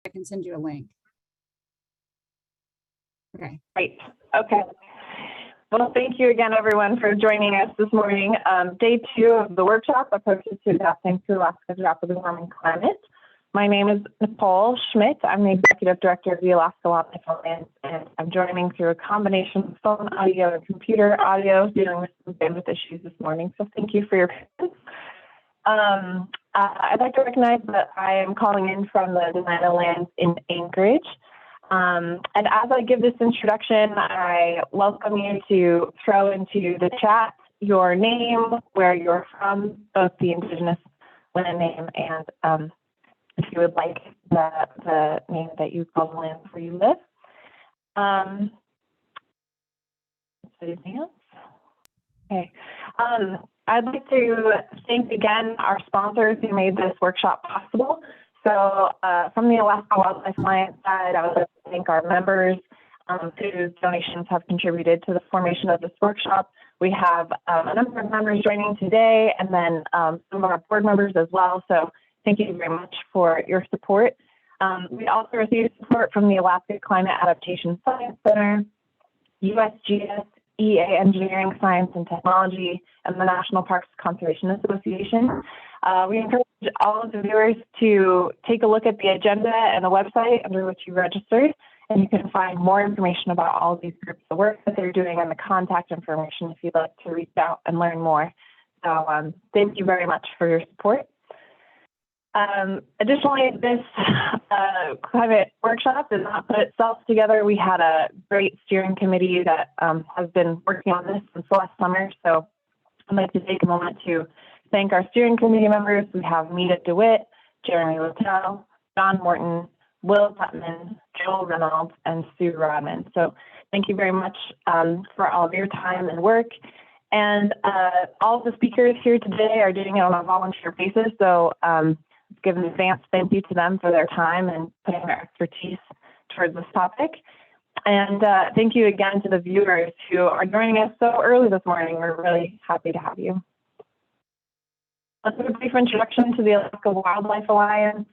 I can send you a link. Okay. Great. Okay. Well, thank you again, everyone, for joining us this morning. Day 2 of the workshop, Approaches to Adapting to Alaska's Rapidly Warming Climate. My name is Nicole Schmidt. I'm the Executive Director of the Alaska Wildlife Alliance, and I'm joining through a combination of phone audio and computer audio, dealing with some bandwidth issues this morning. So thank you for your patience. I'd like to recognize that I am calling in from the Tanana lands in Anchorage. And as I give this introduction, I welcome you to throw into the chat your name, where you're from, both the Indigenous land name and if you would like the name that you call the land where you live. Anything else? Okay. I'd like to thank again our sponsors who made this workshop possible. So from the Alaska Wildlife Alliance side, I would like to thank our members whose donations have contributed to the formation of this workshop. We have a number of members joining today, and then some of our board members as well. So thank you very much for your support. We also received support from the Alaska Climate Adaptation Science Center, USGS, EA Engineering, Science and Technology, and the National Parks Conservation Association. We encourage all of the viewers to take a look at the agenda and the website under which you registered, and you can find more information about all of these groups, the work that they're doing, and the contact information if you'd like to reach out and learn more. So thank you very much for your support. Additionally, this climate workshop did not put itself together. We had a great steering committee that has been working on this since last summer. So I'd like to take a moment to thank our steering committee members. We have Mita DeWitt, Jeremy Littell, John Morton, Will Putman, Joel Reynolds, and Sue Rodman. So thank you very much for all of your time and work. And all of the speakers here today are doing it on a volunteer basis. So give an advance thank you to them for their time and putting their expertise towards this topic. And thank you again to the viewers who are joining us so early this morning. We're really happy to have you. Let's do a brief introduction to the Alaska Wildlife Alliance.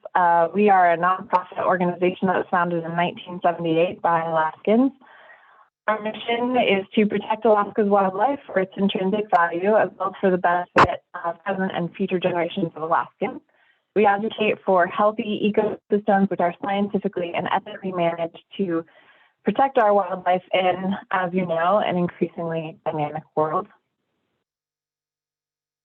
We are a nonprofit organization that was founded in 1978 by Alaskans. Our mission is to protect Alaska's wildlife for its intrinsic value, as well as for the benefit of present and future generations of Alaskans. We advocate for healthy ecosystems which are scientifically and ethically managed to protect our wildlife in, as you know, an increasingly dynamic world.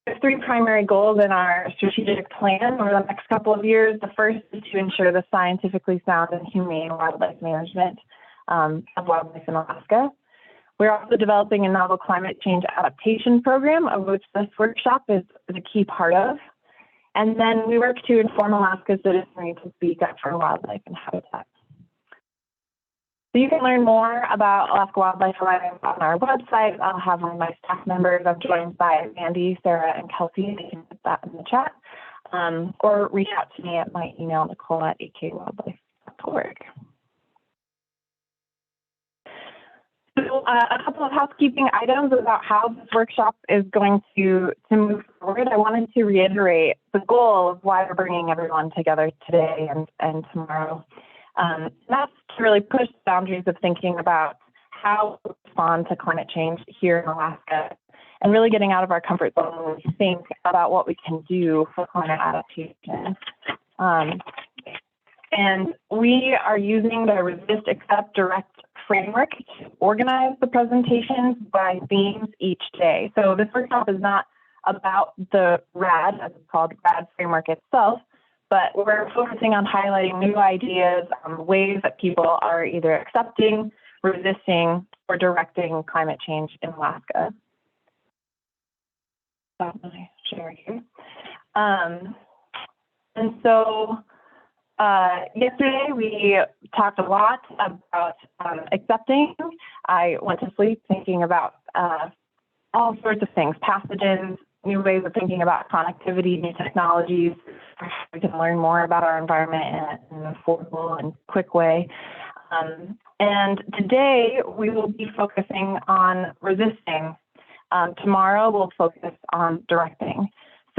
There's 3 primary goals in our strategic plan over the next couple of years. The first is to ensure the scientifically sound and humane wildlife management of wildlife in Alaska. We're also developing a novel climate change adaptation program, of which this workshop is a key part of. And then we work to inform Alaska citizenry to speak up for wildlife and habitat. So you can learn more about Alaska Wildlife Alliance on our website. I'll have one of my staff members. I'm joined by Andy, Sarah, and Kelsey. They can put that in the chat. Or reach out to me at my email, nicole@akwildlife.org. So a couple of housekeeping items about how this workshop is going to move forward. I wanted to reiterate the goal of why we're bringing everyone together today and tomorrow. That's to really push the boundaries of thinking about how to respond to climate change here in Alaska, and really getting out of our comfort zone when we think about what we can do for climate adaptation. And we are using the Resist, Accept, Direct framework to organize the presentations by themes each day. So this workshop is not about the RAD, as it's called, RAD framework itself, but we're focusing on highlighting new ideas, ways that people are either accepting, resisting, or directing climate change in Alaska. Stop my share here. And so yesterday we talked a lot about accepting. I went to sleep thinking about all sorts of things, pathogens, new ways of thinking about connectivity, new technologies, we can learn more about our environment in an affordable and quick way. And today we will be focusing on resisting. Tomorrow we'll focus on directing.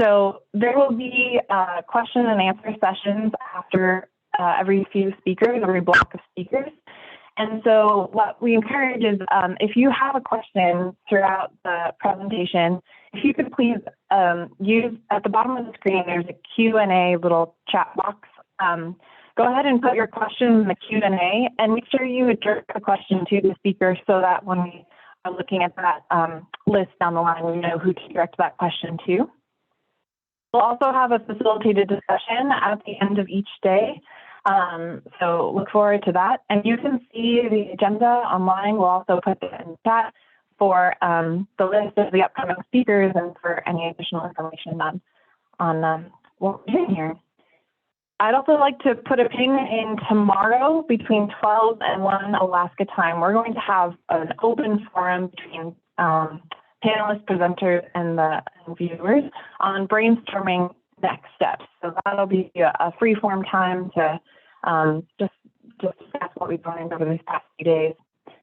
So there will be question and answer sessions after every few speakers, every block of speakers. And so what we encourage is if you have a question throughout the presentation, if you could please use, at the bottom of the screen, there's a Q&A little chat box. Go ahead and put your question in the Q&A and make sure you direct the question to the speaker so that when we are looking at that list down the line, we know who to direct that question to. We'll also have a facilitated discussion at the end of each day. So look forward to that. And you can see the agenda online. We'll also put it in the chat for the list of the upcoming speakers and for any additional information on what we're doing here. I'd also like to put a pin in tomorrow between 12 and 1 Alaska time. We're going to have an open forum between panelists, presenters, and the viewers on brainstorming next steps. So that'll be a free form time to just discuss what we've learned over these past few days.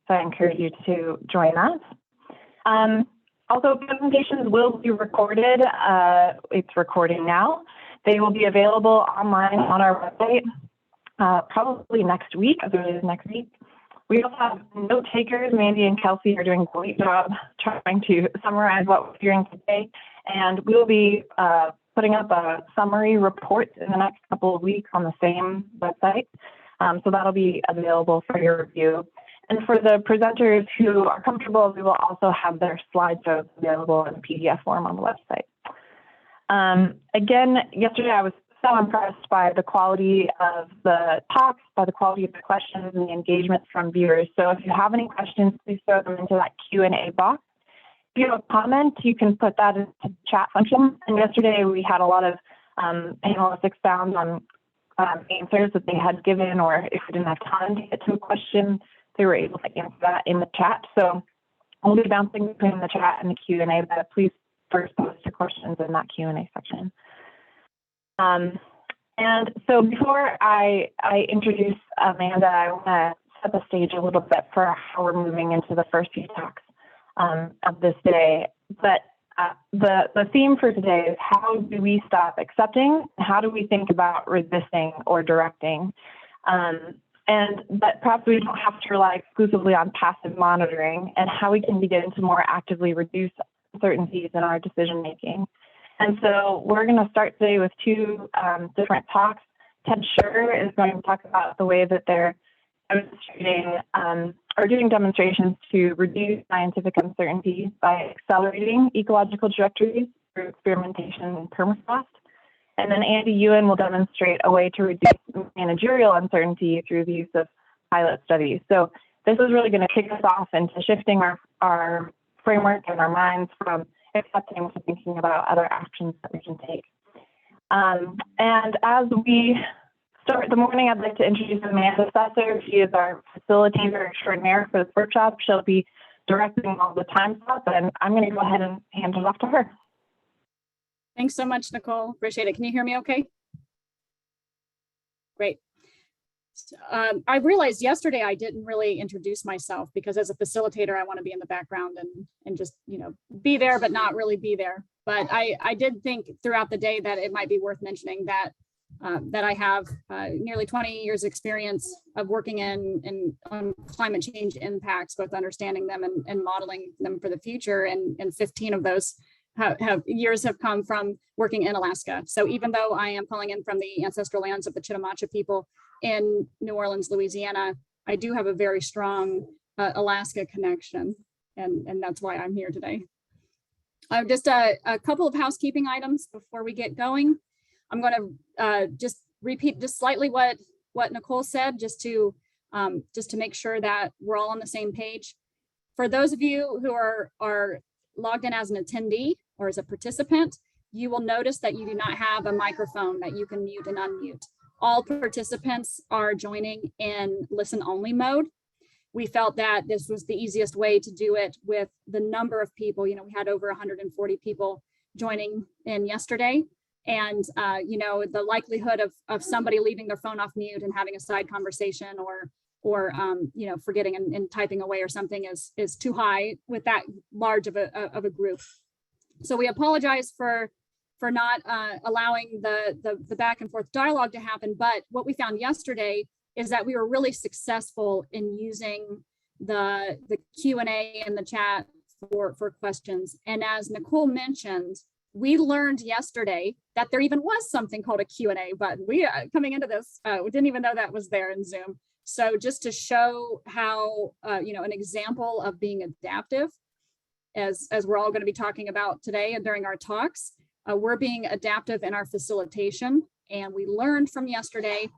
So I encourage you to join us. Also, presentations will be recorded. It's recording now. They will be available online on our website probably next week, as early as next week. We also have note takers. Mandy and Kelsey are doing a great job trying to summarize what we're hearing today. And we'll be putting up a summary report in the next couple of weeks on the same website. So that'll be available for your review. And for the presenters who are comfortable, we will also have their slideshows available in PDF form on the website. Again, yesterday I was so impressed by the quality of the talks, by the quality of the questions and the engagement from viewers. So if you have any questions, please throw them into that Q&A box. If you have a comment, you can put that into the chat function. And yesterday we had a lot of panelists expound on answers that they had given, or if we didn't have time to get to a question, they were able to answer that in the chat. So I'll be bouncing between the chat and the Q&A, but please first post your questions in that Q&A section. And so before I introduce Amanda, I want to set the stage a little bit for how we're moving into the first few talks of this day. But the theme for today is how do we stop accepting? How do we think about resisting or directing? But perhaps we don't have to rely exclusively on passive monitoring, and how we can begin to more actively reduce uncertainties in our decision making. And so we're going to start today with two different talks. Ted Schuur is going to talk about the way that they're demonstrating or doing demonstrations to reduce scientific uncertainty by accelerating ecological trajectories through experimentation and permafrost. And then Andy Yuen will demonstrate a way to reduce managerial uncertainty through the use of pilot studies. So this is really going to kick us off into shifting our framework and our minds from accepting to thinking about other actions that we can take. And as we start the morning, I'd like to introduce Amanda Sesser. She is our facilitator extraordinaire for this workshop. She'll be directing all the time slots, and I'm going to go ahead and hand it off to her. Thanks so much, Nicole. Appreciate it. Can you hear me okay? Great. I realized yesterday I didn't really introduce myself because as a facilitator, I want to be in the background and just, be there, but not really be there. But I did think throughout the day that it might be worth mentioning that that I have nearly 20 years experience of working on climate change impacts, both understanding them and modeling them for the future. And 15 of those years have come from working in Alaska. So even though I am calling in from the ancestral lands of the Chitimacha people in New Orleans, Louisiana, I do have a very strong Alaska connection, and that's why I'm here today. Just a couple of housekeeping items before we get going. I'm going to just repeat just slightly what Nicole said, just to make sure that we're all on the same page. For those of you who are logged in as an attendee or as a participant, you will notice that you do not have a microphone that you can mute and unmute. All participants are joining in listen only mode. We felt that this was the easiest way to do it with the number of people. We had over 140 people joining in yesterday. And, the likelihood of somebody leaving their phone off mute and having a side conversation or forgetting and typing away or something is too high with that large of a group. So we apologize for for not allowing the back and forth dialogue to happen. But what we found yesterday is that we were really successful in using the Q&A in the chat for questions. And as Nicole mentioned, we learned yesterday that there even was something called a Q&A button. We coming into this, we didn't even know that was there in Zoom. So just to show how, an example of being adaptive, as we're all going to be talking about today and during our talks, we're being adaptive in our facilitation. And we learned from yesterday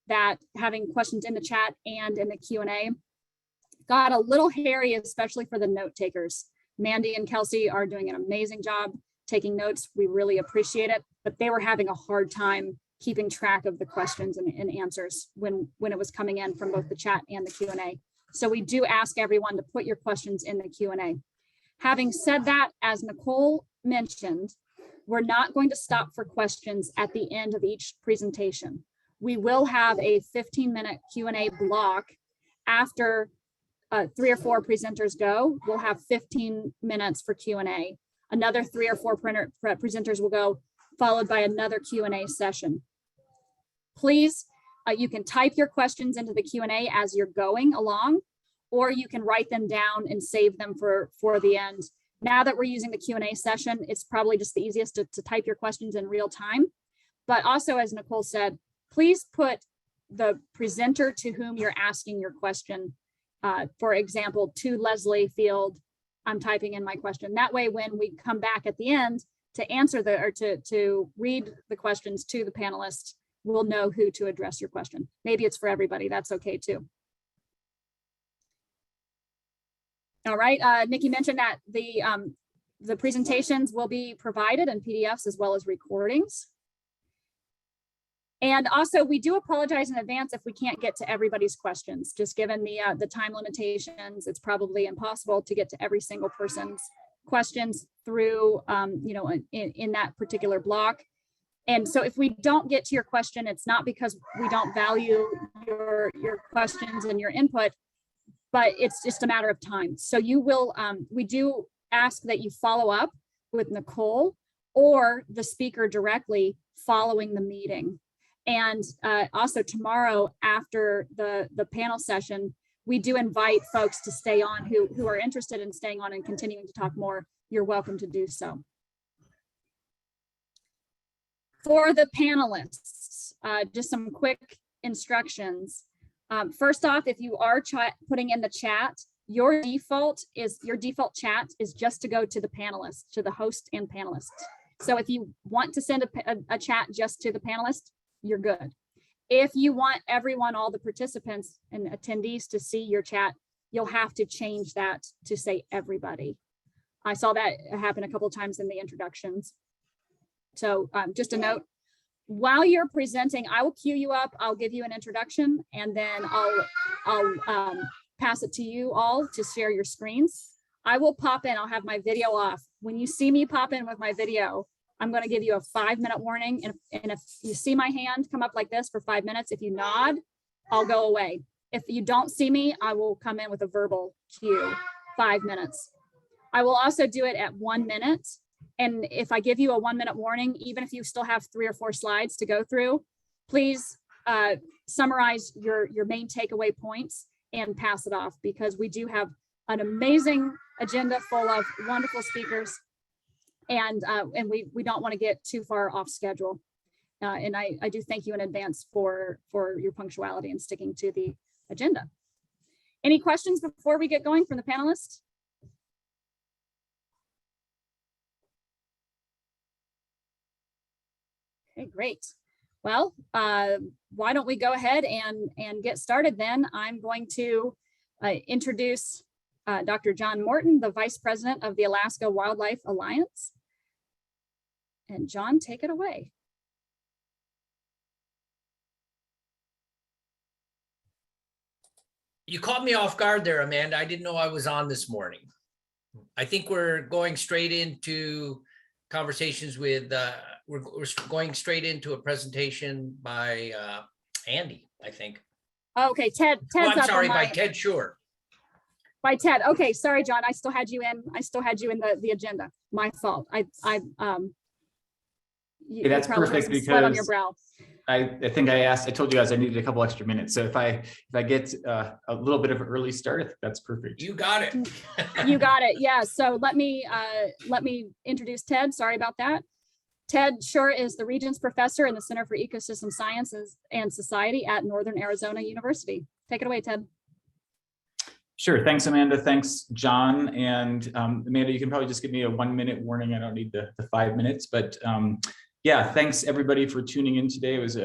that having questions in the chat and in the Q&A got a little hairy, especially for the note takers. Mandy and Kelsey are doing an amazing job taking notes. We really appreciate it, but they were having a hard time keeping track of the questions and answers when it was coming in from both the chat and the Q&A. So we do ask everyone to put your questions in the Q&A. Having said that, as Nicole mentioned, we're not going to stop for questions at the end of each presentation. We will have a 15-minute Q&A block after 3 or 4 presenters go. We'll have 15 minutes for Q&A. Another 3 or 4 presenters will go, followed by another Q&A session. Please, you can type your questions into the Q&A as you're going along, or you can write them down and save them for the end. Now that we're using the Q&A session, it's probably just the easiest to type your questions in real time. But also, as Nicole said, please put the presenter to whom you're asking your question. For example, to Leslie Field, I'm typing in my question. That way, when we come back at the end to answer to read the questions to the panelists, we'll know who to address your question. Maybe it's for everybody, that's okay too. All right, Nikki mentioned that the presentations will be provided in PDFs as well as recordings. And also, we do apologize in advance if we can't get to everybody's questions. Just given the time limitations, it's probably impossible to get to every single person's questions through, in that particular block. And so if we don't get to your question, it's not because we don't value your questions and your input, but it's just a matter of time. So you will, we do ask that you follow up with Nicole or the speaker directly following the meeting. And also tomorrow after the panel session, we do invite folks to stay on who are interested in staying on and continuing to talk more. You're welcome to do so. For the panelists, just some quick instructions. First off, if you are putting in the chat, your default chat is just to go to the panelists, to the host and panelists. So if you want to send a chat just to the panelists, you're good. If you want everyone, all the participants and attendees to see your chat, you'll have to change that to say everybody. I saw that happen a couple of times in the introductions. So just a note, while you're presenting, I will queue you up, I'll give you an introduction, and then I'll pass it to you all to share your screens. I will pop in, I'll have my video off. When you see me pop in with my video, I'm going to give you a 5-minute warning. And if you see my hand come up like this for 5 minutes, if you nod, I'll go away. If you don't see me, I will come in with a verbal cue, 5 minutes. I will also do it at 1 minute. And if I give you a 1-minute warning, even if you still have 3 or 4 slides to go through, please summarize your main takeaway points and pass it off, because we do have an amazing agenda full of wonderful speakers. And we don't want to get too far off schedule. And I do thank you in advance for your punctuality and sticking to the agenda. Any questions before we get going from the panelists? Okay, great. Well, why don't we go ahead and get started then? I'm going to introduce Dr. John Morton, the Vice President of the Alaska Wildlife Alliance. And John, take it away. You caught me off guard there, Amanda. I didn't know I was on this morning. I think we're going straight into conversations with, we're going straight into a presentation by Andy, I think. Okay, Ted's I'm sorry, by Ted Schuur. By Ted. Okay, sorry, John. I still had you in the agenda. My fault. You, Hey, that's you probably have perfect some sweat on your because brow. I think I told you guys I needed a couple extra minutes. So if I get a little bit of an early start, that's perfect. You got it. You got it. Yeah. So let me introduce Ted. Sorry about that. Ted Schuur is the Regents Professor in the Center for Ecosystem Sciences and Society at Northern Arizona University. Take it away, Ted. Sure. Thanks, Amanda. Thanks, John. And Amanda, you can probably just give me a 1-minute warning. I don't need the 5 minutes, but yeah, thanks everybody for tuning in today. It was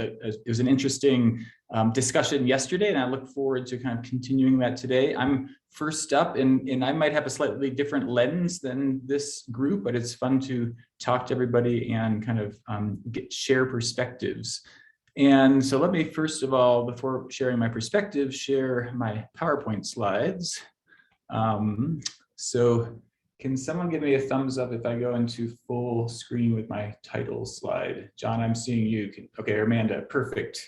an interesting discussion yesterday, and I look forward to kind of continuing that today. I'm first up, and I might have a slightly different lens than this group, but it's fun to talk to everybody and kind of share perspectives. And so let me first of all, before sharing my perspective, share my PowerPoint slides. So can someone give me a thumbs up if I go into full screen with my title slide? John, I'm seeing you. Okay, Amanda, perfect.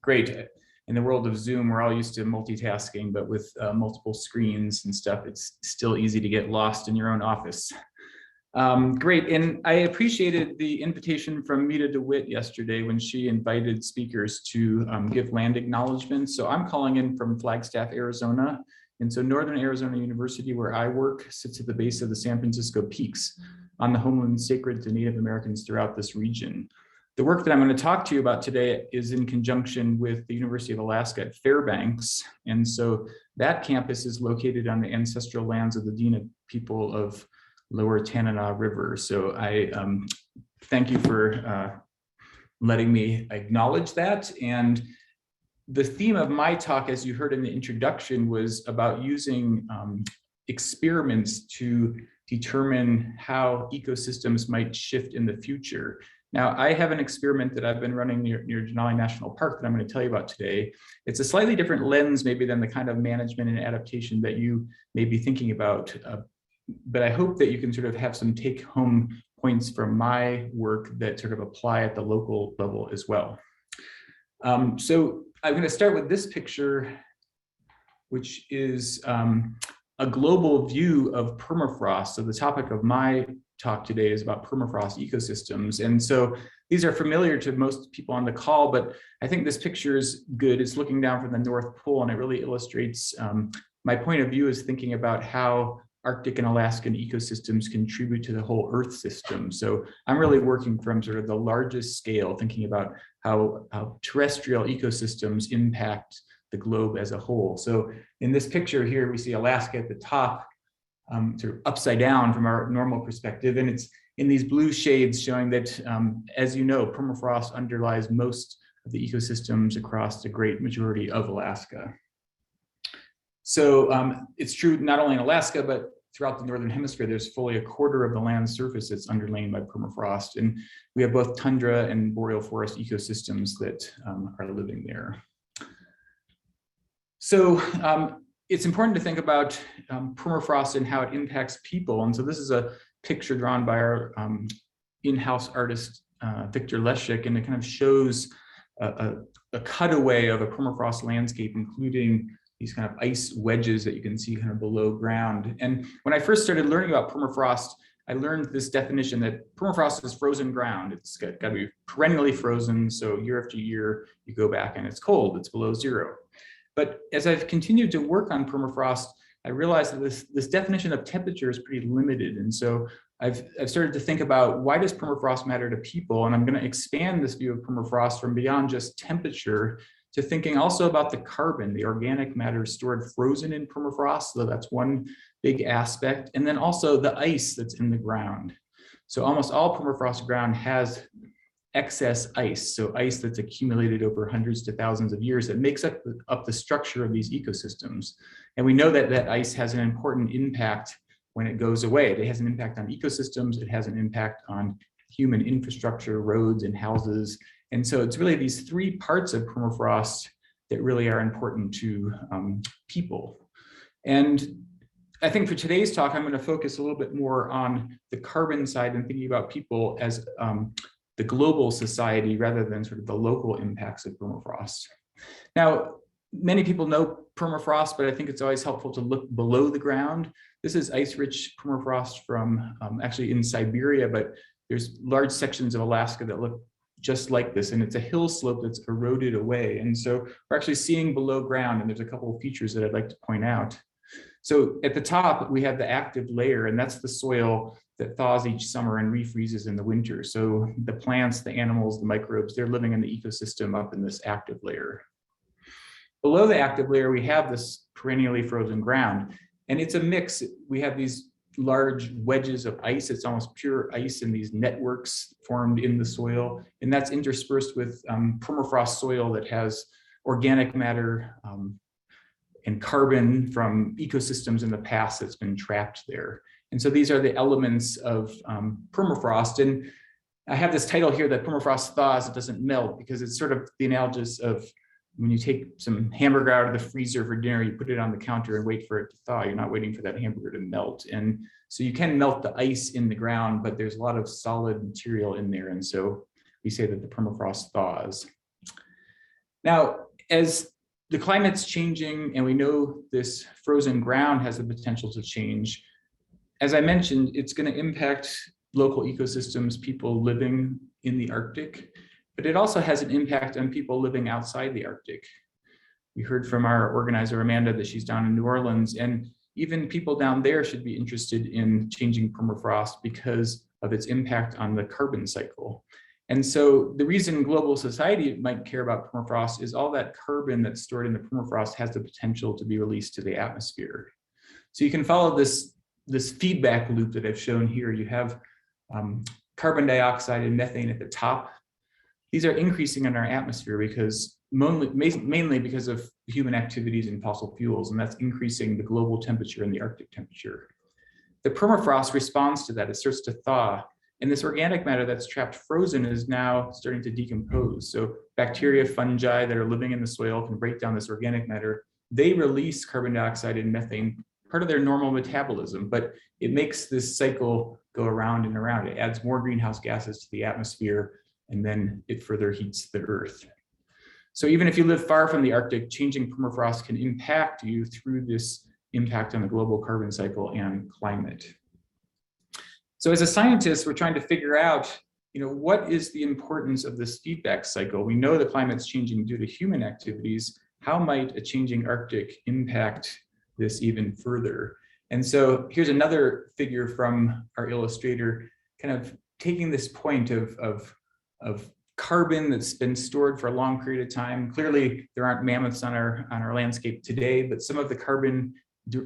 Great. In the world of Zoom, we're all used to multitasking, but with multiple screens and stuff, it's still easy to get lost in your own office. Great, and I appreciated the invitation from Mita DeWitt yesterday when she invited speakers to give land acknowledgements. So I'm calling in from Flagstaff, Arizona. And so Northern Arizona University, where I work, sits at the base of the San Francisco Peaks on the homeland sacred to Native Americans throughout this region. The work that I'm going to talk to you about today is in conjunction with the University of Alaska at Fairbanks. And so that campus is located on the ancestral lands of the Dina people of Lower Tanana River. So I thank you for letting me acknowledge that. And the theme of my talk, as you heard in the introduction, was about using experiments to determine how ecosystems might shift in the future. Now, I have an experiment that I've been running near Denali National Park that I'm going to tell you about today. It's a slightly different lens maybe than the kind of management and adaptation that you may be thinking about. But I hope that you can sort of have some take-home points from my work that sort of apply at the local level as well. So I'm going to start with this picture, which is a global view of permafrost. So the topic of my talk today is about permafrost ecosystems. And so these are familiar to most people on the call, but I think this picture is good. It's looking down from the North Pole, and it really illustrates my point of view is thinking about how Arctic and Alaskan ecosystems contribute to the whole Earth system. So I'm really working from sort of the largest scale, thinking about how terrestrial ecosystems impact the globe as a whole. So in this picture here, we see Alaska at the top, sort of upside down from our normal perspective. And it's in these blue shades showing that, as you know, permafrost underlies most of the ecosystems across the great majority of Alaska. So it's true not only in Alaska, but throughout the Northern Hemisphere, there's fully a quarter of the land surface that's underlain by permafrost. And we have both tundra and boreal forest ecosystems that are living there. So it's important to think about permafrost and how it impacts people. And so this is a picture drawn by our in-house artist, Victor Leszek, and it kind of shows a cutaway of a permafrost landscape, including these kind of ice wedges that you can see kind of below ground. And when I first started learning about permafrost, I learned this definition that permafrost is frozen ground. It's got to be perennially frozen. So year after year, you go back and it's cold, it's below zero. But as I've continued to work on permafrost, I realized that this definition of temperature is pretty limited. And so I've started to think about, why does permafrost matter to people? And I'm going to expand this view of permafrost from beyond just temperature to thinking also about the carbon, the organic matter stored frozen in permafrost. So that's one big aspect. And then also the ice that's in the ground. So almost all permafrost ground has excess ice. So ice that's accumulated over hundreds to thousands of years that makes up the structure of these ecosystems. And we know that that ice has an important impact when it goes away. It has an impact on ecosystems. It has an impact on human infrastructure, roads and houses. And so it's really these three parts of permafrost that really are important to people. And I think for today's talk, I'm going to focus a little bit more on the carbon side and thinking about people as the global society rather than sort of the local impacts of permafrost. Now, many people know permafrost, but I think it's always helpful to look below the ground. This is ice-rich permafrost from actually in Siberia, but there's large sections of Alaska that look just like this, and it's a hill slope that's eroded away. And so we're actually seeing below ground, and there's a couple of features that I'd like to point out. So at the top, we have the active layer, and that's the soil that thaws each summer and refreezes in the winter. So the plants, the animals, the microbes, they're living in the ecosystem up in this active layer. Below the active layer, we have this perennially frozen ground, and it's a mix. We have these large wedges of ice. It's almost pure ice in these networks formed in the soil, and that's interspersed with permafrost soil that has organic matter and carbon from ecosystems in the past that's been trapped there. And so these are the elements of permafrost. And I have this title here that permafrost thaws, it doesn't melt, because it's sort of the analogous of when you take some hamburger out of the freezer for dinner, you put it on the counter and wait for it to thaw. You're not waiting for that hamburger to melt. And so you can melt the ice in the ground, but there's a lot of solid material in there. And so we say that the permafrost thaws. Now, as the climate's changing, and we know this frozen ground has the potential to change, as I mentioned, it's going to impact local ecosystems, people living in the Arctic, but it also has an impact on people living outside the Arctic. We heard from our organizer, Amanda, that she's down in New Orleans, and even people down there should be interested in changing permafrost because of its impact on the carbon cycle. And so the reason global society might care about permafrost is all that carbon that's stored in the permafrost has the potential to be released to the atmosphere. So you can follow this feedback loop that I've shown here. You have carbon dioxide and methane at the top. These are increasing in our atmosphere because mainly because of human activities and fossil fuels, and that's increasing the global temperature and the Arctic temperature. The permafrost responds to that. It starts to thaw, and this organic matter that's trapped frozen is now starting to decompose. So bacteria, fungi that are living in the soil can break down this organic matter. They release carbon dioxide and methane, part of their normal metabolism, but it makes this cycle go around and around. It adds more greenhouse gases to the atmosphere, and then it further heats the Earth. So even if you live far from the Arctic, changing permafrost can impact you through this impact on the global carbon cycle and climate. So as a scientist, we're trying to figure out, what is the importance of this feedback cycle? We know the climate's changing due to human activities. How might a changing Arctic impact this even further? And so here's another figure from our illustrator, kind of taking this point of carbon that's been stored for a long period of time. Clearly, there aren't mammoths on our landscape today, but some of the carbon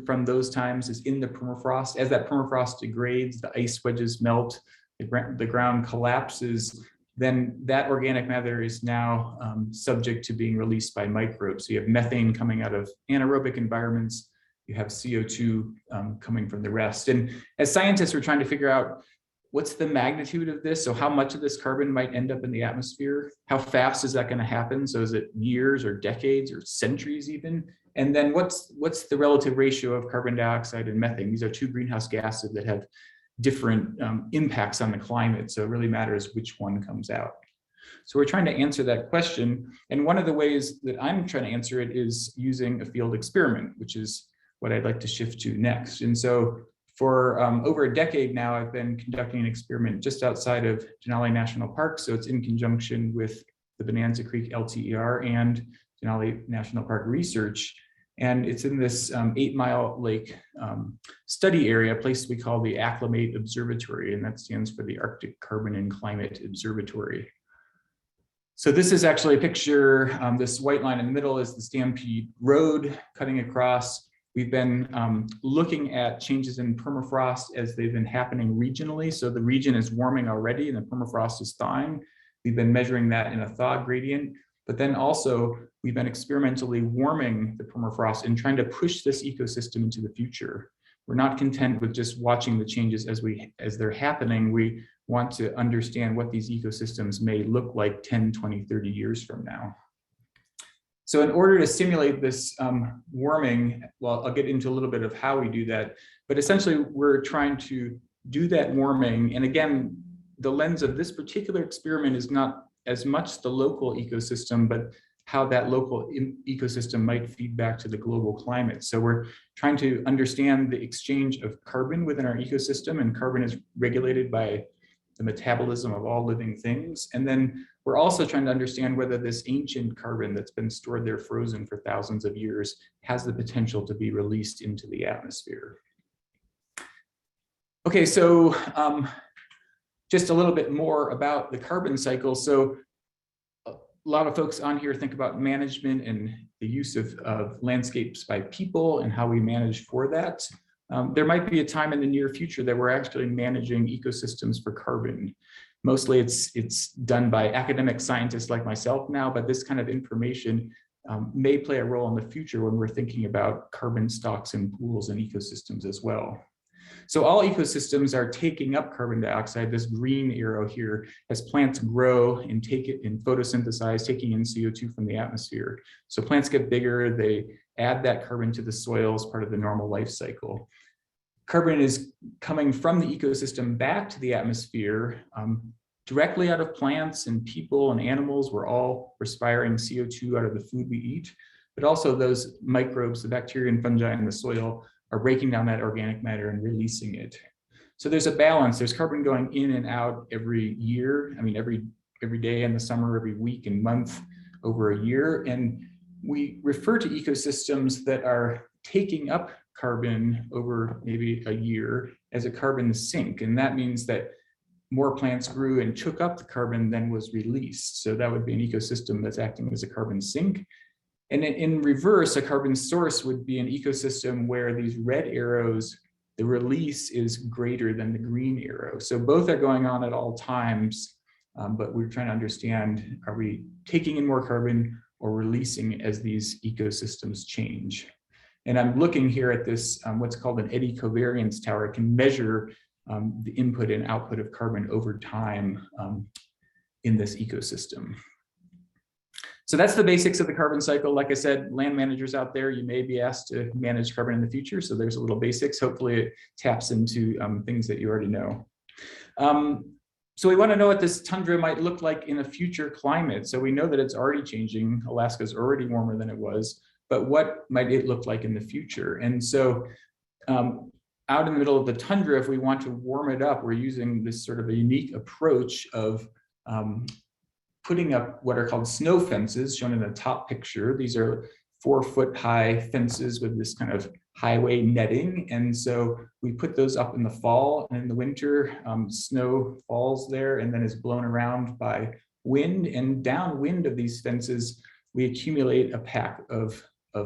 from those times is in the permafrost. As that permafrost degrades, the ice wedges melt, the ground collapses, then that organic matter is now subject to being released by microbes. So you have methane coming out of anaerobic environments, you have CO2 coming from the rest. And as scientists, we're trying to figure out what's the magnitude of this? So how much of this carbon might end up in the atmosphere? How fast is that going to happen? So is it years or decades or centuries even? And then what's the relative ratio of carbon dioxide and methane? These are two greenhouse gases that have different impacts on the climate. So it really matters which one comes out. So we're trying to answer that question. And one of the ways that I'm trying to answer it is using a field experiment, which is what I'd like to shift to next. And so for over a decade now, I've been conducting an experiment just outside of Denali National Park. So it's in conjunction with the Bonanza Creek LTER and Denali National Park Research. And it's in this 8 Mile Lake study area, a place we call the Acclimate Observatory, and that stands for the Arctic Carbon and Climate Observatory. So this is actually a picture. This white line in the middle is the Stampede Road cutting across. We've been looking at changes in permafrost as they've been happening regionally. So the region is warming already and the permafrost is thawing. We've been measuring that in a thaw gradient, but then also we've been experimentally warming the permafrost and trying to push this ecosystem into the future. We're not content with just watching the changes as they're happening. We want to understand what these ecosystems may look like 10, 20, 30 years from now. So in order to simulate this warming, well, I'll get into a little bit of how we do that, but essentially we're trying to do that warming. And again, the lens of this particular experiment is not as much the local ecosystem, but how that local ecosystem might feed back to the global climate. So we're trying to understand the exchange of carbon within our ecosystem, and carbon is regulated by the metabolism of all living things. And then we're also trying to understand whether this ancient carbon that's been stored there frozen for thousands of years has the potential to be released into the atmosphere. Okay, so just a little bit more about the carbon cycle. So a lot of folks on here think about management and the use of landscapes by people and how we manage for that. There might be a time in the near future that we're actually managing ecosystems for carbon. Mostly it's done by academic scientists like myself now, but this kind of information may play a role in the future when we're thinking about carbon stocks and pools and ecosystems as well. So all ecosystems are taking up carbon dioxide. This green arrow here, as plants grow and take it and photosynthesize, taking in CO2 from the atmosphere. So plants get bigger, they add that carbon to the soil as part of the normal life cycle. Carbon is coming from the ecosystem back to the atmosphere directly out of plants and people and animals. We're all respiring CO2 out of the food we eat, but also those microbes, the bacteria and fungi in the soil, are breaking down that organic matter and releasing it. So there's a balance. There's carbon going in and out every year. I mean, every day in the summer, every week and month over a year. And we refer to ecosystems that are taking up carbon over maybe a year as a carbon sink. And that means that more plants grew and took up the carbon than was released. So that would be an ecosystem that's acting as a carbon sink. And in reverse, a carbon source would be an ecosystem where these red arrows, the release is greater than the green arrow. So both are going on at all times, but we're trying to understand, are we taking in more carbon or releasing as these ecosystems change? And I'm looking here at this, what's called an eddy covariance tower. It can measure the input and output of carbon over time in this ecosystem. So that's the basics of the carbon cycle. Like I said, land managers out there, you may be asked to manage carbon in the future. So there's a little basics. Hopefully it taps into things that you already know. So we want to know what this tundra might look like in a future climate. So we know that it's already changing. Alaska's already warmer than it was, but what might it look like in the future? And so out in the middle of the tundra, if we want to warm it up, we're using this sort of a unique approach of putting up what are called snow fences, shown in the top picture. These are 4-foot high fences with this kind of highway netting. And so we put those up in the fall, and in the winter, snow falls there and then is blown around by wind. And downwind of these fences, we accumulate a pack of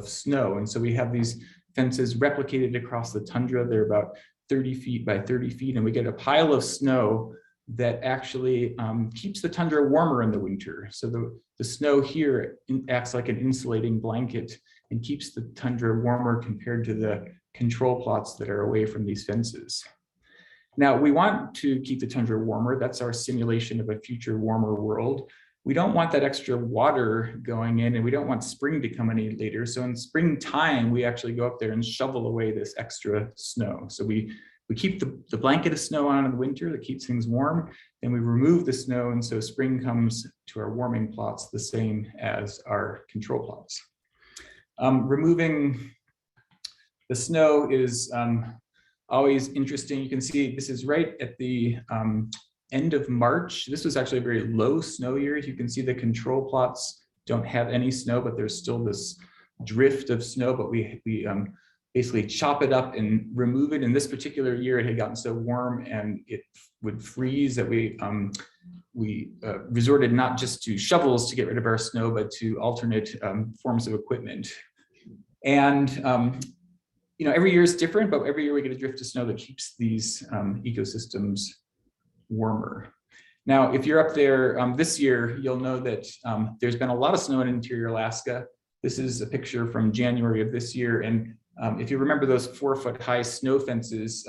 snow. And so we have these fences replicated across the tundra. They're about 30 feet by 30 feet, and we get a pile of snow that actually keeps the tundra warmer in the winter. So the snow here acts like an insulating blanket and keeps the tundra warmer compared to the control plots that are away from these fences. Now, we want to keep the tundra warmer. That's our simulation of a future warmer world. We don't want that extra water going in, and we don't want spring to come any later. So in springtime, we actually go up there and shovel away this extra snow. So we keep the blanket of snow on in the winter that keeps things warm, and we remove the snow, and so spring comes to our warming plots the same as our control plots. Removing the snow is always interesting. You can see this is right at the end of March. This was actually a very low snow year. You can see the control plots don't have any snow, but there's still this drift of snow, but we basically chop it up and remove it. In this particular year, it had gotten so warm and it would freeze that we resorted not just to shovels to get rid of our snow, but to alternate forms of equipment. And every year is different, but every year we get a drift of snow that keeps these ecosystems warmer. Now, if you're up there this year, you'll know that there's been a lot of snow in interior Alaska. This is a picture from January of this year. And if you remember those 4-foot high snow fences,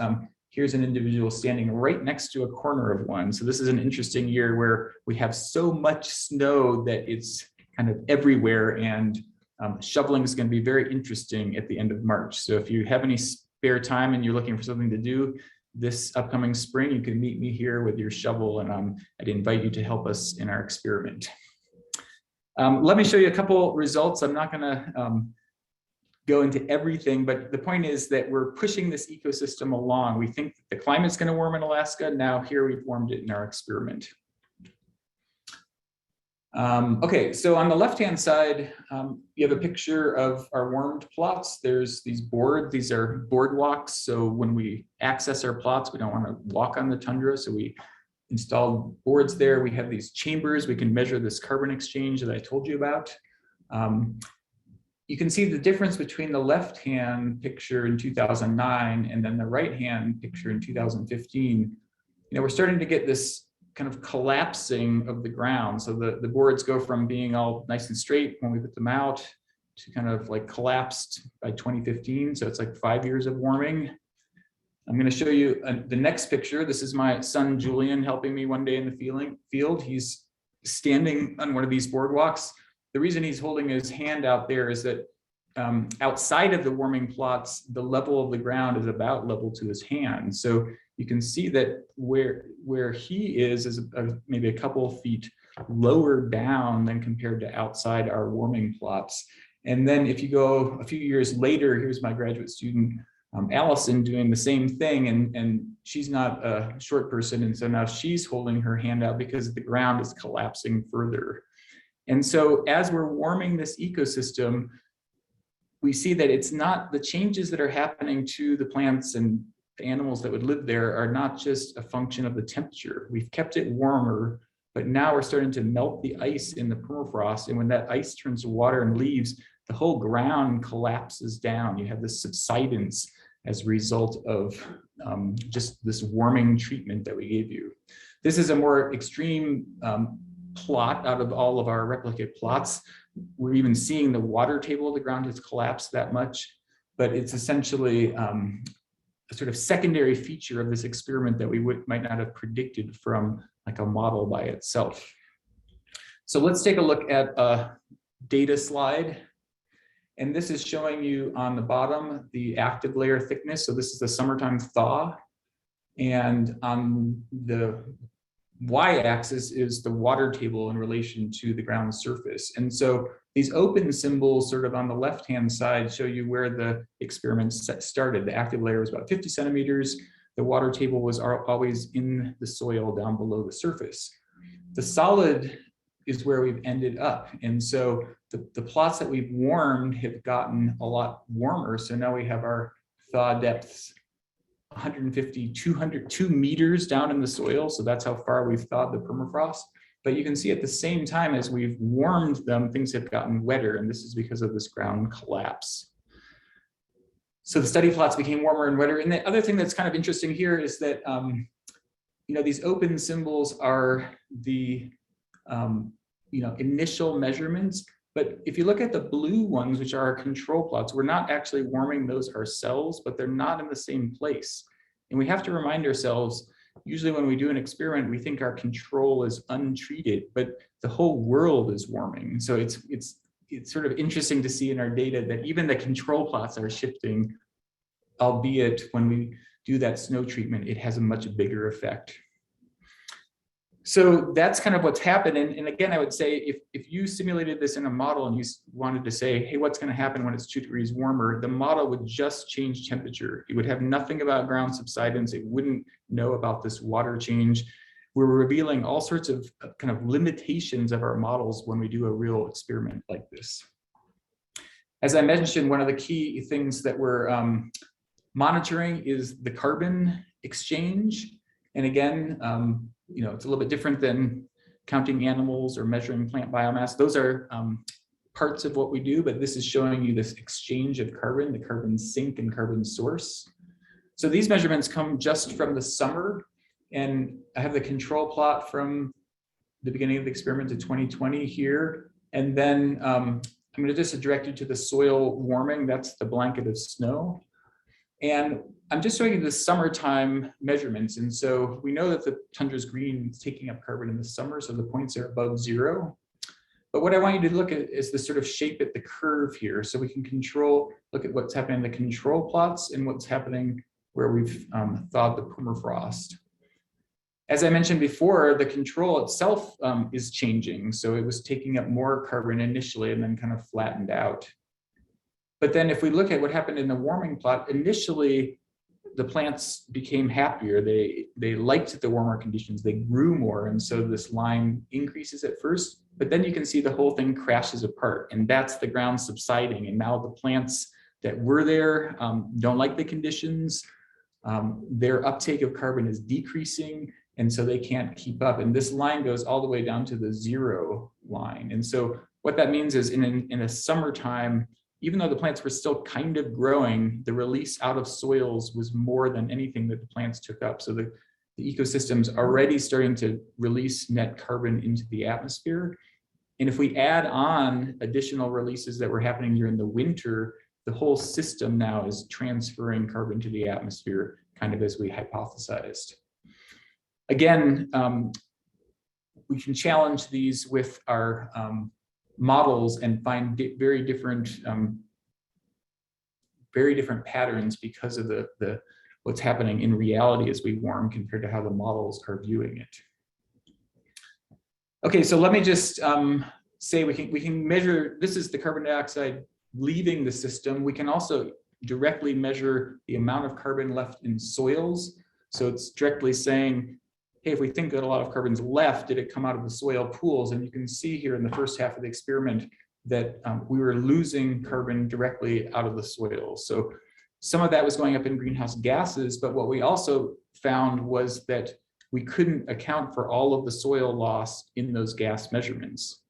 here's an individual standing right next to a corner of one. So this is an interesting year where we have so much snow that it's kind of everywhere, and shoveling is going to be very interesting at the end of March. So if you have any spare time and you're looking for something to do this upcoming spring, you can meet me here with your shovel, and I'd invite you to help us in our experiment. Let me show you a couple results. I'm not going to go into everything, but the point is that we're pushing this ecosystem along. We think the climate's going to warm in Alaska. Now here we've warmed it in our experiment. Okay, so on the left-hand side, you have a picture of our warmed plots. There's these boards. These are boardwalks. So when we access our plots, we don't want to walk on the tundra. So we installed boards there. We have these chambers. We can measure this carbon exchange that I told you about. You can see the difference between the left-hand picture in 2009 and then the right-hand picture in 2015. You know, we're starting to get this kind of collapsing of the ground. So the boards go from being all nice and straight when we put them out to kind of like collapsed by 2015. So it's like 5 years of warming. I'm going to show you the next picture. This is my son, Julian, helping me one day in the field. He's standing on one of these boardwalks. The reason he's holding his hand out there is that outside of the warming plots, the level of the ground is about level to his hand. So you can see that where he is maybe a couple of feet lower down than compared to outside our warming plots. And then if you go a few years later, here's my graduate student, Allison, doing the same thing, and she's not a short person, and so now she's holding her hand out because the ground is collapsing further. And so as we're warming this ecosystem, we see that it's not the changes that are happening to the plants and the animals that would live there are not just a function of the temperature. We've kept it warmer, but now we're starting to melt the ice in the permafrost. And when that ice turns to water and leaves, the whole ground collapses down. You have this subsidence as a result of just this warming treatment that we gave you. This is a more extreme plot out of all of our replicate plots. We're even seeing the water table of the ground has collapsed that much, but it's essentially a sort of secondary feature of this experiment that we might not have predicted from like a model by itself. So let's take a look at a data slide. And this is showing you on the bottom the active layer thickness. So this is the summertime thaw. And on the y-axis is the water table in relation to the ground surface. And so these open symbols sort of on the left-hand side show you where the experiment started. The active layer was about 50 centimeters. The water table was always in the soil down below the surface. The solid is where we've ended up. And so the plots that we've warmed have gotten a lot warmer. So now we have our thaw depths 150, 200, 2 meters down in the soil. So that's how far we've thawed the permafrost. But you can see at the same time as we've warmed them, things have gotten wetter, and this is because of this ground collapse. So the study plots became warmer and wetter. And the other thing that's kind of interesting here is that, you know, these open symbols are the, you know, initial measurements. But if you look at the blue ones, which are our control plots, we're not actually warming those ourselves, but they're not in the same place. And we have to remind ourselves, usually when we do an experiment, we think our control is untreated, but the whole world is warming. So it's sort of interesting to see in our data that even the control plots are shifting, albeit when we do that snow treatment, it has a much bigger effect. So that's kind of what's happened. And again, I would say if you simulated this in a model and you wanted to say, hey, what's going to happen when it's 2 degrees warmer, the model would just change temperature. It would have nothing about ground subsidence. It wouldn't know about this water change. We're revealing all sorts of kind of limitations of our models when we do a real experiment like this. As I mentioned, one of the key things that we're monitoring is the carbon exchange. And again, you know, it's a little bit different than counting animals or measuring plant biomass. Those are parts of what we do, but this is showing you this exchange of carbon, the carbon sink and carbon source. So these measurements come just from the summer, and I have the control plot from the beginning of the experiment to 2020 here. And then I'm going to just direct you to the soil warming. That's the blanket of snow. And I'm just showing you the summertime measurements. And so we know that the tundra's green, it's taking up carbon in the summer, so the points are above 0. But what I want you to look at is the sort of shape at the curve here. So we can look at what's happening in the control plots and what's happening where we've thawed the permafrost. As I mentioned before, the control itself is changing. So it was taking up more carbon initially and then kind of flattened out. But then if we look at what happened in the warming plot, initially the plants became happier. They liked the warmer conditions. They grew more. And so this line increases at first, but then you can see the whole thing crashes apart. And that's the ground subsiding. And now the plants that were there don't like the conditions. Their uptake of carbon is decreasing. And so they can't keep up. And this line goes all the way down to the 0 line. And so what that means is in a summertime, even though the plants were still kind of growing, the release out of soils was more than anything that the plants took up. So the ecosystem's already starting to release net carbon into the atmosphere. And if we add on additional releases that were happening during the winter, the whole system now is transferring carbon to the atmosphere, kind of as we hypothesized. Again, we can challenge these with our models and find very different patterns because of the what's happening in reality as we warm compared to how the models are viewing it. Okay, so let me just say we can measure, this is the carbon dioxide leaving the system. We can also directly measure the amount of carbon left in soils. So it's directly saying, hey, if we think that a lot of carbon's left, did it come out of the soil pools? And you can see here in the first half of the experiment that we were losing carbon directly out of the soil. So some of that was going up in greenhouse gases, but what we also found was that we couldn't account for all of the soil loss in those gas measurements.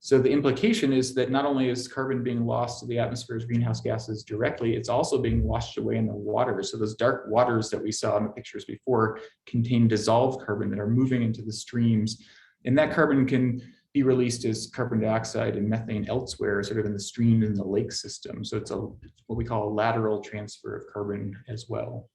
So the implication is that not only is carbon being lost to the atmosphere as greenhouse gases directly, it's also being washed away in the water. So those dark waters that we saw in the pictures before contain dissolved carbon that are moving into the streams. And that carbon can be released as carbon dioxide and methane elsewhere, sort of in the stream and the lake system. So it's what we call a lateral transfer of carbon as well.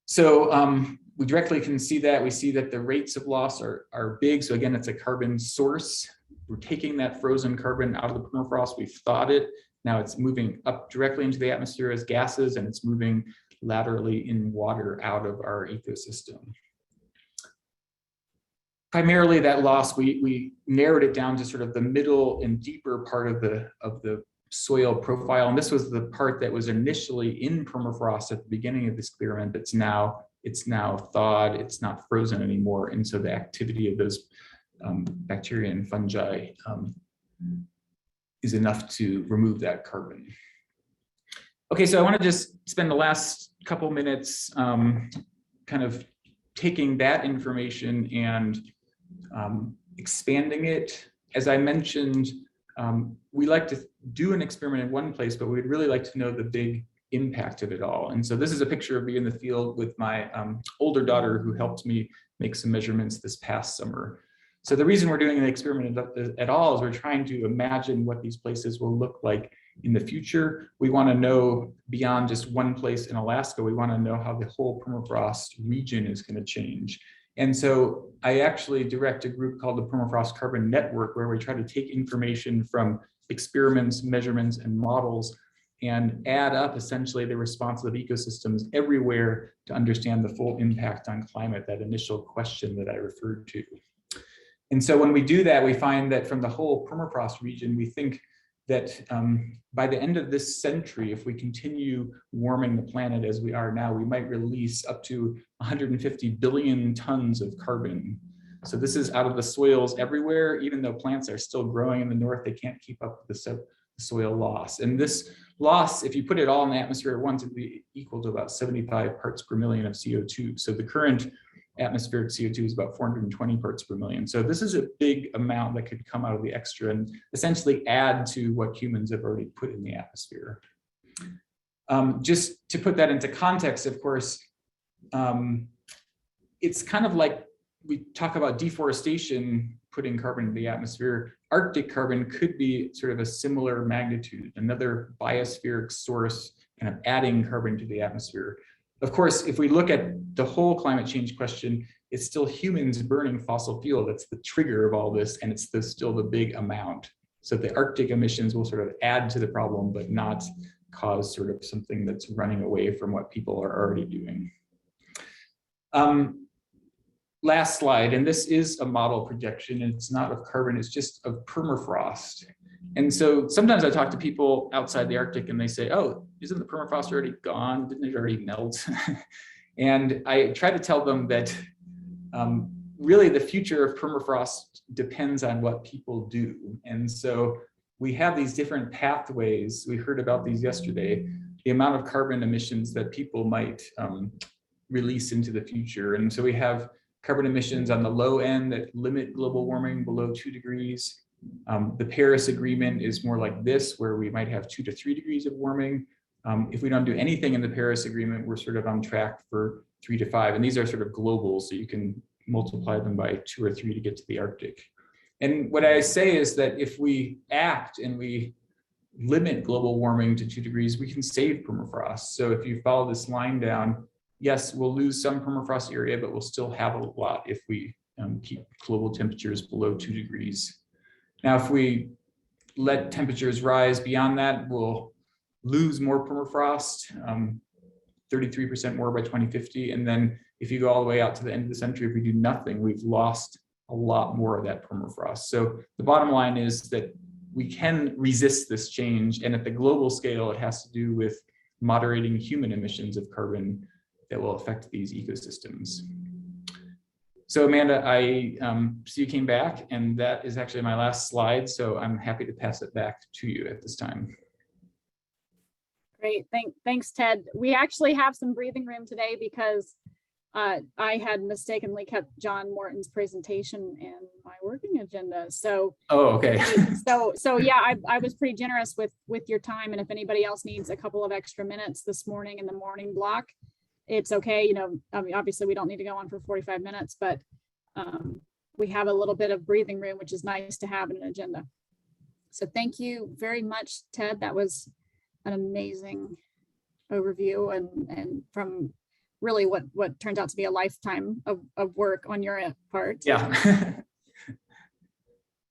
So we directly can see that. We see that the rates of loss are big. So again, it's a carbon source. We're taking that frozen carbon out of the permafrost. We've thawed it. Now it's moving up directly into the atmosphere as gases, and it's moving laterally in water out of our ecosystem. Primarily that loss, we narrowed it down to sort of the middle and deeper part of the soil profile. And this was the part that was initially in permafrost at the beginning of this experiment. It's now thawed, it's not frozen anymore. And so the activity of those bacteria and fungi is enough to remove that carbon. Okay, so I want to just spend the last couple minutes kind of taking that information and expanding it. As I mentioned, we like to do an experiment in one place, but we'd really like to know the big impact of it all. And so this is a picture of me in the field with my older daughter who helped me make some measurements this past summer. So the reason we're doing an experiment at all is we're trying to imagine what these places will look like in the future. We want to know beyond just one place in Alaska, we want to know how the whole permafrost region is going to change. And so I actually direct a group called the Permafrost Carbon Network, where we try to take information from experiments, measurements, and models and add up essentially the response of ecosystems everywhere to understand the full impact on climate, that initial question that I referred to. And so when we do that, we find that from the whole permafrost region, we think that by the end of this century, if we continue warming the planet as we are now, we might release up to 150 billion tons of carbon. So this is out of the soils everywhere. Even though plants are still growing in the north, they can't keep up with the soil loss. And this loss, if you put it all in the atmosphere at once, it'd be equal to about 75 parts per million of CO2. So the current atmospheric CO2 is about 420 parts per million. So this is a big amount that could come out of the extra and essentially add to what humans have already put in the atmosphere. Just to put that into context, of course, it's kind of like we talk about deforestation putting carbon into the atmosphere. Arctic carbon could be sort of a similar magnitude, another biospheric source kind of adding carbon to the atmosphere. Of course, if we look at the whole climate change question, it's still humans burning fossil fuel that's the trigger of all this, and it's still the big amount. So the Arctic emissions will sort of add to the problem, but not cause sort of something that's running away from what people are already doing. Last slide, and this is a model projection, and it's not of carbon, it's just of permafrost. And so sometimes I talk to people outside the Arctic and they say, oh, isn't the permafrost already gone? Didn't it already melt? And I try to tell them that really the future of permafrost depends on what people do. And so we have these different pathways. We heard about these yesterday, the amount of carbon emissions that people might release into the future. And so we have carbon emissions on the low end that limit global warming below 2 degrees. The Paris Agreement is more like this, where we might have 2 to 3 degrees of warming. If we don't do anything in the Paris Agreement, we're sort of on track for 3 to 5. And these are sort of global, so you can multiply them by 2 or 3 to get to the Arctic. And what I say is that if we act and we limit global warming to 2 degrees, we can save permafrost. So if you follow this line down, yes, we'll lose some permafrost area, but we'll still have a lot if we keep global temperatures below 2 degrees. Now, if we let temperatures rise beyond that, we'll lose more permafrost, 33% more by 2050. And then if you go all the way out to the end of the century, if we do nothing, we've lost a lot more of that permafrost. So the bottom line is that we can resist this change. And at the global scale, it has to do with moderating human emissions of carbon that will affect these ecosystems. So Amanda, I see you came back, and that is actually my last slide. So I'm happy to pass it back to you at this time. Great, thanks, Ted. We actually have some breathing room today because I had mistakenly kept John Morton's presentation in my working agenda. So, oh, okay. so yeah, I was pretty generous with your time. And if anybody else needs a couple of extra minutes this morning in the morning block, it's okay. You know, I mean, obviously we don't need to go on for 45 minutes, but we have a little bit of breathing room, which is nice to have in an agenda. So thank you very much, Ted. That was an amazing overview and from really what turns out to be a lifetime of work on your part. Yeah.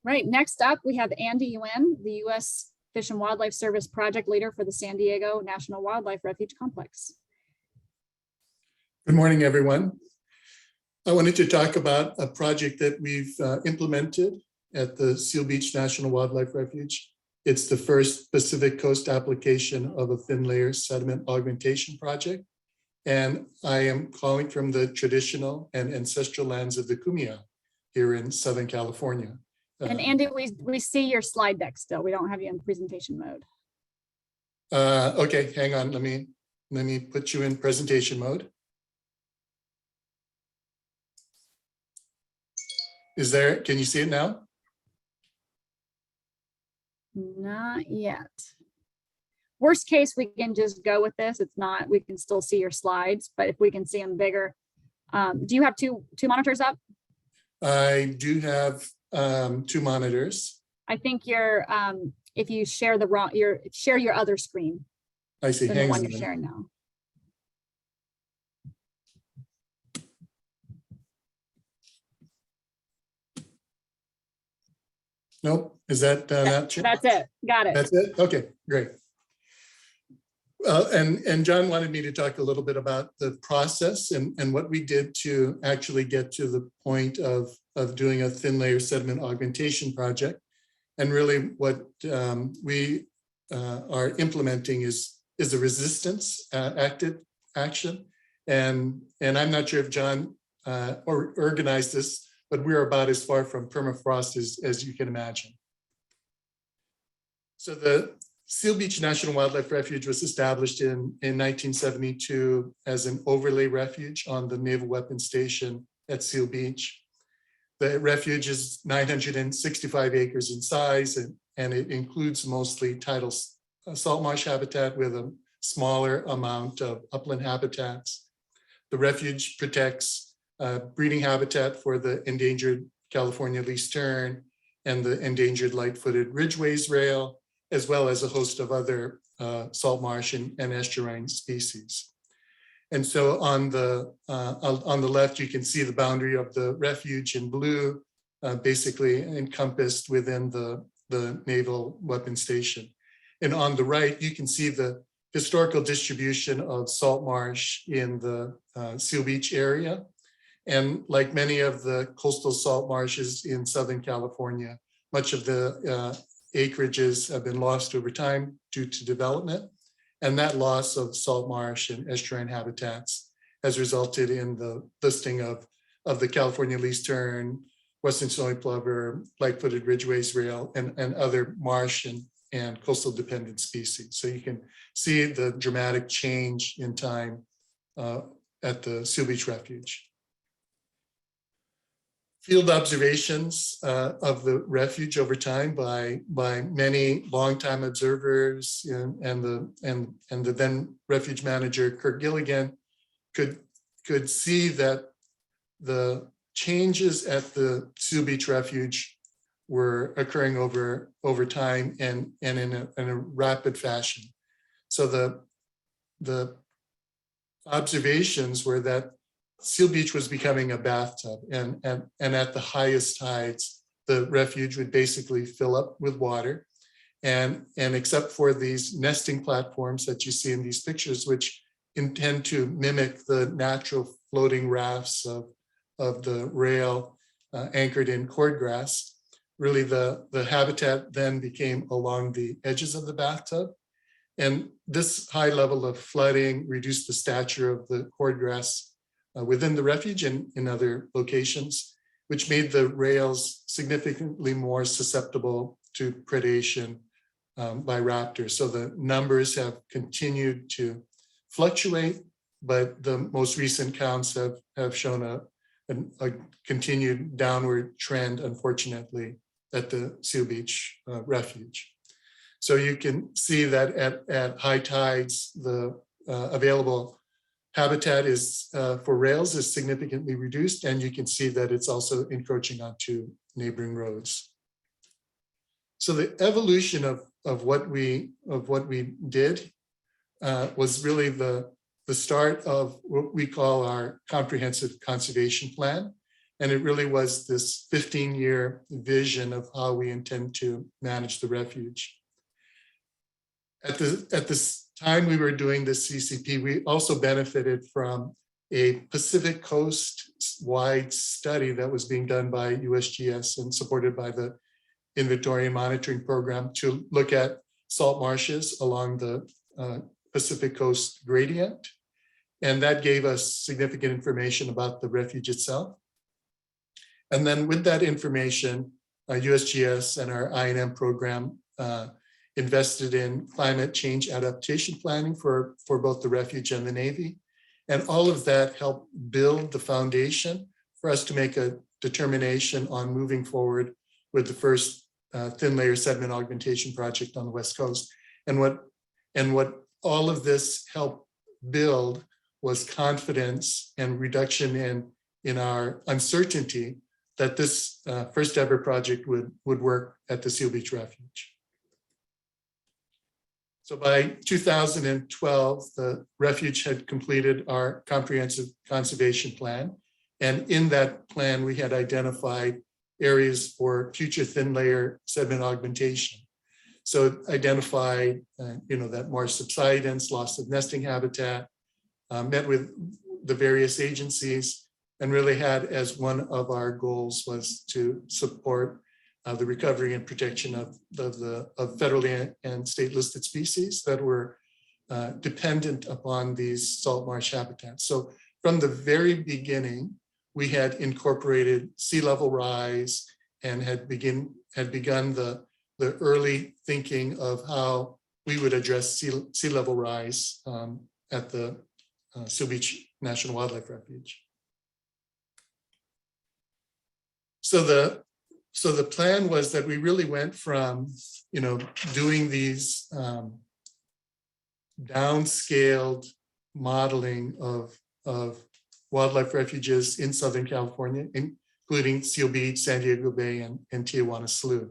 Right, next up, we have Andy Yuen, the U.S. Fish and Wildlife Service project leader for the San Diego National Wildlife Refuge Complex. Good morning, everyone. I wanted to talk about a project that we've implemented at the Seal Beach National Wildlife Refuge. It's the first Pacific Coast application of a thin layer sediment augmentation project. And I am calling from the traditional and ancestral lands of the Kumeyaay here in Southern California. And Andy, we see your slide deck still. We don't have you in presentation mode. Okay, hang on. Let me put you in presentation mode. Is there, can you see it now? Not yet. Worst case, we can just go with this. It's not, we can still see your slides, but if we can see them bigger. Do you have two monitors up? I do have 2 monitors. I think you're, if you share share your other screen. I see. Than the one you're sharing now. Nope. Is that not? That's it. Got it. That's it. Okay, great. And John wanted me to talk a little bit about the process and what we did to actually get to the point of doing a thin layer sediment augmentation project. And really what we are implementing is a resistance action. And I'm not sure if John organized this, but we're about as far from permafrost as you can imagine. So the Seal Beach National Wildlife Refuge was established in 1972 as an overlay refuge on the Naval Weapons Station at Seal Beach. The refuge is 965 acres in size, and it includes mostly tidal salt marsh habitat with a smaller amount of upland habitats. The refuge protects breeding habitat for the endangered California least tern and the endangered light-footed ridgeways rail, as well as a host of other salt marsh and estuarine species. And so on the left, you can see the boundary of the refuge in blue, basically encompassed within the Naval Weapons Station. And on the right, you can see the historical distribution of salt marsh in the Seal Beach area. And like many of the coastal salt marshes in Southern California, much of the acreages have been lost over time due to development. And that loss of salt marsh and estuarine habitats has resulted in the listing of the California least tern, western snowy plover, light-footed ridgeways rail, and other marsh and coastal dependent species. So you can see the dramatic change in time at the Seal Beach Refuge. Field observations of the refuge over time by many longtime observers and the then refuge manager Kirk Gilligan could see that the changes at the Seal Beach Refuge were occurring over time and in a rapid fashion. So the observations were that Seal Beach was becoming a bathtub, and at the highest tides, the refuge would basically fill up with water, and except for these nesting platforms that you see in these pictures, which intend to mimic the natural floating rafts of the rail anchored in cordgrass, really the habitat then became along the edges of the bathtub. And this high level of flooding reduced the stature of the cordgrass within the refuge and in other locations, which made the rails significantly more susceptible to predation by raptors. So the numbers have continued to fluctuate, but the most recent counts have shown a continued downward trend, unfortunately, at the Seal Beach Refuge. So you can see that at high tides, the available habitat is for rails is significantly reduced, and you can see that it's also encroaching onto neighboring roads. So the evolution of what we did was really the start of what we call our comprehensive conservation plan. And it really was this 15-year vision of how we intend to manage the refuge. At this time we were doing this CCP, we also benefited from a Pacific Coast-wide study that was being done by USGS and supported by the Inventory and Monitoring Program to look at salt marshes along the Pacific Coast gradient. And that gave us significant information about the refuge itself. And then with that information, USGS and our I&M program invested in climate change adaptation planning for both the refuge and the Navy. And all of that helped build the foundation for us to make a determination on moving forward with the first thin layer sediment augmentation project on the West Coast. And what all of this helped build was confidence and reduction in our uncertainty that this first ever project would work at the Seal Beach Refuge. So by 2012, the refuge had completed our comprehensive conservation plan. And in that plan, we had identified areas for future thin layer sediment augmentation. So it identified, that marsh subsidence, loss of nesting habitat, met with the various agencies, and really had as one of our goals was to support the recovery and protection of federally and state listed species that were dependent upon these salt marsh habitats. So from the very beginning, we had incorporated sea level rise and had begun the early thinking of how we would address sea level rise at the Seal Beach National Wildlife Refuge. So the plan was that we really went from, doing these downscaled modeling of wildlife refuges in Southern California, including Seal Beach, San Diego Bay, and Tijuana Slough.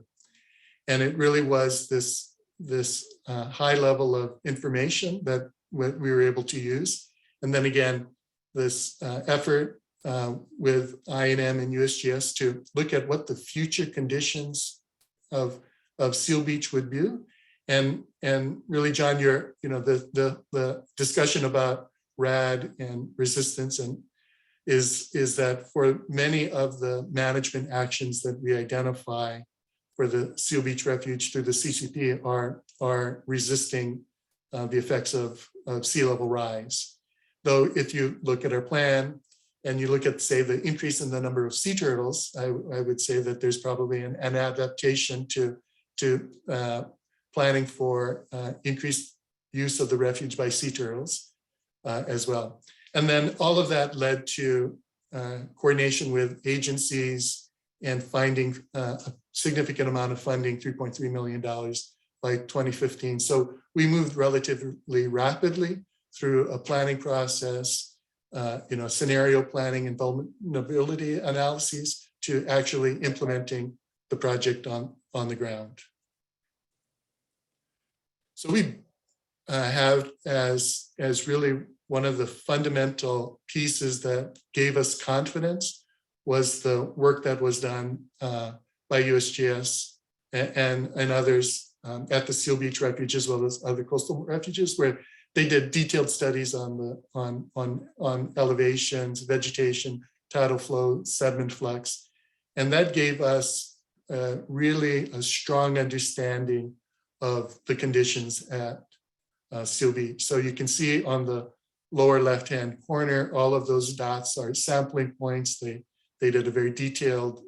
And it really was this high level of information that we were able to use. And then again, this effort with I&M and USGS to look at what the future conditions of Seal Beach would be. And really, John, the discussion about RAD and resistance is that for many of the management actions that we identify the Seal Beach Refuge through the CCP are resisting the effects of sea level rise. Though if you look at our plan and you look at, say, the increase in the number of sea turtles, I would say that there's probably an adaptation to planning for increased use of the refuge by sea turtles as well. And then all of that led to coordination with agencies and finding a significant amount of funding, $3.3 million by 2015. So we moved relatively rapidly through a planning process, scenario planning and vulnerability analyses to actually implementing the project on the ground. So we have as really one of the fundamental pieces that gave us confidence was the work that was done by USGS and others at the Seal Beach Refuge, as well as other coastal refuges, where they did detailed studies on elevations, vegetation, tidal flow, sediment flux, and that gave us really a strong understanding of the conditions at Seal Beach. So you can see on the lower left-hand corner, all of those dots are sampling points. They did a very detailed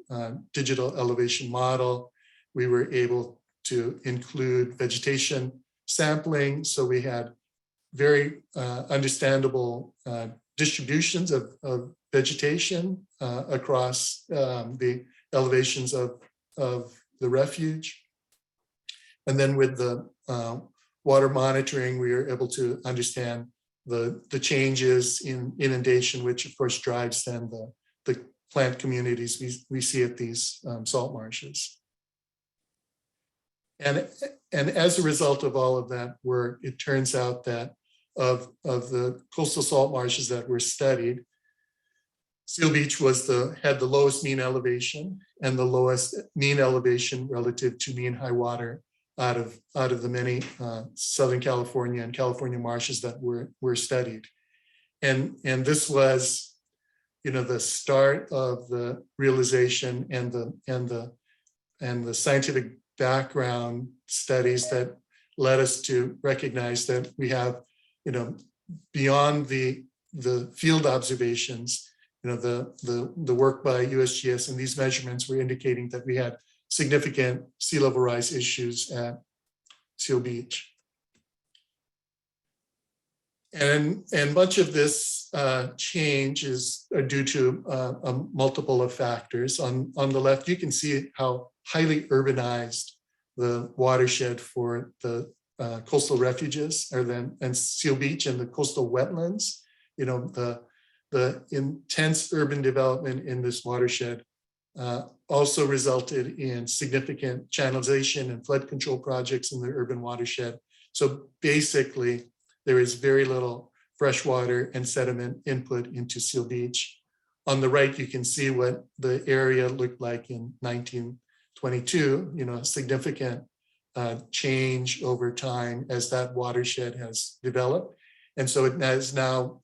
digital elevation model. We were able to include vegetation sampling. So we had very understandable distributions of vegetation across the elevations of the refuge. And then with the water monitoring, we were able to understand the changes in inundation, which of course drives then the plant communities we see at these salt marshes. And as a result of all of that work, it turns out that of the coastal salt marshes that were studied, Seal Beach had the lowest mean elevation and the lowest mean elevation relative to mean high water out of the many Southern California and California marshes that were studied. And this was, the start of the realization and the scientific background studies that led us to recognize that we have, beyond the field observations, the work by USGS and these measurements were indicating that we had significant sea level rise issues at Seal Beach. And much of this change is due to a multiple of factors. On the left, you can see how highly urbanized the watershed for the coastal refuges and Seal Beach and the coastal wetlands. The intense urban development in this watershed also resulted in significant channelization and flood control projects in the urban watershed. So basically, there is very little freshwater and sediment input into Seal Beach. On the right, you can see what the area looked like in 1922, a significant change over time as that watershed has developed. And so it is now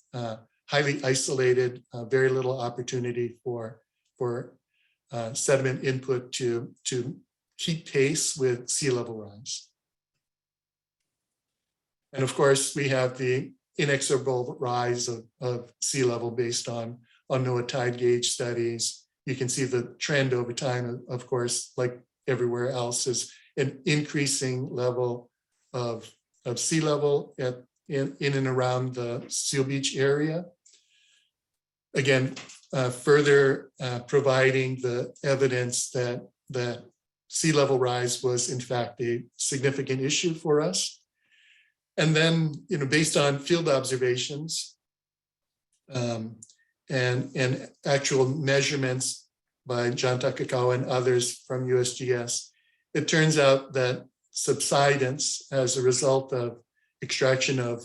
highly isolated, very little opportunity for sediment input to keep pace with sea level rise. And of course, we have the inexorable rise of sea level based on NOAA tide gauge studies. You can see the trend over time, of course, like everywhere else, is an increasing level of sea level in and around the Seal Beach area. Again, further providing the evidence that sea level rise was in fact a significant issue for us. And then, based on field observations and actual measurements by John Takakawa and others from USGS, it turns out that subsidence as a result of extraction of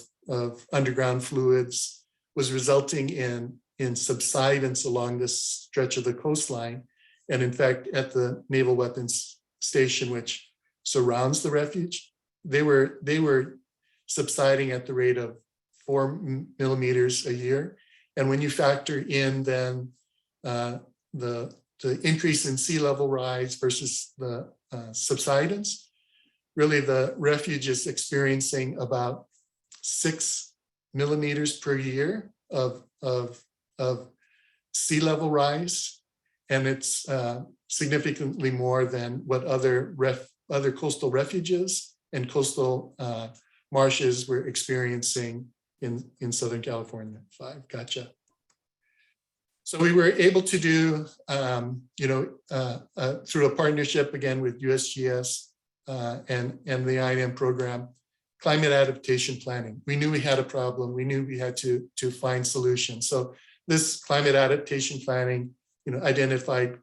underground fluids was resulting in subsidence along this stretch of the coastline. And in fact, at the Naval Weapons Station, which surrounds the refuge, they were subsiding at the rate of 4 millimeters a year. And when you factor in then the increase in sea level rise versus the subsidence. Really, the refuge is experiencing about 6 millimeters per year of sea level rise, and it's significantly more than what other coastal refuges and coastal marshes were experiencing in Southern California. 5, gotcha. So we were able to do, through a partnership again with USGS and the INM program, climate adaptation planning. We knew we had a problem. We knew we had to find solutions. So this climate adaptation planning, identified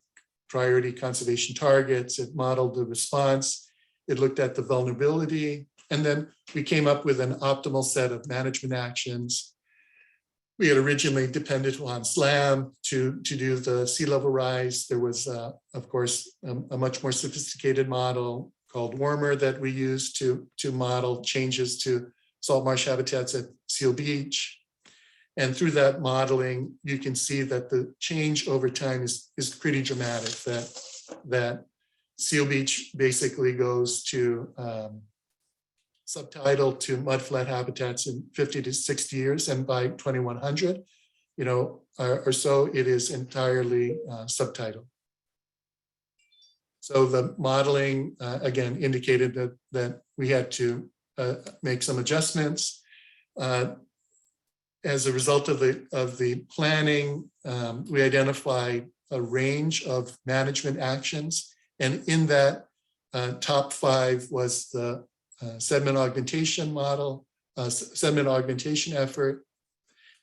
priority conservation targets. It modeled the response. It looked at the vulnerability, and then we came up with an optimal set of management actions. We had originally depended on SLAM to do the sea level rise. There was, of course, a much more sophisticated model called Warmer that we used to model changes to salt marsh habitats at Seal Beach. And through that modeling, you can see that the change over time is pretty dramatic, that Seal Beach basically goes to subtidal to mudflat habitats in 50 to 60 years, and by 2100, or so, it is entirely subtidal. So the modeling again indicated that we had to make some adjustments. As a result of the planning, we identified a range of management actions, and in that top 5 was the sediment augmentation model, sediment augmentation effort.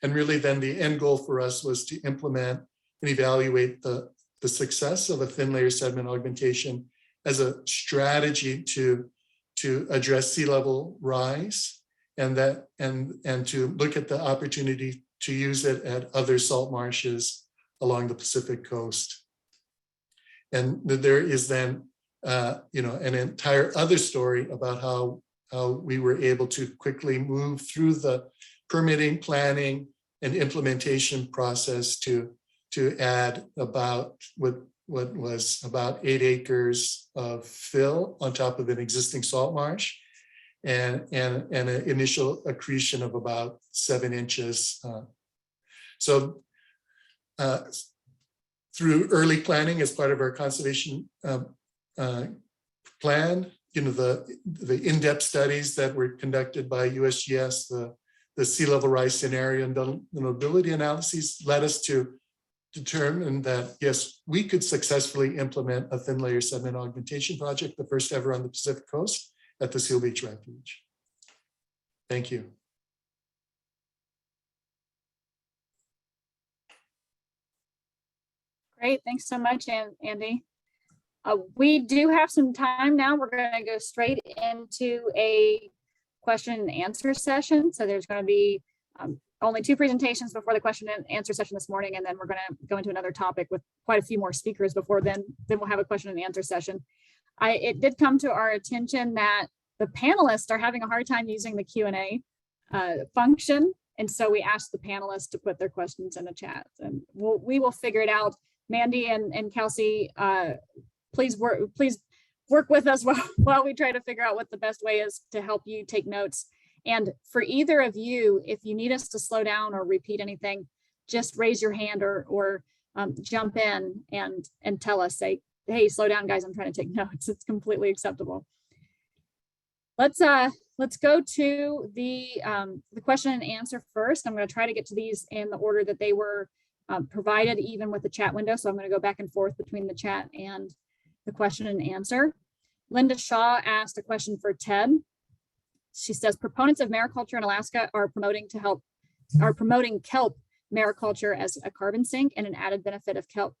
And really then the end goal for us was to implement and evaluate the success of a thin layer sediment augmentation as a strategy to address sea level rise, and to look at the opportunity to use it at other salt marshes along the Pacific coast. And there is then an entire other story about how we were able to quickly move through the permitting, planning, and implementation process to add about what was about 8 acres of fill on top of an existing salt marsh, and an initial accretion of about 7 inches. So through early planning as part of our conservation plan, the in-depth studies that were conducted by USGS, the sea level rise scenario and vulnerability analyses led us to determine that, yes, we could successfully implement a thin layer sediment augmentation project, the first ever on the Pacific coast at the Seal Beach Refuge. Thank you. Great, thanks so much, Andy. We do have some time now. We're going to go straight into a question and answer session. So there's going to be only 2 presentations before the question and answer session this morning, and then we're going to go into another topic with quite a few more speakers before then we'll have a question and answer session. It did come to our attention that the panelists are having a hard time using the Q&A function, and so we asked the panelists to put their questions in the chat, and we will figure it out. Mandy and Kelsey, please work with us while we try to figure out what the best way is to help you take notes. And for either of you, if you need us to slow down or repeat anything, just raise your hand or jump in and tell us, say, hey, slow down, guys, I'm trying to take notes. It's completely acceptable. Let's go to the question and answer first. I'm going to try to get to these in the order that they were provided, even with the chat window. So I'm going to go back and forth between the chat and the question and answer. Linda Shaw asked a question for Ted. She says, proponents of mariculture in Alaska are promoting kelp mariculture as a carbon sink and an added benefit of kelp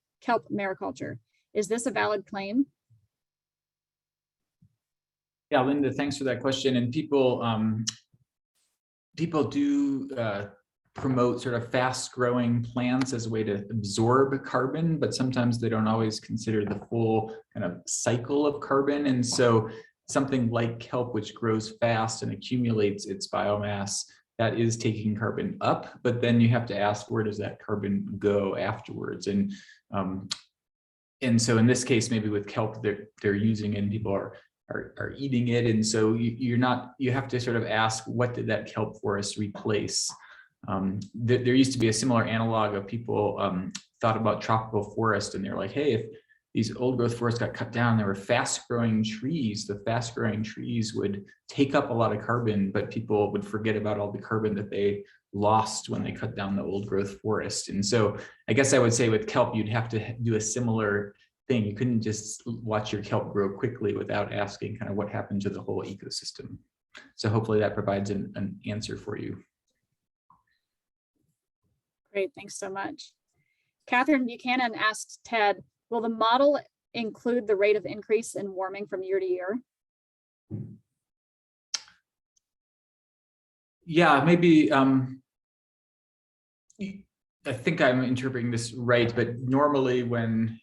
mariculture. Is this a valid claim? Yeah, Linda, thanks for that question. And people do promote sort of fast growing plants as a way to absorb carbon, but sometimes they don't always consider the full kind of cycle of carbon. And so something like kelp, which grows fast and accumulates its biomass, that is taking carbon up, but then you have to ask, where does that carbon go afterwards? And And so in this case, maybe with kelp, they're using it and people are eating it. And so you have to sort of ask, what did that kelp forest replace? There used to be a similar analog of people thought about tropical forest, and they're like, hey, if these old growth forests got cut down, there were fast growing trees. The fast growing trees would take up a lot of carbon, but people would forget about all the carbon that they lost when they cut down the old growth forest. And so I guess I would say with kelp, you'd have to do a similar thing. You couldn't just watch your kelp grow quickly without asking kind of what happened to the whole ecosystem. So hopefully that provides an answer for you. Great, thanks so much. Catherine Buchanan asks Ted, will the model include the rate of increase in warming from year to year? Yeah, maybe, I think I'm interpreting this right, but normally when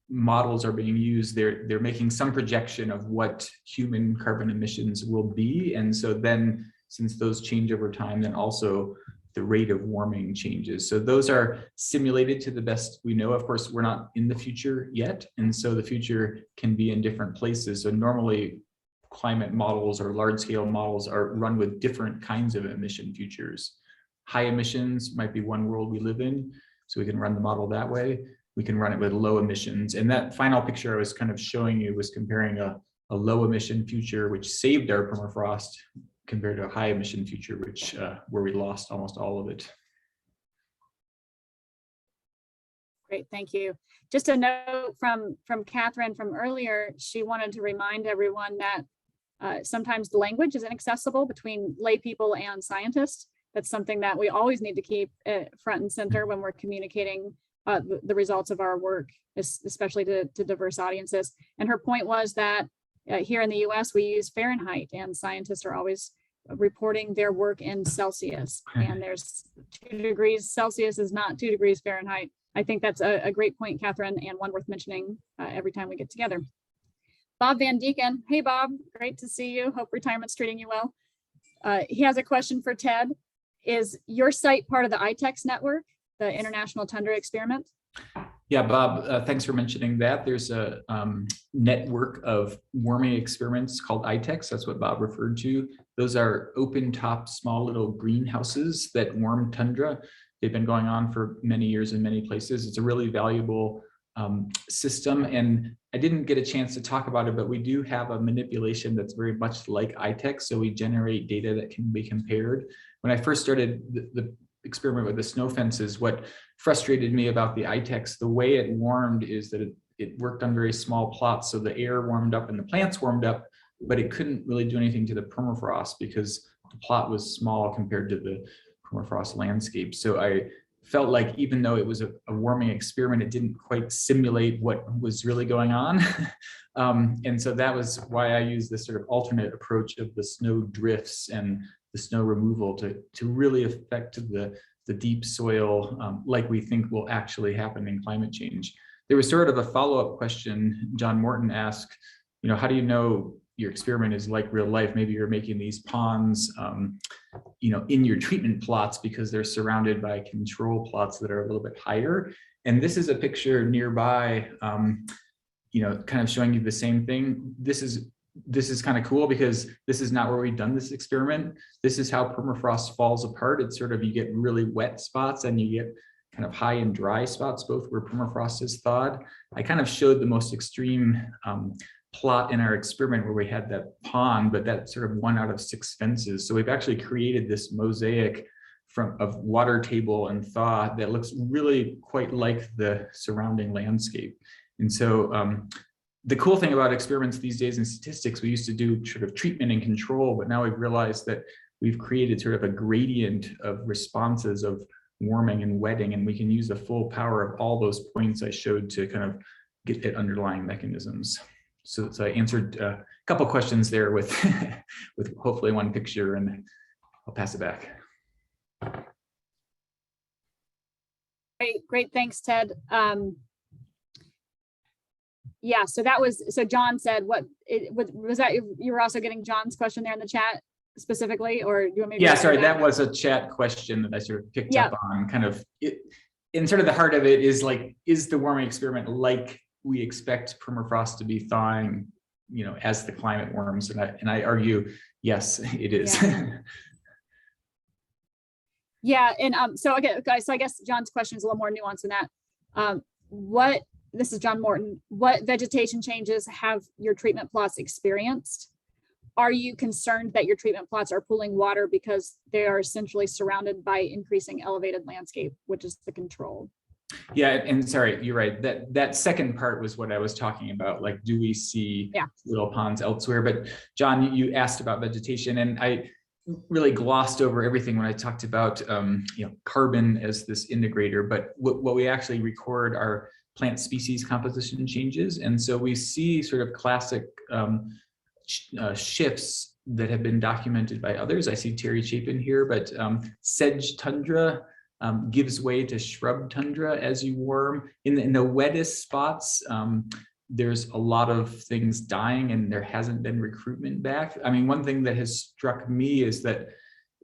models are being used, they're making some projection of what human carbon emissions will be. And so then, since those change over time, then also the rate of warming changes. So those are simulated to the best we know. Of course, we're not in the future yet. And so the future can be in different places. So normally climate models or large scale models are run with different kinds of emission futures. High emissions might be one world we live in. So we can run the model that way. We can run it with low emissions. And that final picture I was kind of showing you was comparing a low emission future, which saved our permafrost, compared to a high emission future, which where we lost almost all of it. Great, thank you. Just a note from Catherine from earlier, she wanted to remind everyone that sometimes the language is inaccessible between lay people and scientists. That's something that we always need to keep front and center when we're communicating the results of our work, especially to diverse audiences. And her point was that here in the US, we use Fahrenheit, and scientists are always reporting their work in Celsius. And there's 2 degrees Celsius is not 2 degrees Fahrenheit. I think that's a great point, Catherine, and one worth mentioning every time we get together. Bob Van Deeken. Hey, Bob, great to see you. Hope retirement's treating you well. He has a question for Ted. Is your site part of the ITEX network, the International Tundra Experiment? Yeah, Bob, thanks for mentioning that. There's a network of warming experiments called ITEX. That's what Bob referred to. Those are open top, small little greenhouses that warm tundra. They've been going on for many years in many places. It's a really valuable system. And I didn't get a chance to talk about it, but we do have a manipulation that's very much like ITEX. So we generate data that can be compared. When I first started the experiment with the snow fences, what frustrated me about the ITEX, the way it warmed is that it worked on very small plots. So the air warmed up and the plants warmed up, but it couldn't really do anything to the permafrost because the plot was small compared to the permafrost landscape. So I felt like even though it was a warming experiment, it didn't quite simulate what was really going on. And so that was why I used this sort of alternate approach of the snow drifts and the snow removal to really affect the deep soil like we think will actually happen in climate change. There was sort of a follow-up question John Morton asked, how do you know your experiment is like real life? Maybe you're making these ponds, in your treatment plots because they're surrounded by control plots that are a little bit higher. And this is a picture nearby, kind of showing you the same thing. This is kind of cool because this is not where we've done this experiment. This is how permafrost falls apart. It's sort of, you get really wet spots and you get kind of high and dry spots, both where permafrost is thawed. I kind of showed the most extreme plot in our experiment where we had that pond, but that's sort of 1 out of 6 fences. So we've actually created this mosaic of water table and thaw that looks really quite like the surrounding landscape. And so the cool thing about experiments these days in statistics, we used to do sort of treatment and control, but now we've realized that we've created sort of a gradient of responses of warming and wetting, and we can use the full power of all those points I showed to kind of get at underlying mechanisms. So I answered a couple questions there with with hopefully one picture, and I'll pass it back. Great, thanks, Ted. Yeah, so John said, was that you were also getting John's question there in the chat specifically, or do you want me to? Yeah, sorry, that was a chat question that I sort of picked up on. Kind of and sort of the heart of it is like, is the warming experiment like we expect permafrost to be thawing, as the climate warms? And I argue, yes, it is. Yeah. Yeah, and so again, guys, so I guess John's question is a little more nuanced than that. This is John Morton. What vegetation changes have your treatment plots experienced? Are you concerned that your treatment plots are pooling water because they are essentially surrounded by increasing elevated landscape, which is the control? Yeah, and sorry, you're right. That second part was what I was talking about. Like, do we see little ponds elsewhere? But John, you asked about vegetation, and I really glossed over everything when I talked about carbon as this integrator. But what we actually record are plant species composition changes, and so we see sort of classic shifts that have been documented by others. I see Terry Chapin here, but sedge tundra gives way to shrub tundra as you warm. In the wettest spots, there's a lot of things dying and there hasn't been recruitment back. I mean, one thing that has struck me is that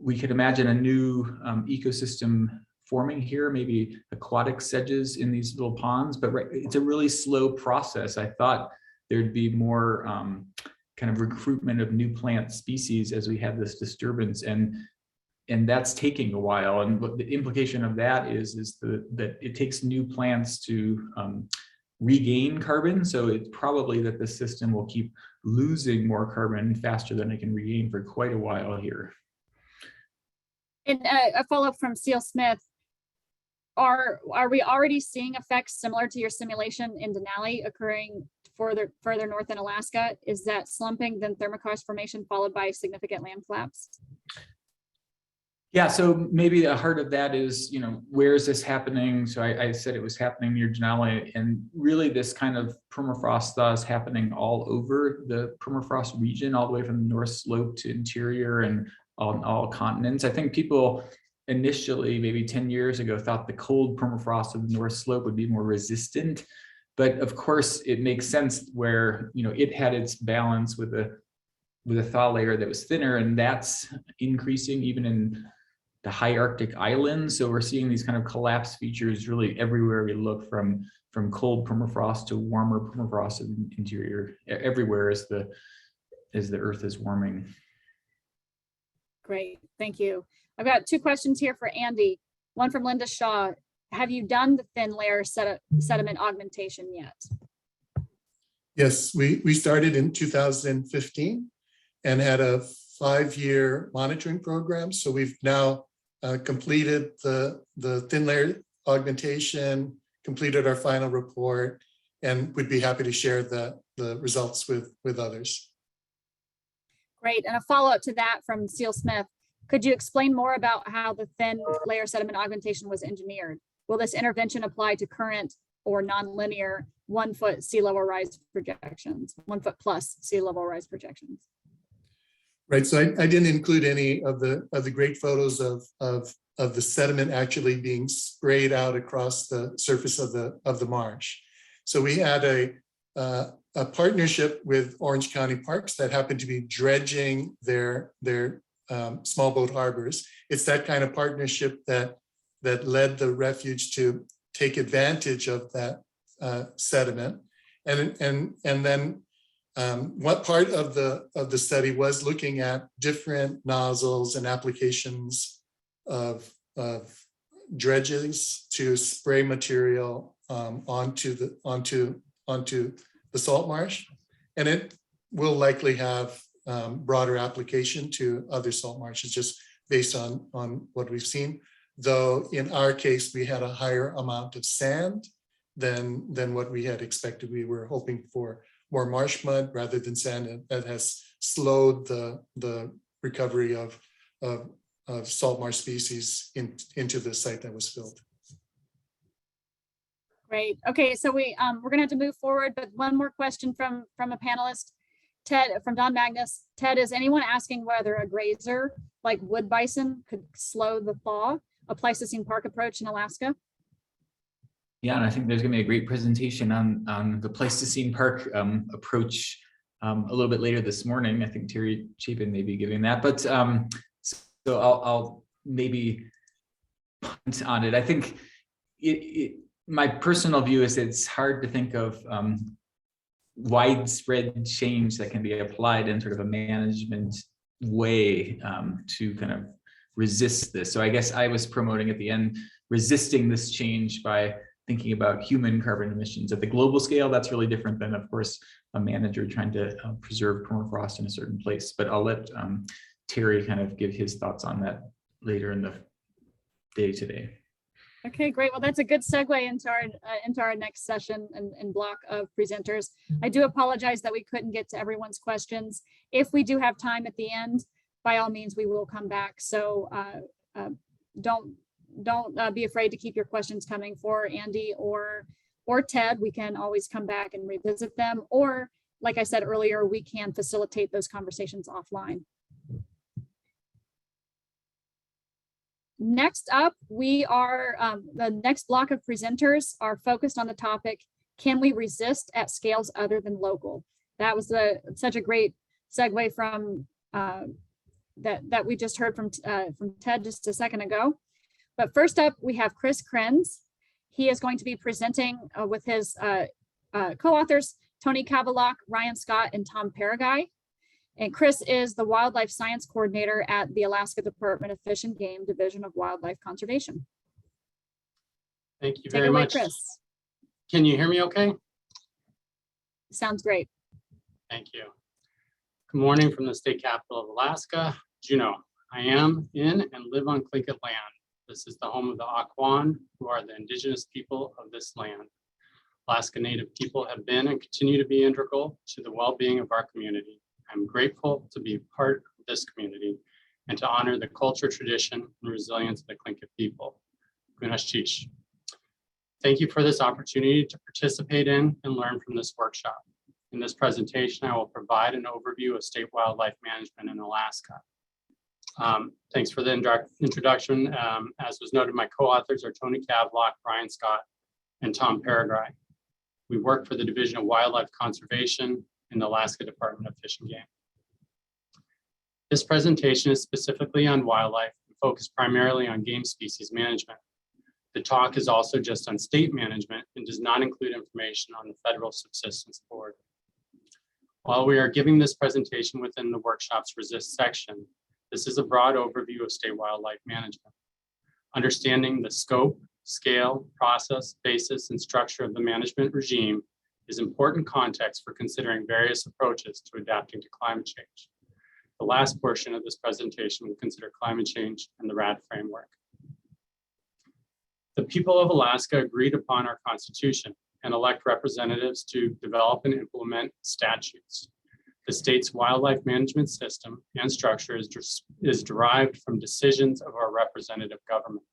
we could imagine a new ecosystem forming here, maybe aquatic sedges in these little ponds, but it's a really slow process. I thought there'd be more kind of recruitment of new plant species as we have this disturbance, and that's taking a while. And what the implication of that is that it takes new plants to regain carbon. So it's probably that the system will keep losing more carbon faster than it can regain for quite a while here. And a follow-up from Seal Smith. Are we already seeing effects similar to your simulation in Denali occurring further north in Alaska? Is that slumping, then thermokarst formation followed by significant land collapse? Yeah, so maybe the heart of that is, where is this happening? So I said it was happening near Denali, and really this kind of permafrost thaw is happening all over the permafrost region, all the way from the North Slope to interior and on all continents. I think people initially, maybe 10 years ago, thought the cold permafrost of the North Slope would be more resistant. But of course, it makes sense where, it had its balance with a thaw layer that was thinner, and that's increasing even in the high Arctic islands. So we're seeing these kind of collapse features really everywhere we look, from cold permafrost to warmer permafrost in the interior, everywhere as the Earth is warming. Great, thank you. I've got two questions here for Andy. One from Linda Shaw. Have you done the thin layer sediment augmentation yet? Yes, we started in 2015 and had a 5-year monitoring program. So we've now completed the thin layer augmentation, completed our final report, and would be happy to share the results with others. Great, and a follow-up to that from Seal Smith. Could you explain more about how the thin layer sediment augmentation was engineered? Will this intervention apply to current or nonlinear 1 foot sea level rise projections, 1 foot plus sea level rise projections? Right, so I didn't include any of the great photos of the sediment actually being sprayed out across the surface of the marsh. So we had a partnership with Orange County Parks that happened to be dredging their small boat harbors. It's that kind of partnership that led the Refuge to take advantage of that sediment, and then what part of the study was looking at different nozzles and applications of dredges to spray material onto the salt marsh, and it will likely have broader application to other salt marshes just based on what we've seen. Though in our case, we had a higher amount of sand than what we had expected. We were hoping for more marsh mud rather than sand, and that has slowed the recovery of salt marsh species into the site that was filled. Great. Okay, so we're gonna have to move forward, but one more question from a panelist, Ted, from Don Magnus. Ted, is anyone asking whether a grazer like wood bison could slow the thaw, a Pleistocene Park approach in Alaska? Yeah, and I think there's going to be a great presentation on the Pleistocene Park approach a little bit later this morning. I think Terry Chapin may be giving that, but so I'll maybe punt on it. I think my personal view is it's hard to think of widespread change that can be applied in sort of a management way to kind of resist this. So I guess I was promoting at the end, resisting this change by thinking about human carbon emissions at the global scale. That's really different than, of course, a manager trying to preserve permafrost in a certain place. But I'll let Terry kind of give his thoughts on that later in the day today. Okay, great. Well, that's a good segue into our next session and block of presenters. I do apologize that we couldn't get to everyone's questions. If we do have time at the end, by all means, we will come back. So don't be afraid to keep your questions coming for Andy or Ted. We can always come back and revisit them. Or, like I said earlier, we can facilitate those conversations offline. Next up, we are, the next block of presenters are focused on the topic, can we resist at scales other than local? That was such a great segue from that we just heard from Ted just a second ago. But first up, we have Chris Krenz. He is going to be presenting with his co-authors, Tony Kavalok, Ryan Scott, and Tom Paragi. And Chris is the Wildlife Science Coordinator at the Alaska Department of Fish and Game Division of Wildlife Conservation. Thank you Take very it away, much. Chris. Can you hear me okay? Sounds great. Thank you. Good morning from the state capital of Alaska, Juneau. I am in and live on Tlingit land. This is the home of the Akwon, who are the indigenous people of this land. Alaska Native people have been and continue to be integral to the well-being of our community. I'm grateful to be part of this community and to honor the culture, tradition, and resilience of the Tlingit people. Gunash. Thank you for this opportunity to participate in and learn from this workshop. In this presentation, I will provide an overview of state wildlife management in Alaska. Thanks for the introduction. As was noted, my co-authors are Tony Kavalok, Ryan Scott, and Tom Paragi. We work for the Division of Wildlife Conservation in the Alaska Department of Fish and Game. This presentation is specifically on wildlife and focused primarily on game species management. The talk is also just on state management and does not include information on the Federal Subsistence Board. While we are giving this presentation within the workshop's resist section, this is a broad overview of state wildlife management. Understanding the scope, scale, process, basis, and structure of the management regime is important context for considering various approaches to adapting to climate change. The last portion of this presentation will consider climate change and the RAD framework. The people of Alaska agreed upon our Constitution and elect representatives to develop and implement statutes. The state's wildlife management system and structure is derived from decisions of our representative government.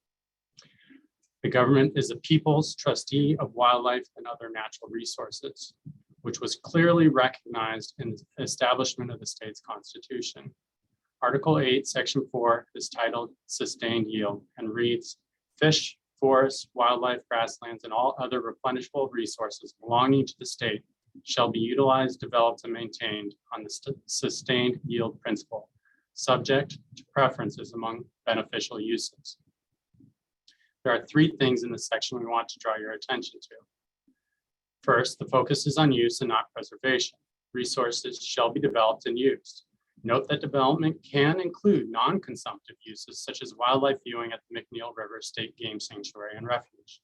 The government is the people's trustee of wildlife and other natural resources, which was clearly recognized in the establishment of the state's constitution. Article 8, Section 4 is titled Sustained Yield and reads, fish, forests, wildlife, grasslands, and all other replenishable resources belonging to the state shall be utilized, developed, and maintained on the sustained yield principle, subject to preferences among beneficial uses. There are three things in this section we want to draw your attention to. First, the focus is on use and not preservation. Resources shall be developed and used. Note that development can include non-consumptive uses such as wildlife viewing at the McNeil River State Game Sanctuary and Refuge.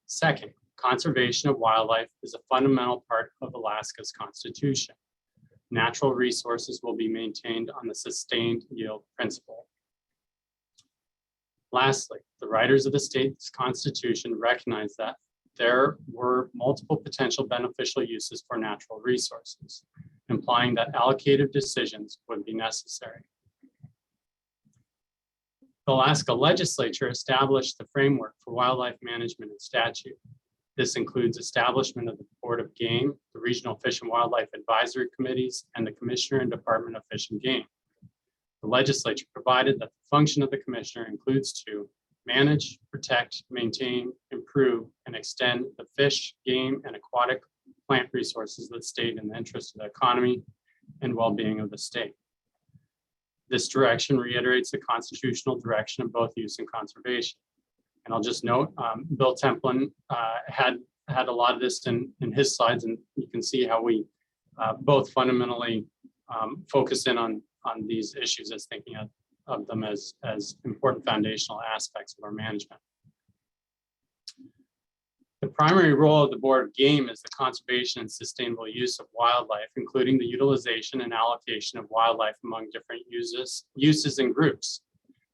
Second, conservation of wildlife is a fundamental part of Alaska's constitution. Natural resources will be maintained on the sustained yield principle. Lastly, the writers of the state's constitution recognize that there were multiple potential beneficial uses for natural resources, implying that allocative decisions would be necessary. The Alaska legislature established the framework for wildlife management and statute. This includes establishment of the Board of Game, the Regional Fish and Wildlife Advisory Committees, and the Commissioner and Department of Fish and Game. The legislature provided that the function of the commissioner includes to manage, protect, maintain, improve, and extend the fish, game, and aquatic plant resources of the state in the interest of the economy and well-being of the state. This direction reiterates the constitutional direction of both use and conservation And I'll just note, Bill Templin had a lot of this in his slides, and you can see how we both fundamentally focus in on these issues as thinking of them as important foundational aspects of our management. The primary role of the Board of Game is the conservation and sustainable use of wildlife, including the utilization and allocation of wildlife among different uses and groups.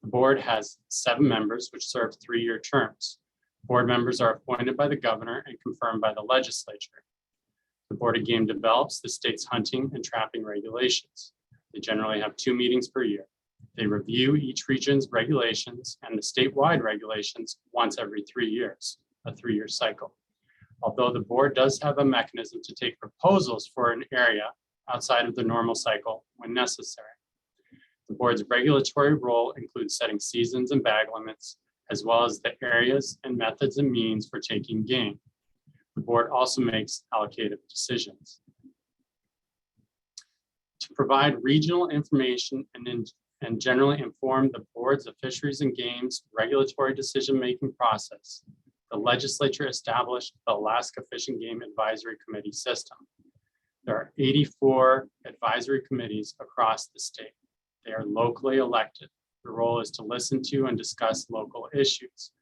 The board has 7 members, which serve 3-year terms. Board members are appointed by the governor and confirmed by the legislature. The Board of Game develops the state's hunting and trapping regulations. They generally have 2 meetings per year. They review each region's regulations and the statewide regulations once every 3 years, a 3-year cycle. Although the board does have a mechanism to take proposals for an area outside of the normal cycle when necessary. The board's regulatory role includes setting seasons and bag limits, as well as the areas and methods and means for taking game. The board also makes allocative decisions. To provide regional information and generally inform the boards of fisheries and games regulatory decision-making process, the legislature established the Alaska Fish and Game Advisory Committee system. There are 84 advisory committees across the state. They are locally elected. The role is to listen to and discuss local issues.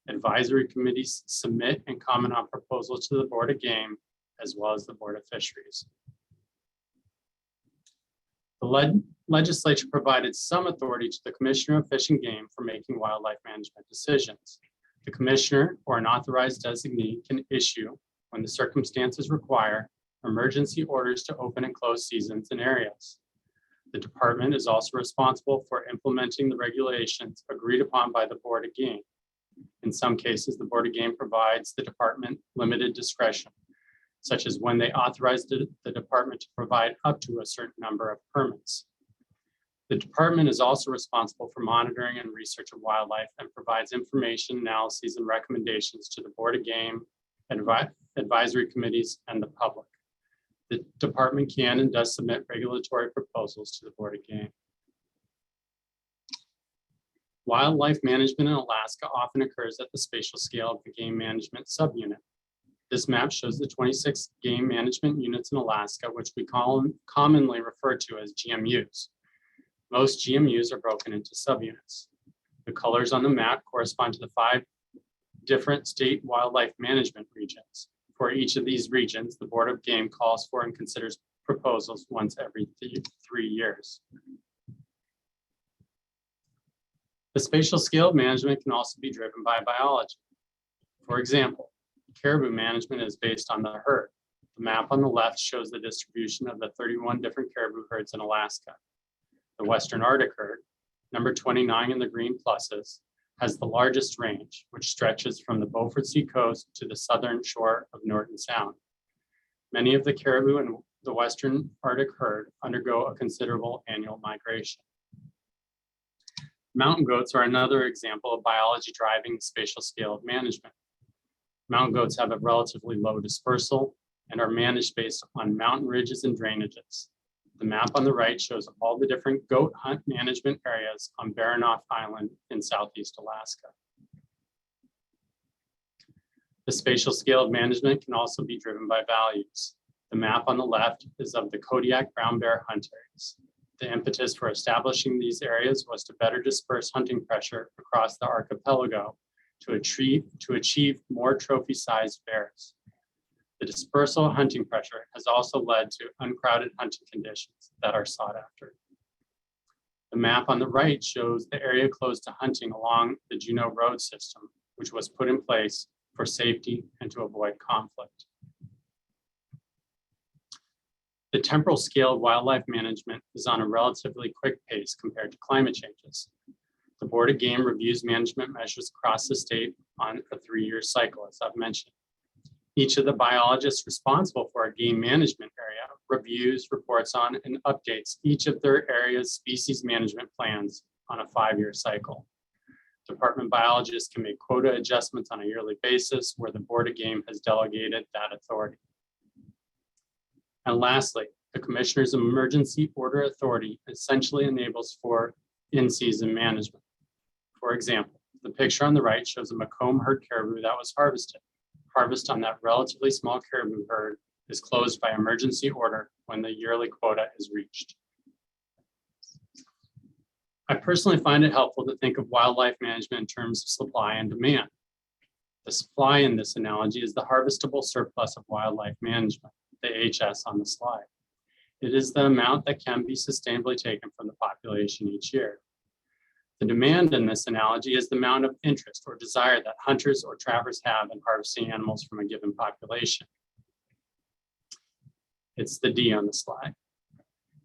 Advisory committees submit and comment on proposals to the Board of Game, as well as the Board of Fisheries. The legislature provided some authority to the Commissioner of Fish and Game for making wildlife management decisions. The commissioner or an authorized designee can issue, when the circumstances require, emergency orders to open and close seasons and areas. The department is also responsible for implementing the regulations agreed upon by the Board of Game. In some cases, the Board of Game provides the department limited discretion, such as when they authorize the department to provide up to a certain number of permits. The department is also responsible for monitoring and research of wildlife and provides information, analyses, and recommendations to the Board of Game, advisory committees, and the public. The department can and does submit regulatory proposals to the Board of Game. Wildlife management in Alaska often occurs at the spatial scale of the game management subunit. This map shows the 26 game management units in Alaska, which we commonly refer to as GMUs. Most GMUs are broken into subunits. The colors on the map correspond to the 5 different state wildlife management regions. For each of these regions, the Board of Game calls for and considers proposals once every 3 years. The spatial scale of management can also be driven by biology. For example, caribou management is based on the herd. The map on the left shows the distribution of the 31 different caribou herds in Alaska. The Western Arctic herd, number 29 in the green pluses, has the largest range, which stretches from the Beaufort Sea coast to the southern shore of Norton Sound. Many of the caribou in the Western Arctic herd undergo a considerable annual migration. Mountain goats are another example of biology driving the spatial scale of management. Mountain goats have a relatively low dispersal and are managed based on mountain ridges and drainages. The map on the right shows all the different goat hunt management areas on Baranof Island in Southeast Alaska. The spatial scale of management can also be driven by values. The map on the left is of the Kodiak brown bear hunt areas. The impetus for establishing these areas was to better disperse hunting pressure across the archipelago to achieve more trophy-sized bears. The dispersal of hunting pressure has also led to uncrowded hunting conditions that are sought after. The map on the right shows the area closed to hunting along the Juneau Road system, which was put in place for safety and to avoid conflict. The temporal scale of wildlife management is on a relatively quick pace compared to climate changes. The Board of Game reviews management measures across the state on a 3-year cycle, as I've mentioned. Each of the biologists responsible for a game management area reviews, reports on, and updates each of their area's species management plans on a 5-year cycle. Department biologists can make quota adjustments on a yearly basis where the Board of Game has delegated that authority. And lastly, the Commissioner's emergency order authority essentially enables for in-season management. For example, The picture on the right shows a Macomb herd caribou that was harvested. Harvest on that relatively small caribou herd is closed by emergency order when the yearly quota is reached. I personally find it helpful to think of wildlife management in terms of supply and demand. The supply in this analogy is the harvestable surplus of wildlife management, the HS on the slide. It is the amount that can be sustainably taken from the population each year. The demand in this analogy is the amount of interest or desire that hunters or trappers have in harvesting animals from a given population. It's the D on the slide.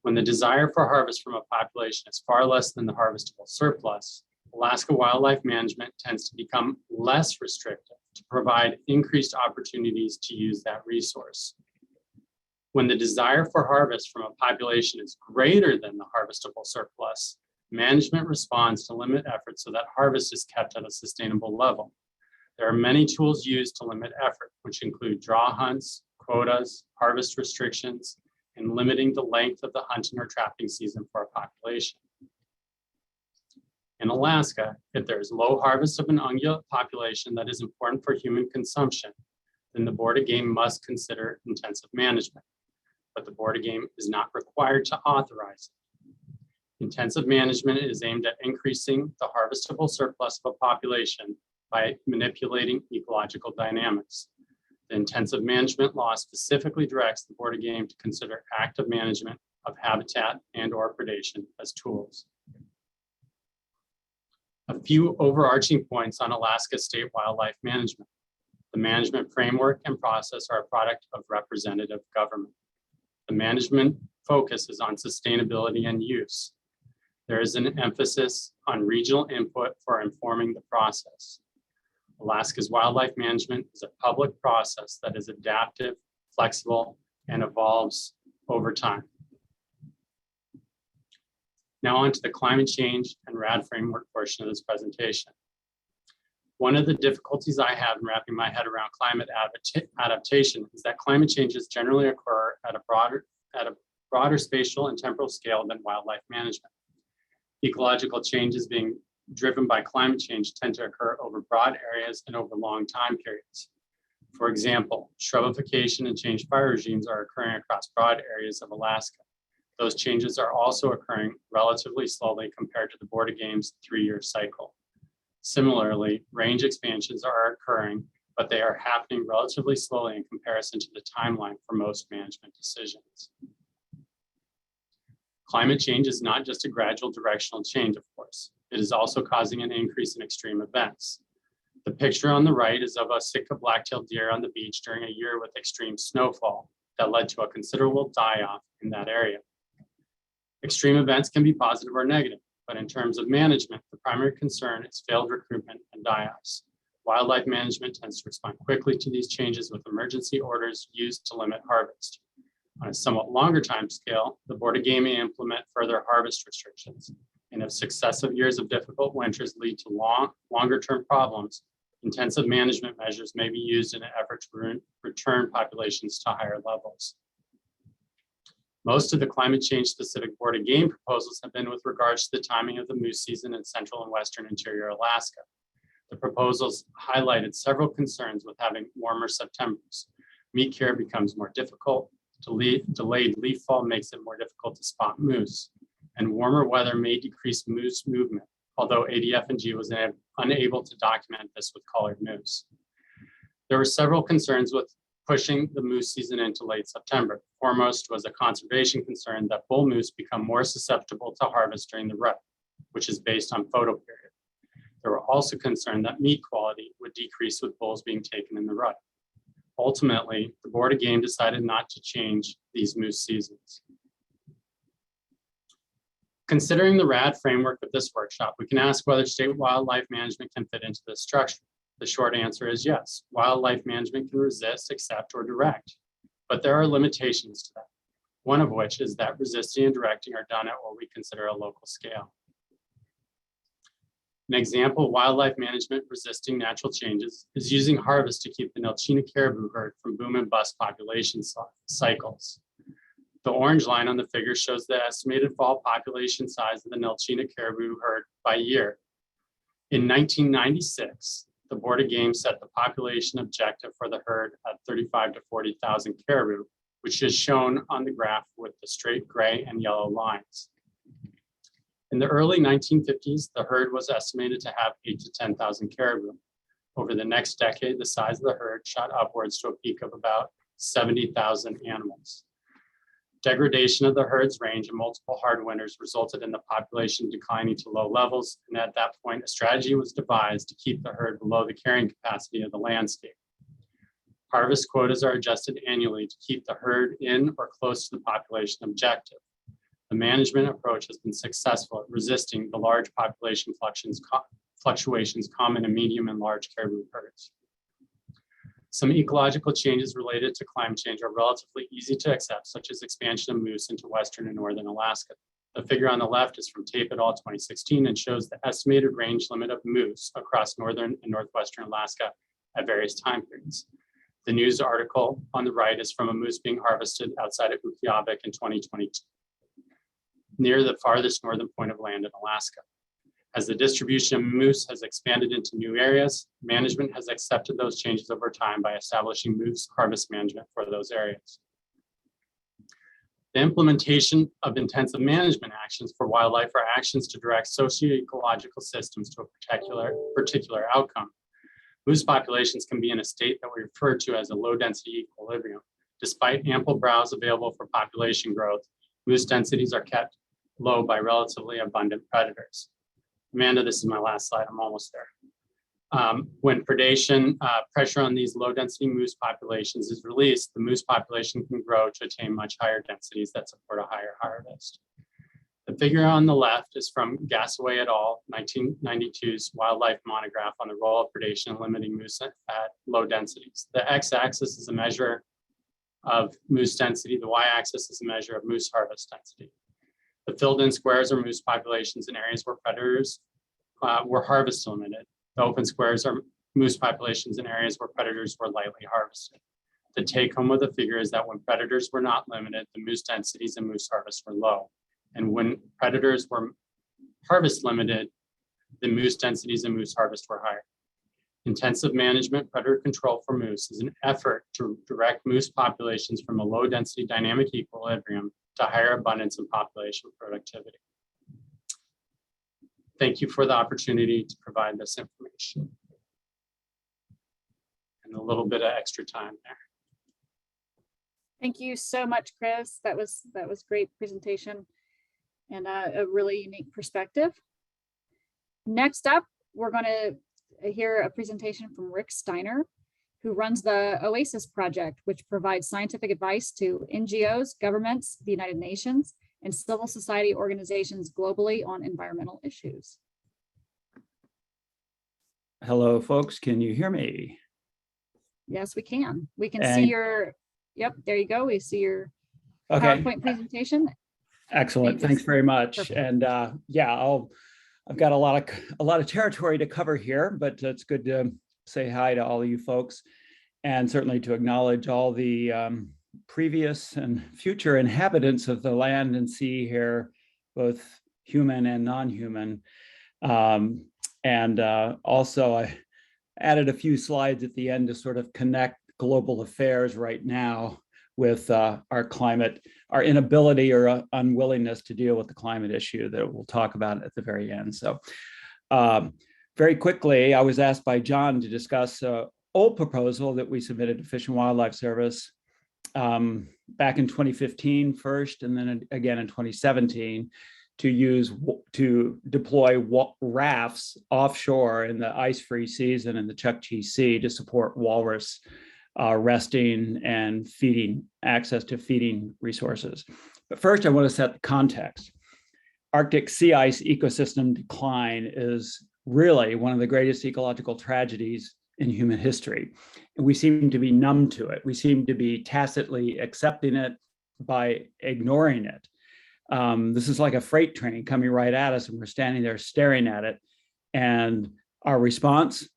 When the desire for harvest from a population is far less than the harvestable surplus, Alaska wildlife management tends to become less restrictive to provide increased opportunities to use that resource. When the desire for harvest from a population is greater than the harvestable surplus, management responds to limit efforts so that harvest is kept at a sustainable level. There are many tools used to limit effort, which include draw hunts, quotas, harvest restrictions, and limiting the length of the hunting or trapping season for a population. In Alaska, if there is low harvest of an ungulate population that is important for human consumption, then the Board of Game must consider intensive management, but the Board of Game is not required to authorize it. Intensive management is aimed at increasing the harvestable surplus of a population by manipulating ecological dynamics. The intensive management law specifically directs the Board of Game to consider active management of habitat and/or predation as tools. A few overarching points on Alaska state wildlife management. The management framework and process are a product of representative government. The management focus is on sustainability and use. There is an emphasis on regional input for informing the process. Alaska's wildlife management is a public process that is adaptive, flexible, and evolves over time. Now on to the climate change and RAD framework portion of this presentation. One of the difficulties I have in wrapping my head around climate adaptation is that climate changes generally occur at a broader spatial and temporal scale than wildlife management. Ecological changes being driven by climate change tend to occur over broad areas and over long time periods. For example, shrubification and changed fire regimes are occurring across broad areas of Alaska. Those changes are also occurring relatively slowly compared to the Board of Game's 3-year cycle. Similarly, range expansions are occurring, but they are happening relatively slowly in comparison to the timeline for most management decisions. Climate change is not just a gradual directional change, of course. It is also causing an increase in extreme events. The picture on the right is of a Sitka black-tailed deer on the beach during a year with extreme snowfall that led to a considerable die-off in that area. Extreme events can be positive or negative, but in terms of management, the primary concern is failed recruitment and die-offs. Wildlife management tends to respond quickly to these changes with emergency orders used to limit harvest. On a somewhat longer time scale, the Board of Game may implement further harvest restrictions. And if successive years of difficult winters lead to longer-term problems, intensive management measures may be used in an effort to return populations to higher levels. Most of the climate change specific Board of Game proposals have been with regards to the timing of the moose season in central and western interior Alaska. The proposals highlighted several concerns with having warmer Septembers. Meat care becomes more difficult. Delayed leaf fall makes it more difficult to spot moose. And warmer weather may decrease moose movement, although ADF&G was unable to document this with collared moose. There were several concerns with pushing the moose season into late September. Foremost was a conservation concern that bull moose become more susceptible to harvest during the rut, which is based on photo period. There were also concerns that meat quality would decrease with bulls being taken in the rut. Ultimately, the Board of Game decided not to change these moose seasons. Considering the RAD framework of this workshop, we can ask whether state wildlife management can fit into this structure. The short answer is yes. Wildlife management can resist, accept, or direct, but there are limitations to that. One of which is that resisting and directing are done at what we consider a local scale. An example of wildlife management resisting natural changes is using harvest to keep the Nelchina caribou herd from boom and bust population cycles. The orange line on the figure shows the estimated fall population size of the Nelchina caribou herd by year. In 1996, the Board of Game set the population objective for the herd at 35 to 40,000 caribou, which is shown on the graph with the straight gray and yellow lines. In the early 1950s, the herd was estimated to have 8 to 10,000 caribou. Over the next decade, the size of the herd shot upwards to a peak of about 70,000 animals. Degradation of the herd's range and multiple hard winters resulted in the population declining to low levels, and at that point, a strategy was devised to keep the herd below the carrying capacity of the landscape. Harvest quotas are adjusted annually to keep the herd in or close to the population objective. The management approach has been successful at resisting the large population fluctuations common in medium and large caribou herds. Some ecological changes related to climate change are relatively easy to accept, such as expansion of moose into western and northern Alaska. The figure on the left is from Tape et al. 2016 and shows the estimated range limit of moose across northern and northwestern Alaska at various time periods. The news article on the right is from a moose being harvested outside of Utqiagvik in 2022, near the farthest northern point of land in Alaska. As the distribution of moose has expanded into new areas, management has accepted those changes over time by establishing moose harvest management for those areas. The implementation of intensive management actions for wildlife are actions to direct socio-ecological systems to a particular outcome. Moose populations can be in a state that we refer to as a low-density equilibrium. Despite ample browse available for population growth, moose densities are kept low by relatively abundant predators. Amanda, this is my last slide. I'm almost there. When predation pressure on these low-density moose populations is released, the moose population can grow to attain much higher densities that support a higher harvest. The figure on the left is from Gassaway et al. 1992's wildlife monograph on the role of predation in limiting moose at low densities. The x-axis is a measure of moose density. The y-axis is a measure of moose harvest density. The filled-in squares are moose populations in areas where predators were harvest limited. The open squares are moose populations in areas where predators were lightly harvested. The take-home of the figure is that when predators were not limited, the moose densities and moose harvests were low. And when predators were harvest limited, the moose densities and moose harvest were higher. Intensive management predator control for moose is an effort to direct moose populations from a low density dynamic equilibrium to higher abundance and population productivity. Thank you for the opportunity to provide this information and a little bit of extra time there. Thank you so much, Chris. That was great presentation and a really unique perspective. Next up, we're going to hear a presentation from Rick Steiner, who runs the Oasis project, which provides scientific advice to NGOs, governments, the United Nations, and civil society organizations globally on environmental issues. Hello, folks. Can you hear me? Yes, we can. We can see your, yep, there you go. We see your PowerPoint presentation. Excellent. Thanks very much. Perfect. And yeah, I've got a lot of territory to cover here, but it's good to say hi to all of you folks, and certainly to acknowledge all the previous and future inhabitants of the land and sea here, both human and non-human. And also I added a few slides at the end to sort of connect global affairs right now with our climate, our inability or unwillingness to deal with the climate issue that we'll talk about at the very end. So very quickly, I was asked by John to discuss an old proposal that we submitted to Fish and Wildlife Service back in 2015 first, and then again in 2017, to deploy rafts offshore in the ice-free season in the Chukchi Sea to support walrus resting and feeding, access to feeding resources. But first, I want to set the context. Arctic sea ice ecosystem decline is really one of the greatest ecological tragedies in human history. And we seem to be numb to it. We seem to be tacitly accepting it by ignoring it. This is like a freight train coming right at us, and we're standing there staring at it. And our response,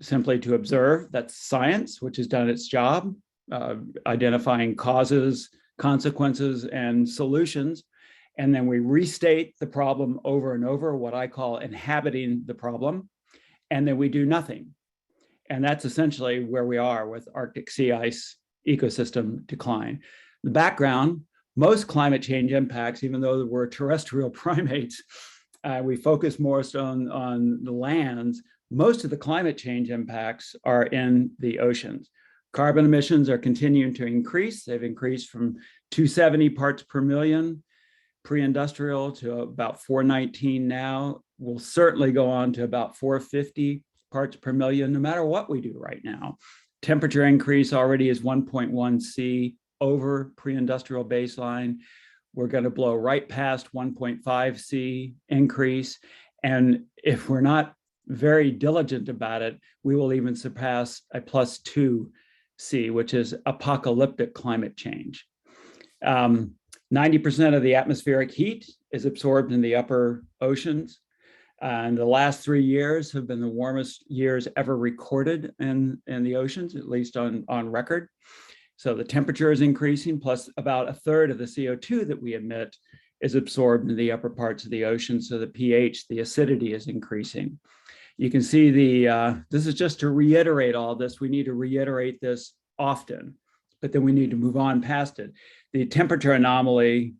simply to observe. That's science, which has done its job, identifying causes, consequences, and solutions. And then we restate the problem over and over, what I call inhabiting the problem. And then we do nothing. And that's essentially where we are with Arctic sea ice ecosystem decline. The background, most climate change impacts, even though we're terrestrial primates, we focus more on the lands. Most of the climate change impacts are in the oceans. Carbon emissions are continuing to increase. They've increased from 270 parts per million pre-industrial to about 419 now. We'll certainly go on to about 450 parts per million, no matter what we do right now. Temperature increase already is 1.1 C over pre-industrial baseline. We're going to blow right past 1.5 C increase. And if we're not very diligent about it, we will even surpass a +2 C, which is apocalyptic climate change. 90% of the atmospheric heat is absorbed in the upper oceans. And the last 3 years have been the warmest years ever recorded in the oceans, at least on record. So the temperature is increasing, plus about a third of the CO2 that we emit is absorbed in the upper parts of the ocean. So the pH, the acidity is increasing. You can see this is just to reiterate all this. We need to reiterate this often, but then we need to move on past it. The temperature anomaly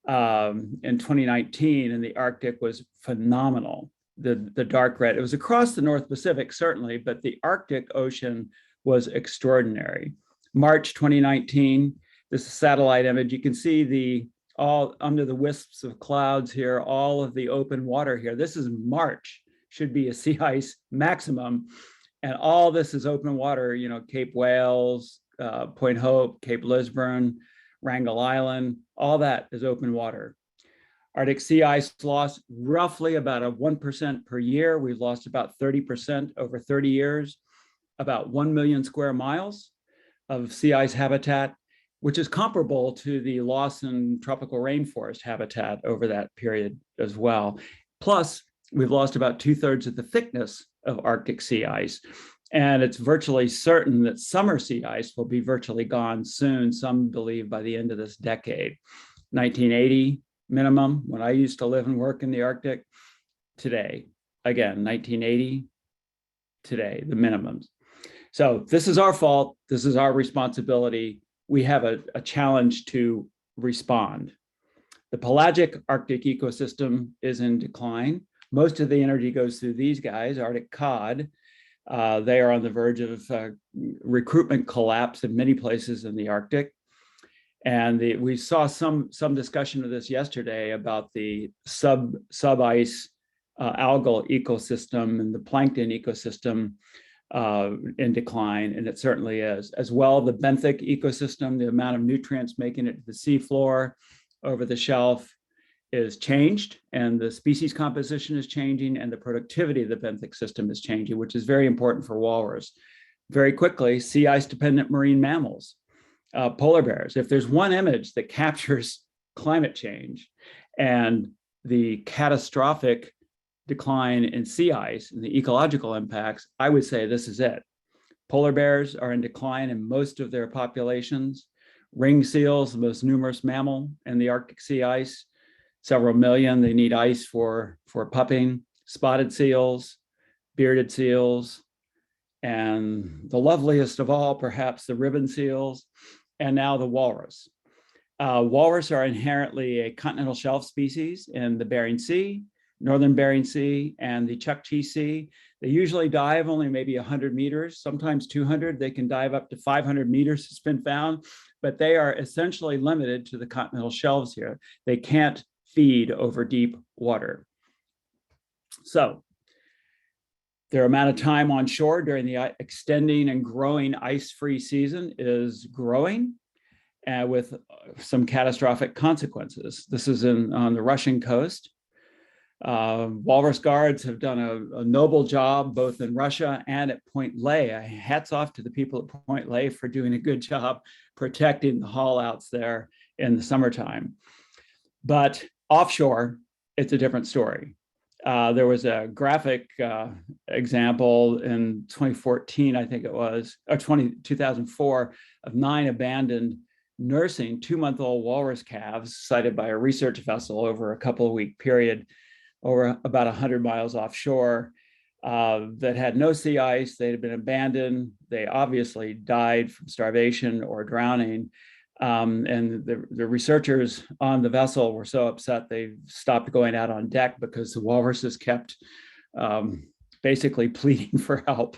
in 2019 in the Arctic was phenomenal. The dark red, it was across the North Pacific, certainly, but the Arctic Ocean was extraordinary. March 2019, this is a satellite image. You can see all under the wisps of clouds here, all of the open water here. This is March, should be a sea ice maximum. And all this is open water, Cape Whales, Point Hope, Cape Lisburne, Wrangel Island, all that is open water. Arctic sea ice loss, roughly about a 1% per year. We've lost about 30% over 30 years, about 1 million square miles of sea ice habitat, which is comparable to the loss in tropical rainforest habitat over that period as well. Plus, we've lost about 2/3 of the thickness of Arctic sea ice. And it's virtually certain that summer sea ice will be virtually gone soon, some believe by the end of this decade. 1980 minimum, when I used to live and work in the Arctic. Today, again, 1980, today, the minimums. So this is our fault. This is our responsibility. We have a challenge to respond. The pelagic Arctic ecosystem is in decline. Most of the energy goes through these guys, Arctic cod. They are on the verge of recruitment collapse in many places in the Arctic. And we saw some discussion of this yesterday about the sub-ice algal ecosystem and the plankton ecosystem in decline, and it certainly is. As well, the benthic ecosystem, the amount of nutrients making it to the seafloor over the shelf is changed, and the species composition is changing, and the productivity of the benthic system is changing, which is very important for walrus. Very quickly, sea ice dependent marine mammals, polar bears. If there's one image that captures climate change and the catastrophic decline in sea ice and the ecological impacts, I would say this is it. Polar bears are in decline in most of their populations. Ring seals, the most numerous mammal in the Arctic sea ice, several million. They need ice for pupping. Spotted seals, bearded seals, and the loveliest of all, perhaps the ribbon seals, and now the walrus. Walrus are inherently a continental shelf species in the Bering Sea, Northern Bering Sea, and the Chukchi Sea. They usually dive only maybe 100 meters, sometimes 200. They can dive up to 500 meters, it's been found, but they are essentially limited to the continental shelves here. They can't feed over deep water. So their amount of time on shore during the extending and growing ice-free season is growing, with some catastrophic consequences. This is on the Russian coast. Walrus guards have done a noble job both in Russia and at Point Lay. Hats off to the people at Point Lay for doing a good job protecting the haulouts there in the summertime. But offshore, it's a different story. There was a graphic example in 2014, I think it was, or 2004, of 9 abandoned nursing 2-month-old walrus calves sighted by a research vessel over a couple of week period over about 100 miles offshore that had no sea ice. They had been abandoned. They obviously died from starvation or drowning. And the researchers on the vessel were so upset they stopped going out on deck because the walruses kept basically pleading for help.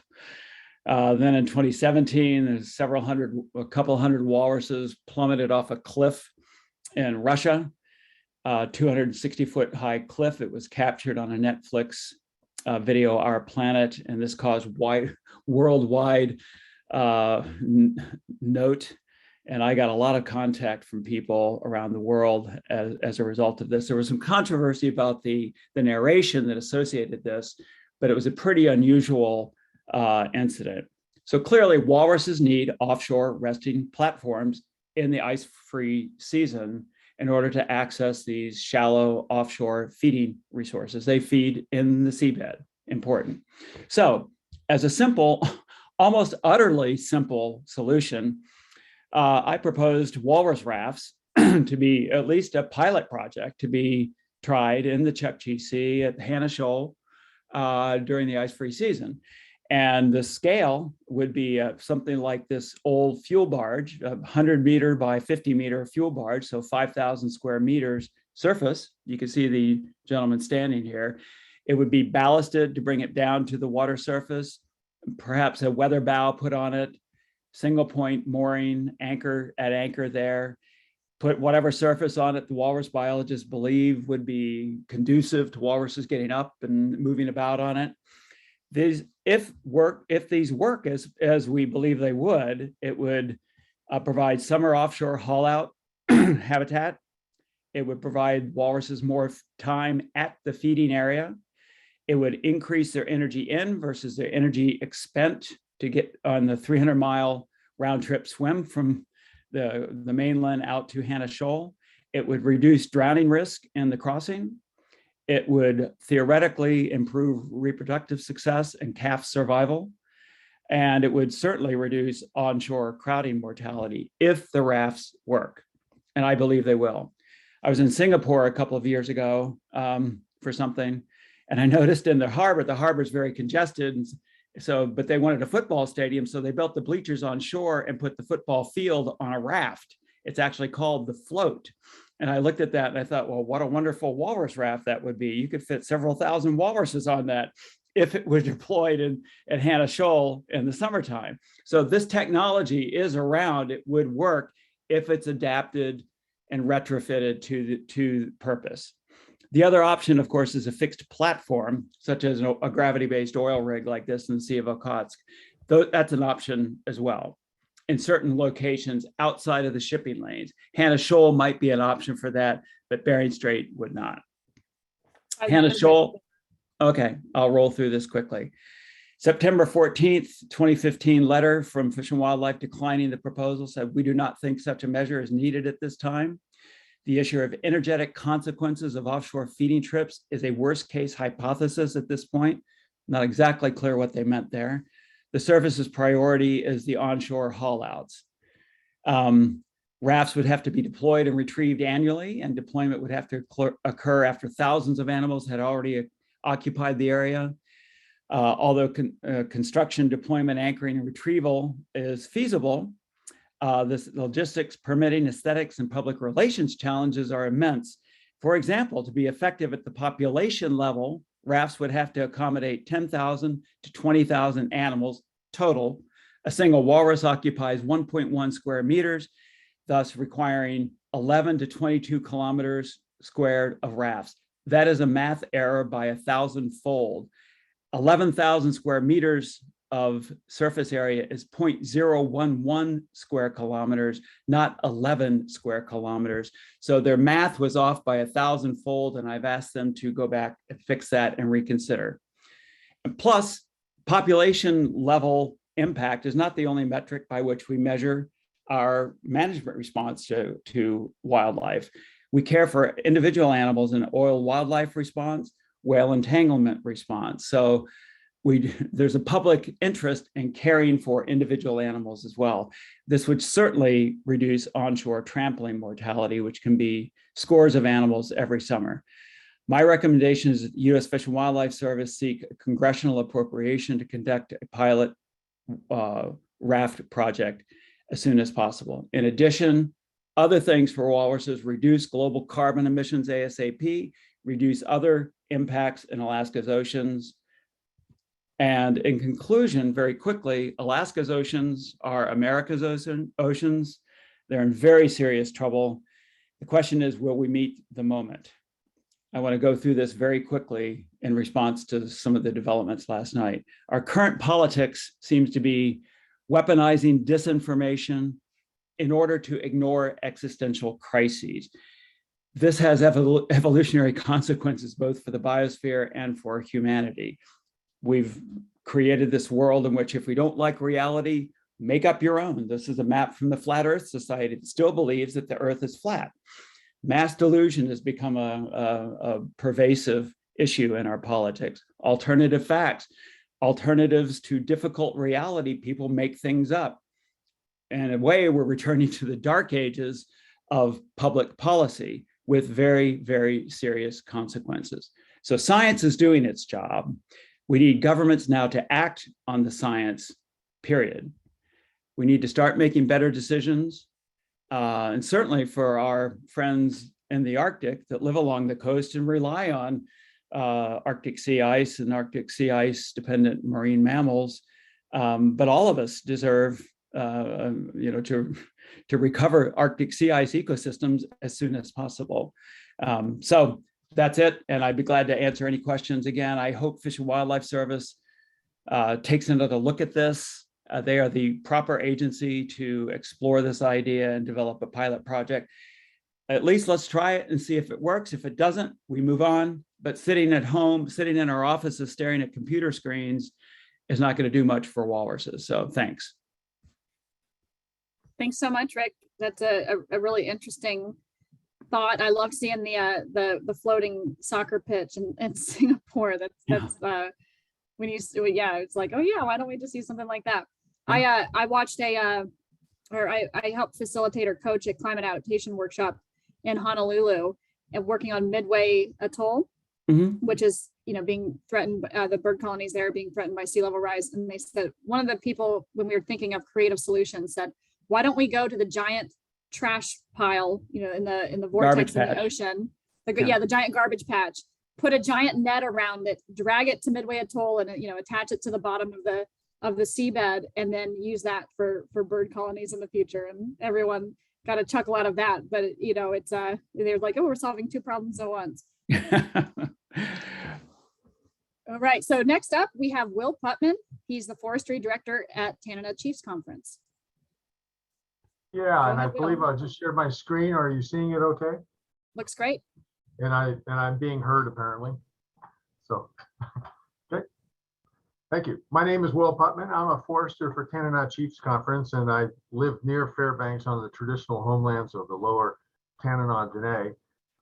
Then in 2017, there's a couple hundred walruses plummeted off a cliff in Russia, 260-foot high cliff. It was captured on a Netflix video, Our Planet, and this caused worldwide note. And I got a lot of contact from people around the world as a result of this. There was some controversy about the narration that associated this, but it was a pretty unusual incident. So clearly walruses need offshore resting platforms in the ice-free season in order to access these shallow offshore feeding resources. They feed in the seabed, important. So as a simple, almost utterly simple solution, I proposed walrus rafts to be at least a pilot project to be tried in the Chukchi Sea at Hannah Shoal during the ice-free season. And the scale would be something like this old fuel barge, a 100-meter by 50-meter fuel barge, so 5,000 square meters surface. You can see the gentleman standing here. It would be ballasted to bring it down to the water surface, perhaps a weather bow put on it, single point mooring, anchor there, put whatever surface on it the walrus biologists believe would be conducive to walruses getting up and moving about on it. If these work as we believe they would, it would provide summer offshore haul out habitat. It would provide walruses more time at the feeding area. It would increase their energy in versus their energy expent to get on the 300-mile round trip swim from the mainland out to Hannah Shoal. It would reduce drowning risk in the crossing. It would theoretically improve reproductive success and calf survival. And it would certainly reduce onshore crowding mortality if the rafts work. And I believe they will. I was in Singapore a couple of years ago for something, and I noticed in the harbor is very congested. But they wanted a football stadium, so they built the bleachers on shore and put the football field on a raft. It's actually called the float. And I looked at that and I thought, well, what a wonderful walrus raft that would be. You could fit several thousand walruses on that if it were deployed at Hannah Shoal in the summertime. So this technology is around. It would work if it's adapted and retrofitted to purpose. The other option, of course, is a fixed platform, such as a gravity-based oil rig like this in the Sea of Okhotsk. That's an option as well in certain locations outside of the shipping lanes. Hannah Shoal might be an option for that, but Bering Strait would not. Hannah Shoal, okay, I'll roll through this quickly. September 14th, 2015 letter from Fish and Wildlife declining the proposal said, we do not think such a measure is needed at this time. The issue of energetic consequences of offshore feeding trips is a worst case hypothesis at this point. Not exactly clear what they meant there. The service's priority is the onshore haul outs. Rafts would have to be deployed and retrieved annually, and deployment would have to occur after thousands of animals had already occupied the area. Although construction, deployment, anchoring, and retrieval is feasible, this logistics, permitting, aesthetics, and public relations challenges are immense. For example, to be effective at the population level, rafts would have to accommodate 10,000 to 20,000 animals total. A single walrus occupies 1.1 square meters, thus requiring 11 to 22 kilometers squared of rafts. That is a math error by 1,000-fold. 11,000 square meters of surface area is 0.011 square kilometers, not 11 square kilometers. So their math was off by 1,000-fold, and I've asked them to go back and fix that and reconsider. And plus, population level impact is not the only metric by which we measure our management response to wildlife. We care for individual animals in oil wildlife response, whale entanglement response. So there's a public interest in caring for individual animals as well. This would certainly reduce onshore trampling mortality, which can be scores of animals every summer. My recommendation is that the U.S. Fish and Wildlife Service seek a congressional appropriation to conduct a pilot raft project as soon as possible. In addition, other things for walruses: reduce global carbon emissions ASAP, reduce other impacts in Alaska's oceans. And in conclusion, very quickly, Alaska's oceans are America's oceans. They're in very serious trouble. The question is, will we meet the moment? I want to go through this very quickly in response to some of the developments last night. Our current politics seems to be weaponizing disinformation in order to ignore existential crises. This has evolutionary consequences both for the biosphere and for humanity. We've created this world in which if we don't like reality, make up your own. This is a map from the Flat Earth Society that still believes that the Earth is flat. Mass delusion has become a pervasive issue in our politics. Alternative facts, alternatives to difficult reality, people make things up. And in a way, we're returning to the dark ages of public policy with very, very serious consequences. So science is doing its job. We need governments now to act on the science, period. We need to start making better decisions. And certainly for our friends in the Arctic that live along the coast and rely on Arctic sea ice and Arctic sea ice dependent marine mammals. But all of us deserve to recover Arctic sea ice ecosystems as soon as possible. So that's it. And I'd be glad to answer any questions. Again, I hope Fish and Wildlife Service takes another look at this. They are the proper agency to explore this idea and develop a pilot project. At least let's try it and see if it works. If it doesn't, we move on. But sitting at home, sitting in our offices, staring at computer screens is not going to do much for walruses. So thanks. Thanks so much, Rick. That's a really interesting thought. I love seeing the floating soccer pitch in Singapore. That's when you it's like, oh yeah, why don't we just do something like that? I watched I helped facilitate or coach a climate adaptation workshop in Honolulu and working on Midway Atoll, which is being threatened. The bird colonies there are being threatened by sea level rise. And they said, one of the people, when we were thinking of creative solutions, said, why don't we go to the giant trash pile, in the vortex in the ocean, the giant garbage patch, put a giant net around it, drag it to Midway Atoll, and attach it to the bottom of the seabed, and then use that for bird colonies in the future. And everyone got a chuckle out of that. But it's they're like, oh, we're solving two problems at once. All right. So next up, we have Will Putman. He's the Forestry Director at Tanana Chiefs Conference. Yeah, and I believe I just shared my screen. Are you seeing it okay? Looks great. And I'm being heard apparently. So, okay. Thank you. My name is Will Putman. I'm a forester for Tanana Chiefs Conference, and I live near Fairbanks on the traditional homelands of the lower Tanana Dene.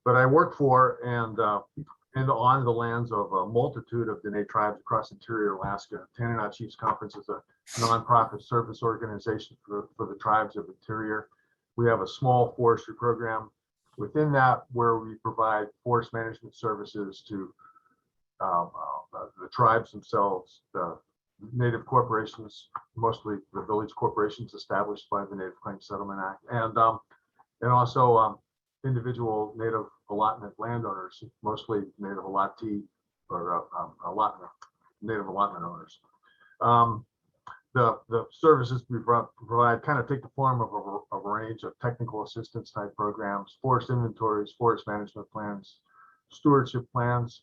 But I work for and on the lands of a multitude of Dene tribes across interior Alaska. Tanana Chiefs Conference is a nonprofit service organization for the tribes of interior. We have a small forestry program within that where we provide forest management services to the tribes themselves, the native corporations, mostly the village corporations established by the Native Claims Settlement Act, and also individual native allotment landowners, mostly native allottee or native allotment owners. The services we provide kind of take the form of a range of technical assistance type programs, forest inventories, forest management plans, stewardship plans,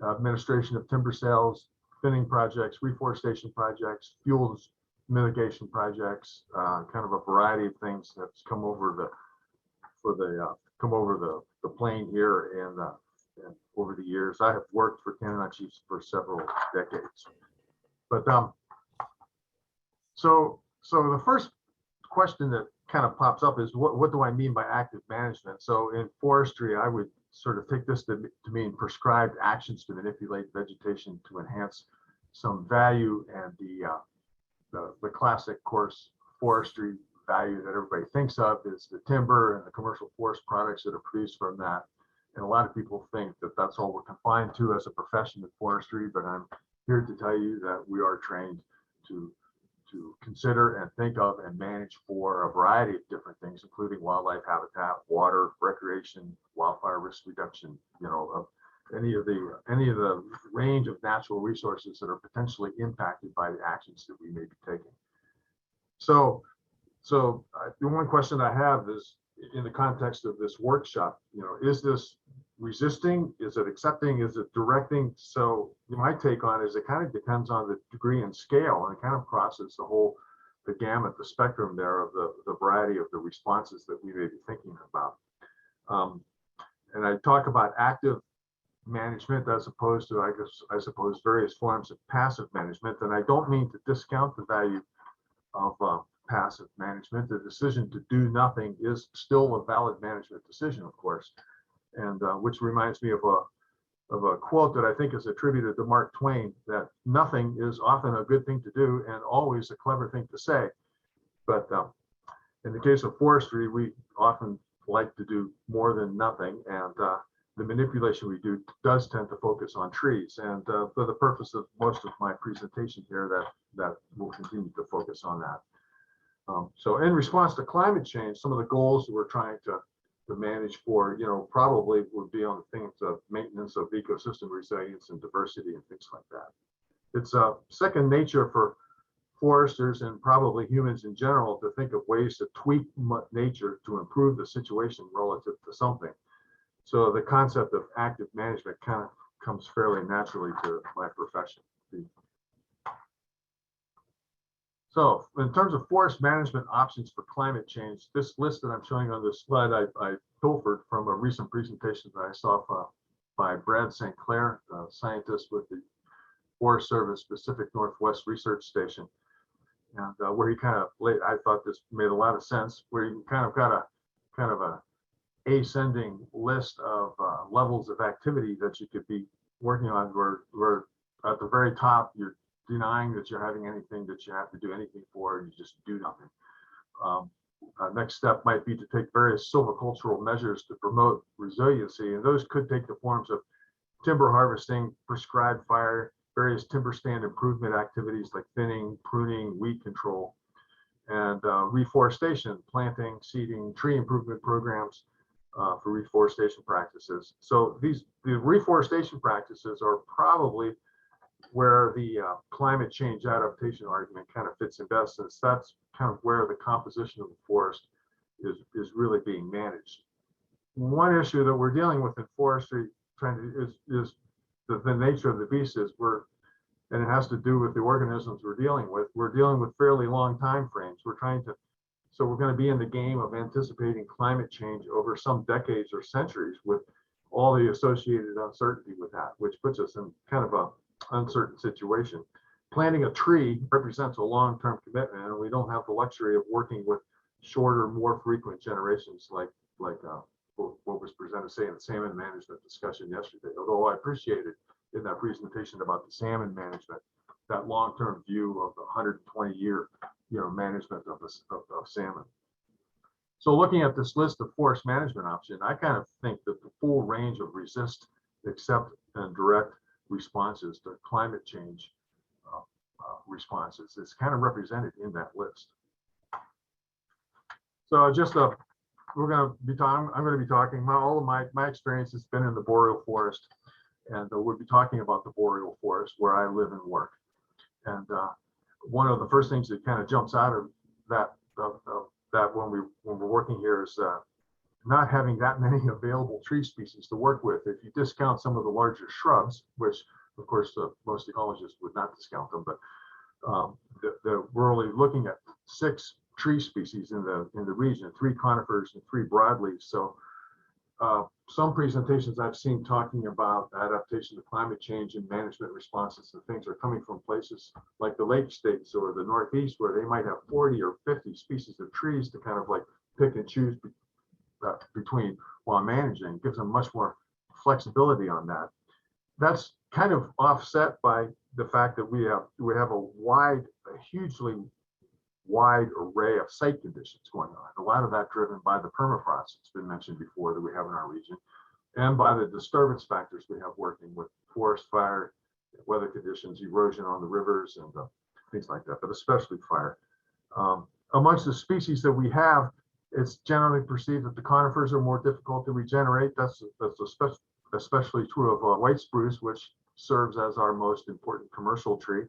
administration of timber sales, thinning projects, reforestation projects, fuels mitigation projects, kind of a variety of things that's come over the plane here and over the years. I have worked for Tanana Chiefs for several decades. But so the first question that kind of pops up is what do I mean by active management? So in forestry, I would sort of take this to mean prescribed actions to manipulate vegetation to enhance some value, and the classic course forestry value that everybody thinks of is the timber and the commercial forest products that are produced from that. And a lot of people think that that's all we're confined to as a profession in forestry, but I'm here to tell you that we are trained to consider and think of and manage for a variety of different things, including wildlife habitat, water, recreation, wildfire risk reduction, of any of the range of natural resources that are potentially impacted by the actions that we may be taking. So the one question I have is, in the context of this workshop, is this resisting? Is it accepting? Is it directing? So my take on it is it kind of depends on the degree and scale, and it kind of crosses the gamut, the spectrum there of the variety of the responses that we may be thinking about. And I talk about active management as opposed to, I suppose, various forms of passive management. And I don't mean to discount the value of passive management. The decision to do nothing is still a valid management decision, of course. And which reminds me of a quote that I think is attributed to Mark Twain, that nothing is often a good thing to do and always a clever thing to say. But in the case of forestry, we often like to do more than nothing. And the manipulation we do does tend to focus on trees. And for the purpose of most of my presentation here, that will continue to focus on that. So in response to climate change, some of the goals that we're trying to manage for, probably would be on the things of maintenance of ecosystem resilience and diversity and things like that. It's second nature for foresters and probably humans in general to think of ways to tweak nature to improve the situation relative to something. So the concept of active management kind of comes fairly naturally to my profession. So in terms of forest management options for climate change, this list that I'm showing on this slide, I pilfered from a recent presentation that I saw by Brad St. Clair, a scientist with the Forest Service Pacific Northwest Research Station. And where he kind of I thought this made a lot of sense, where you kind of got a ascending list of levels of activity that you could be working on, where at the very top, you're denying that you're having anything that you have to do anything for, and you just do nothing. Next step might be to take various silvicultural measures to promote resiliency, and those could take the forms of timber harvesting, prescribed fire, various timber stand improvement activities like thinning, pruning, weed control, and reforestation, planting, seeding, tree improvement programs for reforestation practices. So the reforestation practices are probably where the climate change adaptation argument kind of fits in best, since that's kind of where the composition of the forest is really being managed. One issue that we're dealing with in forestry is the nature of the beast is and it has to do with the organisms we're dealing with fairly long time frames. So we're going to be in the game of anticipating climate change over some decades or centuries, with all the associated uncertainty with that, which puts us in kind of a uncertain situation. Planting a tree represents a long-term commitment, and we don't have the luxury of working with shorter, more frequent generations like what was presented, say, in the salmon management discussion yesterday. Although I appreciated in that presentation about the salmon management, that long-term view of the 120-year management of salmon. So looking at this list of forest management options, I kind of think that the full range of resist, accept, and direct responses to climate change responses is kind of represented in that list. So just I'm going to be talking, all of my experience has been in the boreal forest, and we'll be talking about the boreal forest where I live and work. And one of the first things that kind of jumps out of that when we're working here is not having that many available tree species to work with. If you discount some of the larger shrubs, which of course most ecologists would not discount them, but we're only looking at 6 tree species in the region, 3 conifers and 3 broadleaves. So some presentations I've seen talking about adaptation to climate change and management responses and things are coming from places like the Lake States or the Northeast, where they might have 40 or 50 species of trees to kind of like pick and choose between while managing. It gives them much more flexibility on that. That's kind of offset by the fact that we have a hugely wide array of site conditions going on. A lot of that driven by the permafrost that's been mentioned before that we have in our region, and by the disturbance factors we have working with forest fire, weather conditions, erosion on the rivers, and things like that, but especially fire. Amongst the species that we have, it's generally perceived that the conifers are more difficult to regenerate. That's especially true of white spruce, which serves as our most important commercial tree,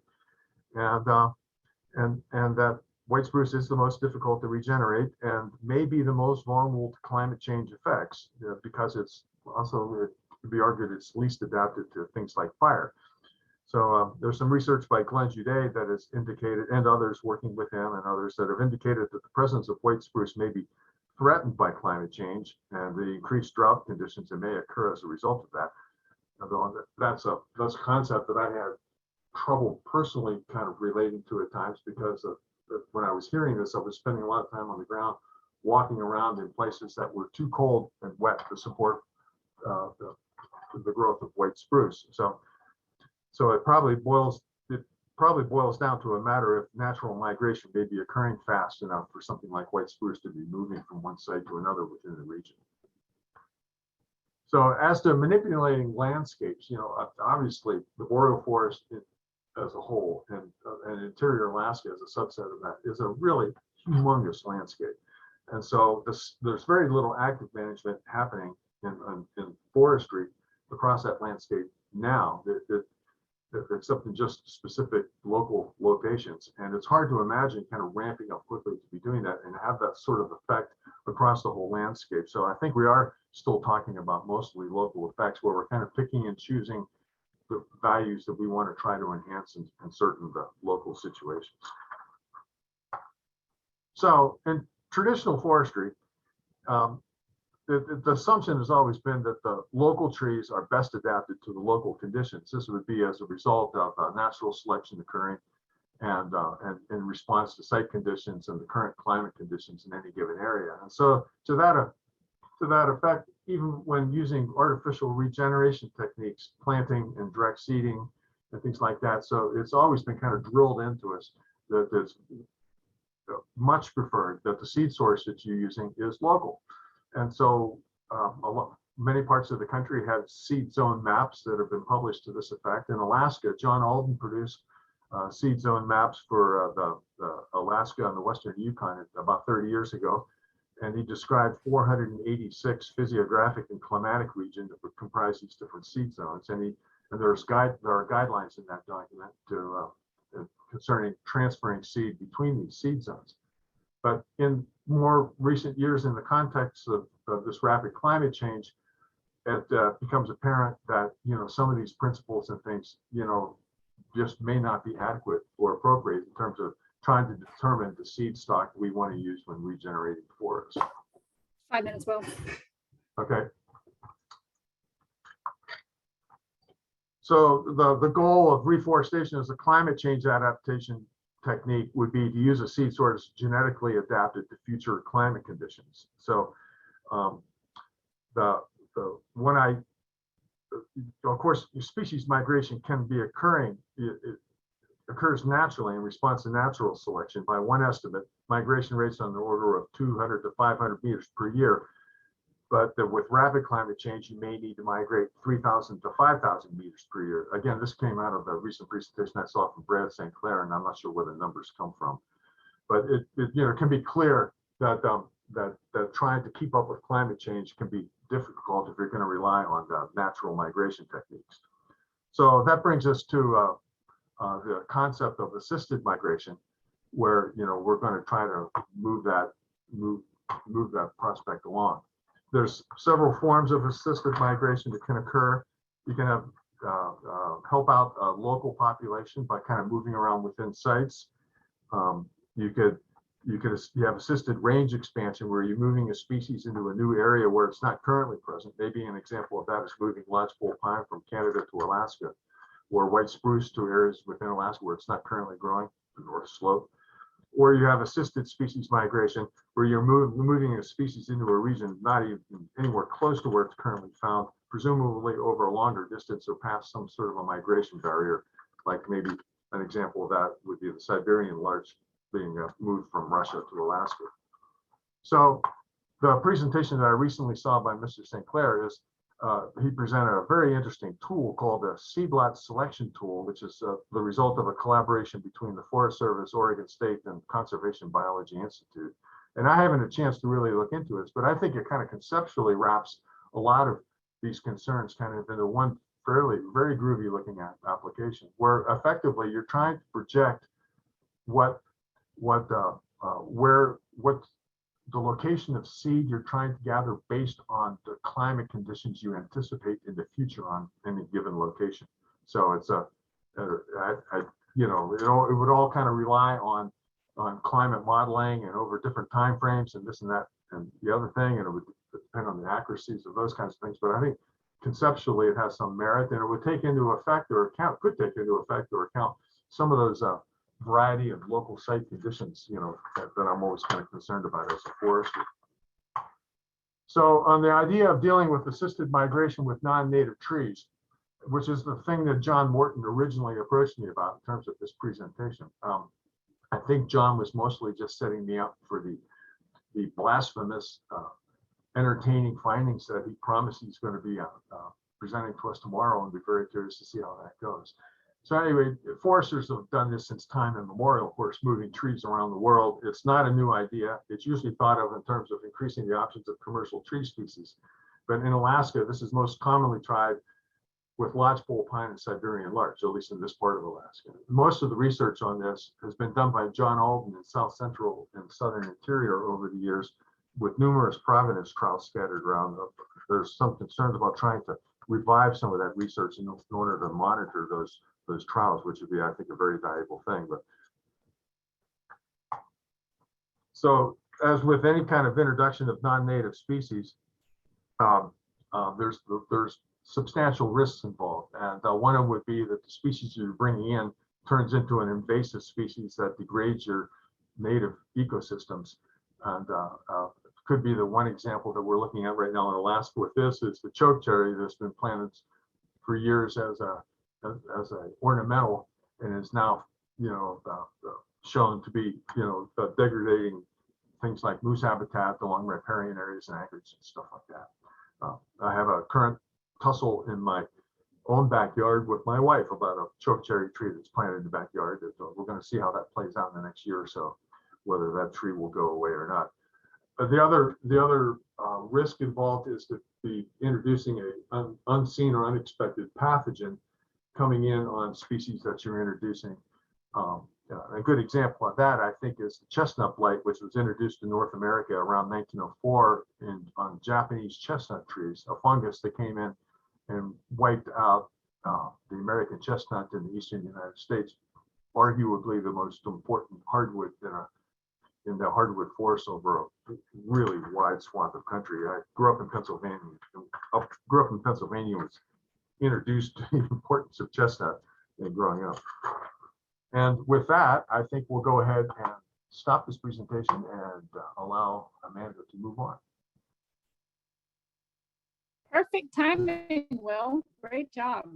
and that white spruce is the most difficult to regenerate and may be the most vulnerable to climate change effects because it's also, it could be argued, it's least adapted to things like fire. So there's some research by Glenn Judet that has indicated, and others working with him and others that have indicated that the presence of white spruce may be threatened by climate change and the increased drought conditions that may occur as a result of that. That's a concept that I had trouble personally kind of relating to at times because when I was hearing this, I was spending a lot of time on the ground, walking around in places that were too cold and wet to support the growth of white spruce. So it probably boils down to a matter of natural migration may be occurring fast enough for something like white spruce to be moving from one site to another within the region. So as to manipulating landscapes, obviously the boreal forest as a whole and interior Alaska as a subset of that is a really humongous landscape. And so there's very little active management happening in forestry across that landscape now, except in just specific local locations. And it's hard to imagine kind of ramping up quickly to be doing that and have that sort of effect across the whole landscape. So I think we are still talking about mostly local effects where we're kind of picking and choosing the values that we want to try to enhance in certain local situations. So in traditional forestry, the assumption has always been that the local trees are best adapted to the local conditions. This would be as a result of natural selection occurring and in response to site conditions and the current climate conditions in any given area. And so to that effect, even when using artificial regeneration techniques, planting and direct seeding and things like that. So it's always been kind of drilled into us that it's much preferred that the seed source that you're using is local. And so many parts of the country have seed zone maps that have been published to this effect. In Alaska, John Alden produced seed zone maps for the Alaska and the Western Yukon about 30 years ago. And he described 486 physiographic and climatic regions that would comprise these different seed zones. And there are guidelines in that document concerning transferring seed between these seed zones. But in more recent years, in the context of this rapid climate change, it becomes apparent that some of these principles and things just may not be adequate or appropriate in terms of trying to determine the seed stock we want to use when regenerating forests. 5 minutes, Will. Okay. So the goal of reforestation as a climate change adaptation technique would be to use a seed source genetically adapted to future climate conditions. So of course, species migration can be occurring. It occurs naturally in response to natural selection. By one estimate, migration rates on the order of 200 to 500 meters per year. But with rapid climate change, you may need to migrate 3,000 to 5,000 meters per year. Again, this came out of a recent presentation I saw from Brad St. Clair, and I'm not sure where the numbers come from. But it can be clear that that trying to keep up with climate change can be difficult if you're going to rely on the natural migration techniques. So that brings us to the concept of assisted migration, where we're going to try to move that prospect along. There's several forms of assisted migration that can occur. You can have help out a local population by kind of moving around within sites. You have assisted range expansion where you're moving a species into a new area where it's not currently present. Maybe an example of that is moving lodgepole pine from Canada to Alaska, or white spruce to areas within Alaska where it's not currently growing, the North Slope. Or you have assisted species migration where you're moving a species into a region not even anywhere close to where it's currently found, presumably over a longer distance or past some sort of a migration barrier like maybe an example of that would be the Siberian larch being moved from Russia to Alaska. So the presentation that I recently saw by Mr. St. Clair is he presented a very interesting tool called a seedlot selection tool, which is the result of a collaboration between the Forest Service, Oregon State, and Conservation Biology Institute. And I haven't had a chance to really look into this, but I think it kind of conceptually wraps a lot of these concerns kind of into one very groovy looking at application, where effectively you're trying to project what the location of seed you're trying to gather based on the climate conditions you anticipate in the future on any given location. So it's it would all kind of rely on climate modeling and over different time frames and this and that and the other thing, and it would depend on the accuracies of those kinds of things. But I think conceptually it has some merit, and it would take into effect or account, could take into effect or account some of those variety of local site conditions, that I'm always kind of concerned about as a forester. So on the idea of dealing with assisted migration with non-native trees, which is the thing that John Morton originally approached me about in terms of this presentation, I think John was mostly just setting me up for the blasphemous, entertaining findings that he promised he's going to be presenting to us tomorrow, and be very curious to see how that goes. So anyway, foresters have done this since time immemorial, of course, moving trees around the world. It's not a new idea. It's usually thought of in terms of increasing the options of commercial tree species. But in Alaska, this is most commonly tried with lodgepole pine and Siberian larch, at least in this part of Alaska. Most of the research on this has been done by John Alden in South Central and Southern Interior over the years, with numerous provenance trials scattered around. There's some concerns about trying to revive some of that research in order to monitor those trials, which would be, I think, a very valuable thing. But so, as with any kind of introduction of non-native species, there's substantial risks involved, and one of them would be that the species you're bringing in turns into an invasive species that degrades your native ecosystems. And could be the one example that we're looking at right now in Alaska with this is the chokecherry that's been planted for years as a ornamental, and is now shown to be degrading things like moose habitat along riparian areas and anchorage and stuff like that. I have a current tussle in my own backyard with my wife about a chokecherry tree that's planted in the backyard. We're going to see how that plays out in the next year or so, whether that tree will go away or not. But the other risk involved is to be introducing an unseen or unexpected pathogen coming in on species that you're introducing. A good example of that, I think, is the chestnut blight, which was introduced to North America around 1904 on Japanese chestnut trees, a fungus that came in and wiped out the American chestnut in the eastern United States, arguably the most important hardwood in the hardwood forest over a really wide swath of country. I grew up in Pennsylvania. Was introduced to the importance of chestnut in growing up. And with that, I think we'll go ahead and stop this presentation and allow Amanda to move on. Perfect timing, Will. Great job.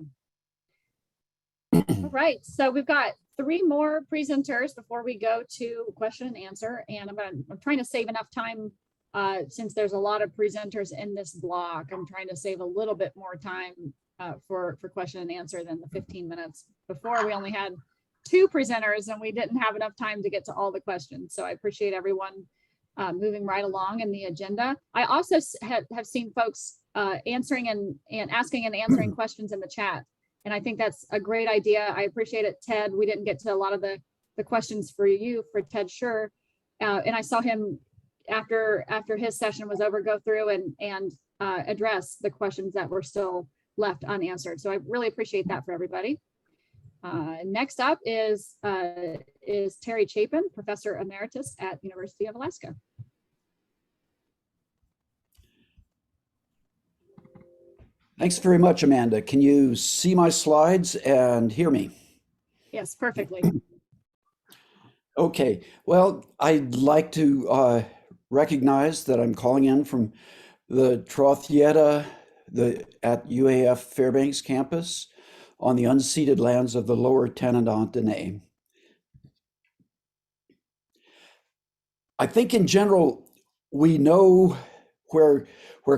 All right, so we've got 3 more presenters before we go to question and answer, and I'm trying to save enough time since there's a lot of presenters in this block. I'm trying to save a little bit more time for question and answer than the 15 minutes. Before, we only had 2 presenters and we didn't have enough time to get to all the questions. So I appreciate everyone moving right along in the agenda. I also have seen folks answering and asking and answering questions in the chat. And I think that's a great idea. I appreciate it, Ted. We didn't get to a lot of the questions for Ted Schuur. And I saw him after his session was over, go through and address the questions that were still left unanswered. So I really appreciate that for everybody. Next up is Terry Chapin, Professor Emeritus at University of Alaska. Thanks very much, Amanda. Can you see my slides and hear me? Yes, perfectly. Okay, well, I'd like to recognize that I'm calling in from the Troth Yetta at UAF Fairbanks campus. on the unceded lands of the lower Tanana. I think in general, we know where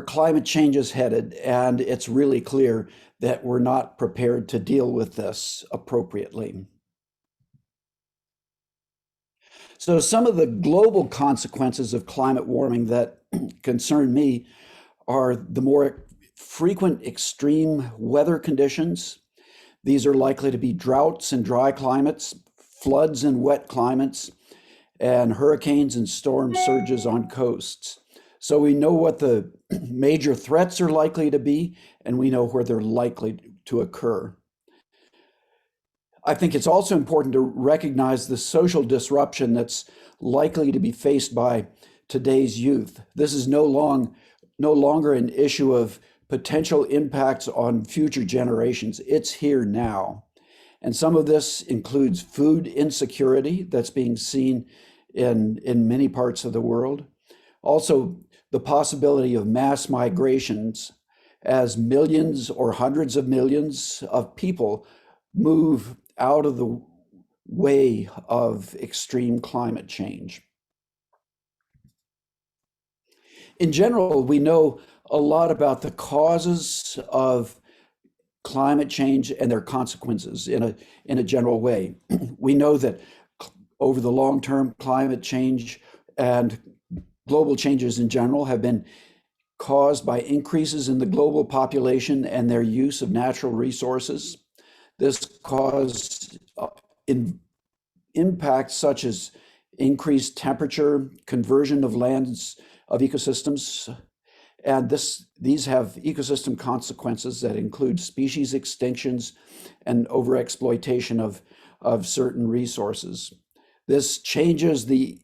climate change is headed, and it's really clear that we're not prepared to deal with this appropriately. So some of the global consequences of climate warming that concern me are the more frequent extreme weather conditions. These are likely to be droughts and dry climates, floods and wet climates, and hurricanes and storm surges on coasts. So we know what the major threats are likely to be, and we know where they're likely to occur. I think it's also important to recognize the social disruption that's likely to be faced by today's youth. This is no longer an issue of potential impacts on future generations. It's here now. And some of this includes food insecurity that's being seen in many parts of the world. Also, the possibility of mass migrations as millions or hundreds of millions of people move out of the way of extreme climate change. In general, we know a lot about the causes of climate change and their consequences in a general way. We know that over the long term, climate change and global changes in general have been caused by increases in the global population and their use of natural resources. This caused impacts such as increased temperature, conversion of lands, of ecosystems, and these have ecosystem consequences that include species extinctions and overexploitation of certain resources. This changes the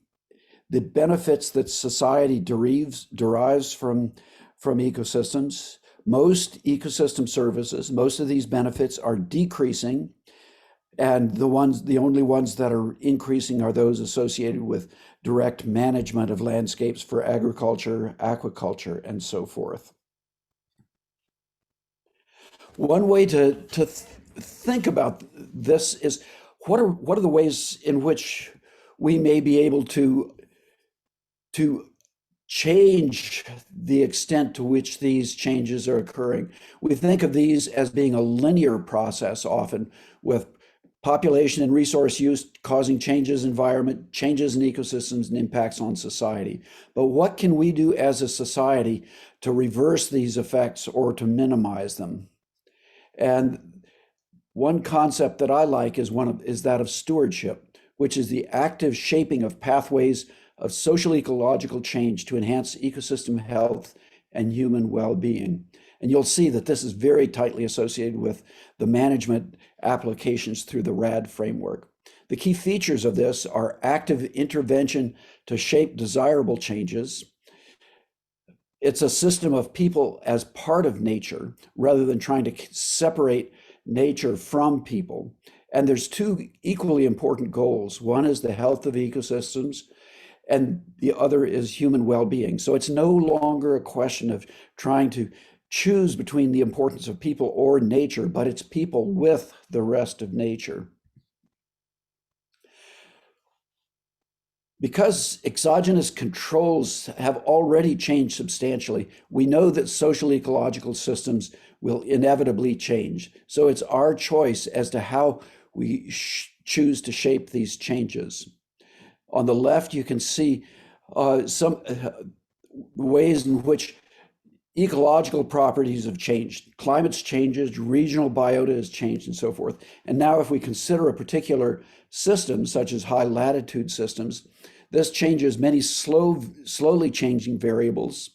benefits that society derives from ecosystems. Most ecosystem services, most of these benefits are decreasing, and the only ones that are increasing are those associated with direct management of landscapes for agriculture, aquaculture, and so forth. One way to think about this is what are the ways in which we may be able to change the extent to which these changes are occurring. We think of these as being a linear process often, with population and resource use causing changes in environment, changes in ecosystems, and impacts on society. But what can we do as a society to reverse these effects or to minimize them? And one concept that I like is that of stewardship, which is the active shaping of pathways of social ecological change to enhance ecosystem health and human well-being. And you'll see that this is very tightly associated with the management applications through the RAD framework. The key features of this are active intervention to shape desirable changes. It's a system of people as part of nature rather than trying to separate nature from people. And there's two equally important goals. One is the health of ecosystems, and the other is human well-being. So it's no longer a question of trying to choose between the importance of people or nature, but it's people with the rest of nature. Because exogenous controls have already changed substantially, we know that social ecological systems will inevitably change. So it's our choice as to how we choose to shape these changes. On the left, you can see some ways in which ecological properties have changed. Climate's changes, regional biota has changed, and so forth. And now if we consider a particular system, such as high-latitude systems, this changes many slowly changing variables,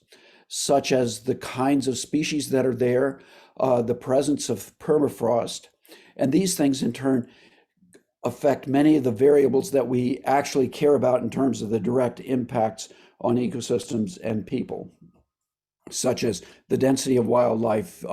such as the kinds of species that are there, the presence of permafrost. And these things, in turn, affect many of the variables that we actually care about in terms of the direct impacts on ecosystems and people, such as the density of wildlife,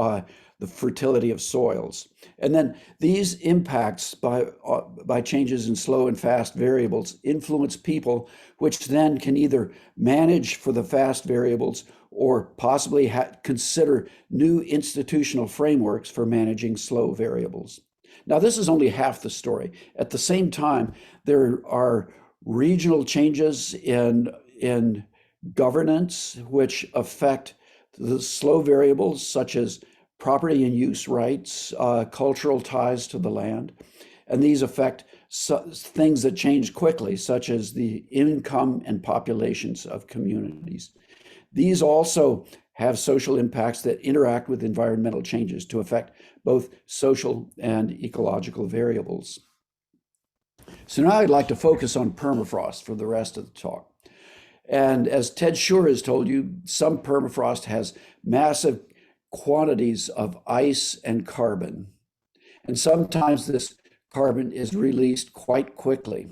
the fertility of soils. And then these impacts by changes in slow and fast variables influence people, which then can either manage for the fast variables or possibly consider new institutional frameworks for managing slow variables. Now, this is only half the story. At the same time, there are regional changes in governance which affect the slow variables, such as property and use rights, cultural ties to the land. And these affect things that change quickly, such as the income and populations of communities. These also have social impacts that interact with environmental changes to affect both social and ecological variables. So now I'd like to focus on permafrost for the rest of the talk. And as Ted Schuur has told you, some permafrost has massive quantities of ice and carbon. And sometimes this carbon is released quite quickly.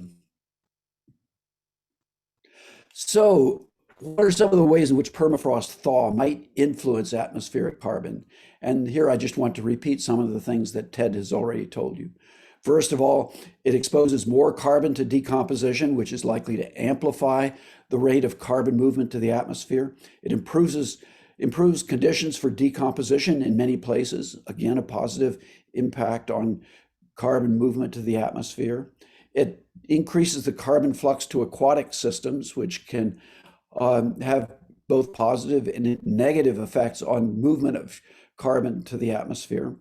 So what are some of the ways in which permafrost thaw might influence atmospheric carbon? And here I just want to repeat some of the things that Ted has already told you. First of all, it exposes more carbon to decomposition, which is likely to amplify the rate of carbon movement to the atmosphere. It improves conditions for decomposition in many places. Again, a positive impact on carbon movement to the atmosphere. It increases the carbon flux to aquatic systems, which can have both positive and negative effects on movement of carbon to the atmosphere.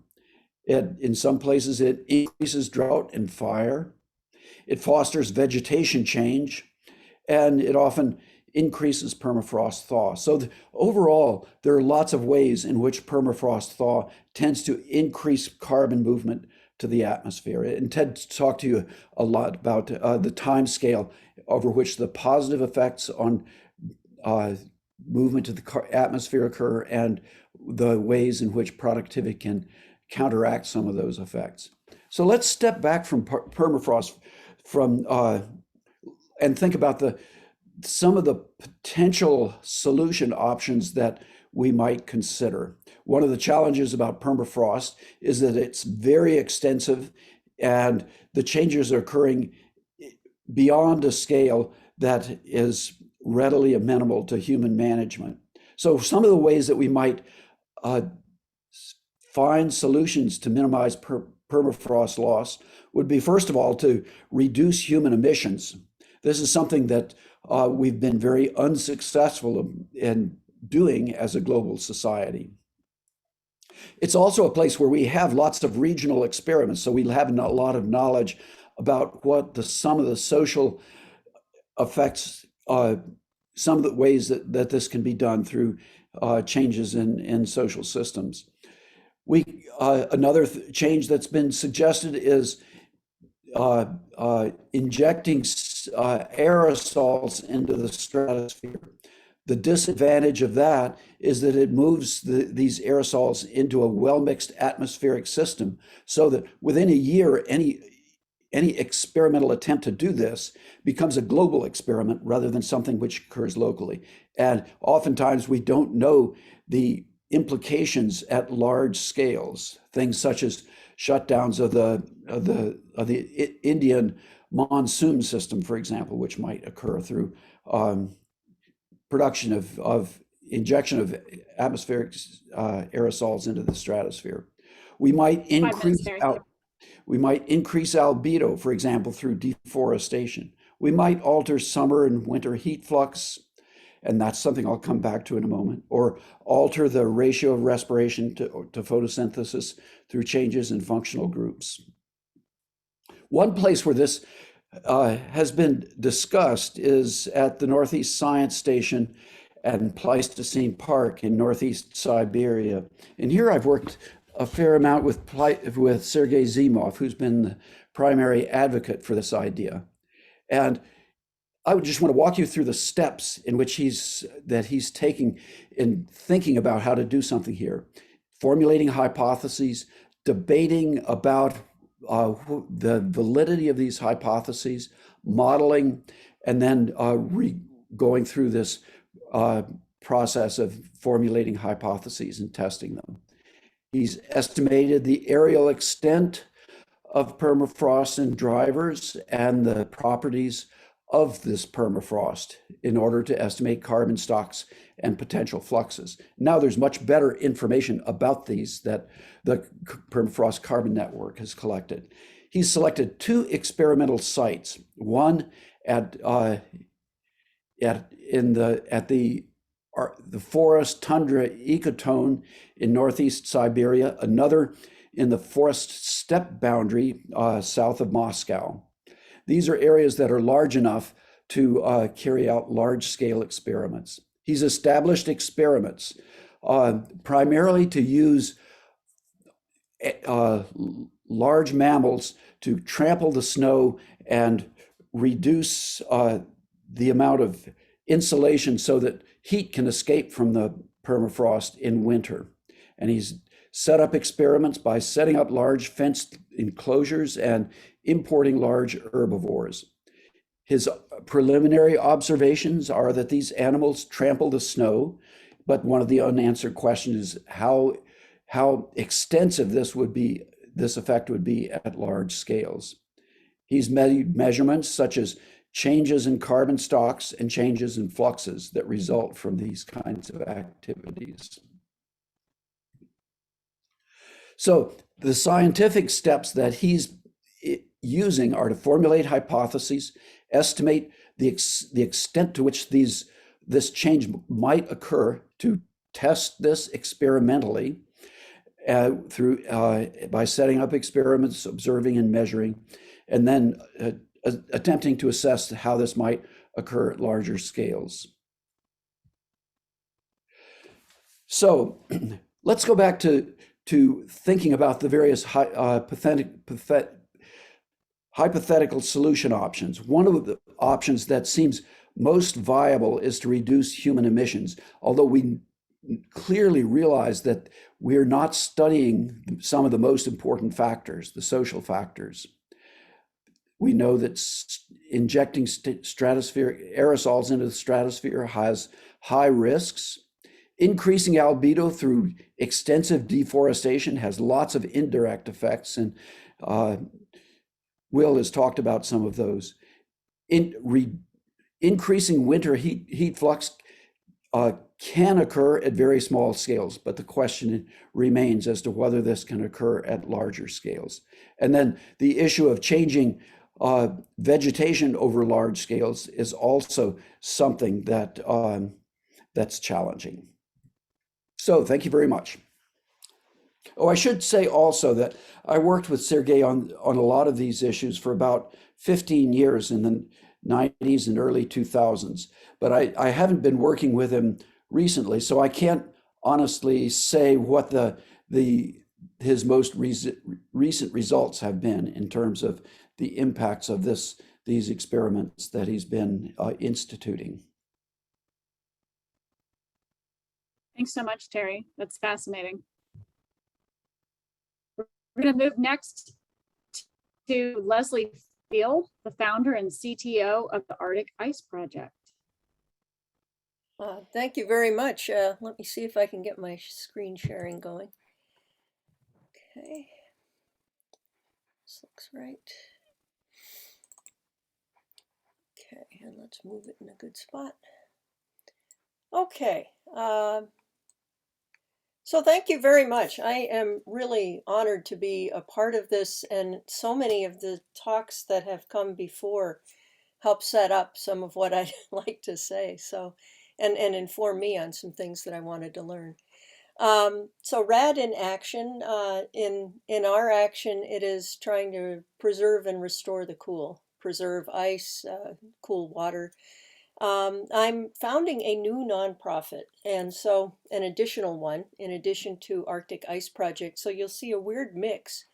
In some places, it increases drought and fire. It fosters vegetation change, and it often increases permafrost thaw. So overall, there are lots of ways in which permafrost thaw tends to increase carbon movement to the atmosphere. And Ted talked to you a lot about the time scale over which the positive effects on movement to the atmosphere occur and the ways in which productivity can counteract some of those effects. So let's step back from permafrost and think about some of the potential solution options that we might consider. One of the challenges about permafrost is that it's very extensive and the changes are occurring beyond a scale that is readily amenable to human management. So some of the ways that we might find solutions to minimize permafrost loss would be, first of all, to reduce human emissions. This is something that we've been very unsuccessful in doing as a global society. It's also a place where we have lots of regional experiments, so we have a lot of knowledge about what some of the social effects, some of the ways that this can be done through changes in social systems. Another change that's been suggested is injecting aerosols into the stratosphere. The disadvantage of that is that it moves these aerosols into a well-mixed atmospheric system, so that within a year, any experimental attempt to do this becomes a global experiment rather than something which occurs locally. And oftentimes we don't know the implications at large scales, things such as shutdowns of the Indian monsoon system, for example, which might occur through production of injection of atmospheric aerosols into the stratosphere. We might increase albedo, for example, through deforestation. We might alter summer and winter heat flux, and that's something I'll come back to in a moment, or alter the ratio of respiration to photosynthesis through changes in functional groups. One place where this has been discussed is at the Northeast Science Station and Pleistocene Park in Northeast Siberia. And here I've worked a fair amount with Sergei Zimov, who's been the primary advocate for this idea. And I would just want to walk you through the steps in which he's taking in thinking about how to do something here. Formulating hypotheses, debating about the validity of these hypotheses, modeling, and then going through this process of formulating hypotheses and testing them. He's estimated the areal extent of permafrost and drivers and the properties of this permafrost in order to estimate carbon stocks and potential fluxes. Now there's much better information about these that the permafrost carbon network has collected. He's selected 2 experimental sites, one at the forest tundra ecotone in northeast Siberia, another in the forest steppe boundary south of Moscow. These are areas that are large enough to carry out large-scale experiments. He's established experiments primarily to use large mammals to trample the snow and reduce the amount of insulation so that heat can escape from the permafrost in winter. And he's set up experiments by setting up large fenced enclosures and importing large herbivores. His preliminary observations are that these animals trample the snow, but one of the unanswered questions is how extensive this effect would be at large scales. He's made measurements such as changes in carbon stocks and changes in fluxes that result from these kinds of activities. So the scientific steps that he's using are to formulate hypotheses, estimate the extent to which this change might occur, to test this experimentally by setting up experiments, observing and measuring, and then attempting to assess how this might occur at larger scales. So let's go back to thinking about the various hypothetical solution options. One of the options that seems most viable is to reduce human emissions, although we clearly realize that we're not studying some of the most important factors, the social factors. We know that injecting stratospheric aerosols into the stratosphere has high risks. Increasing albedo through extensive deforestation has lots of indirect effects, and Will has talked about some of those. Increasing winter heat flux can occur at very small scales, but the question remains as to whether this can occur at larger scales. And then the issue of changing vegetation over large scales is also something that that's challenging. So thank you very much. Oh, I should say also that I worked with Sergey on a lot of these issues for about 15 years in the 90s and early 2000s, but I haven't been working with him recently, so I can't honestly say what his most recent results have been in terms of the impacts of these experiments that he's been instituting. Thanks so much, Terry. That's fascinating. We're going to move next to Leslie Field, the founder and CTO of the Arctic Ice Project. Thank you very much. Let me see if I can get my screen sharing going. Okay, this looks right. Okay, and let's move it in a good spot. Okay, so thank you very much. I am really honored to be a part of this, and so many of the talks that have come before help set up some of what I'd like to say. So, and inform me on some things that I wanted to learn. So RAD in action, in our action, it is trying to preserve and restore the cool, preserve ice, cool water. I'm founding a new nonprofit, and so an additional one in addition to Arctic Ice Project. So you'll see a weird mix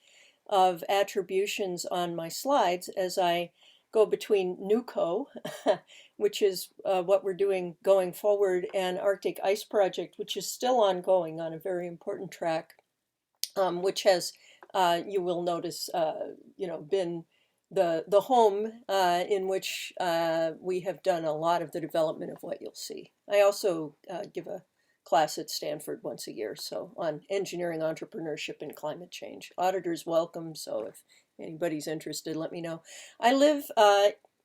of attributions on my slides as I go between NUCO, which is what we're doing going forward, and Arctic Ice Project, which is still ongoing on a very important track, which has, you will notice, been the home in which we have done a lot of the development of what you'll see. I also give a class at Stanford once a year. So on engineering, entrepreneurship, and climate change. Auditors welcome. So if anybody's interested, let me know. I live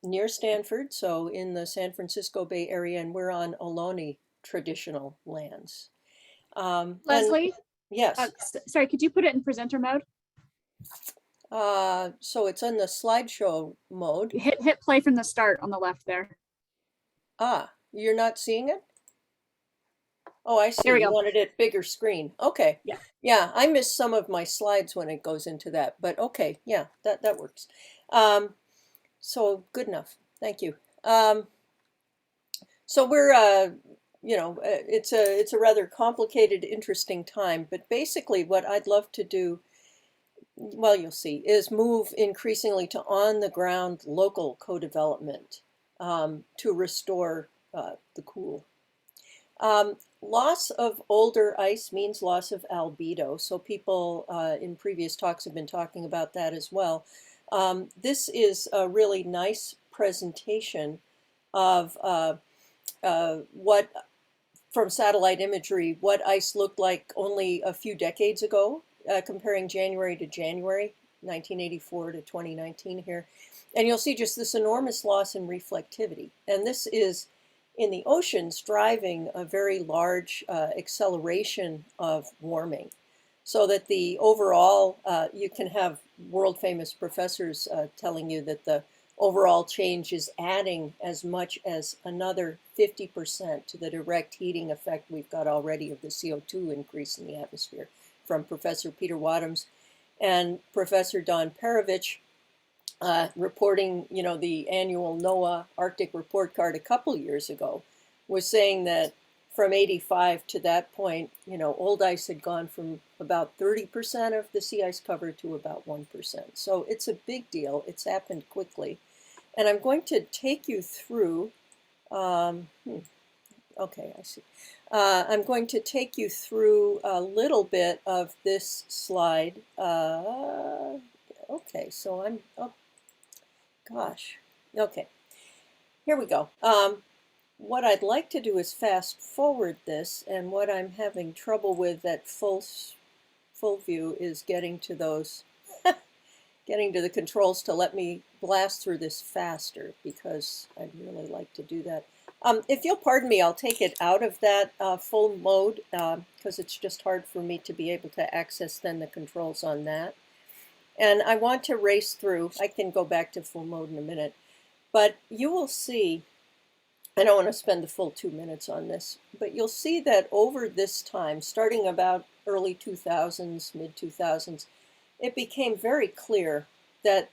near Stanford, so in the San Francisco Bay Area, and we're on Ohlone traditional lands. Leslie, Yes. sorry, could you put it in presenter mode? So it's in the slideshow mode. Hit play from the start on the left there. Ah, you're not seeing it? Oh, I see. There we You go. wanted it bigger screen. Okay. Yeah. Yeah, I miss some of my slides when it goes into that, but okay, yeah, that works. So good enough. Thank you. So we're it's a rather complicated, interesting time, but basically what I'd love to do, well, you'll see, is move increasingly to on-the-ground local co-development to restore the cool. Loss of older ice means loss of albedo. So people in previous talks have been talking about that as well. This is a really nice presentation of what, from satellite imagery, what ice looked like only a few decades ago, comparing January to January, 1984 to 2019 here. And you'll see just this enormous loss in reflectivity. And this is in the oceans driving a very large acceleration of warming. So that the overall, you can have world famous professors telling you that the overall change is adding as much as another 50% to the direct heating effect we've got already of the CO2 increase in the atmosphere, from Professor Peter Wadhams and Professor Don Perovich, reporting, the annual NOAA Arctic report card a couple years ago, was saying that from 85 to that point, old ice had gone from about 30% of the sea ice cover to about 1%. So it's a big deal. It's happened quickly. And I'm going to take you through, okay, I see. I'm going to take you through a little bit of this slide. Okay, so I'm, oh, gosh, okay, here we go. What I'd like to do is fast forward this, and what I'm having trouble with at full view is getting to those, getting to the controls to let me blast through this faster, because I'd really like to do that. If you'll pardon me, I'll take it out of that full mode, because it's just hard for me to be able to access then the controls on that. And I want to race through. I can go back to full mode in a minute, but you will see, I don't want to spend the full 2 minutes on this, but you'll see that over this time, starting about early 2000s, mid 2000s, it became very clear that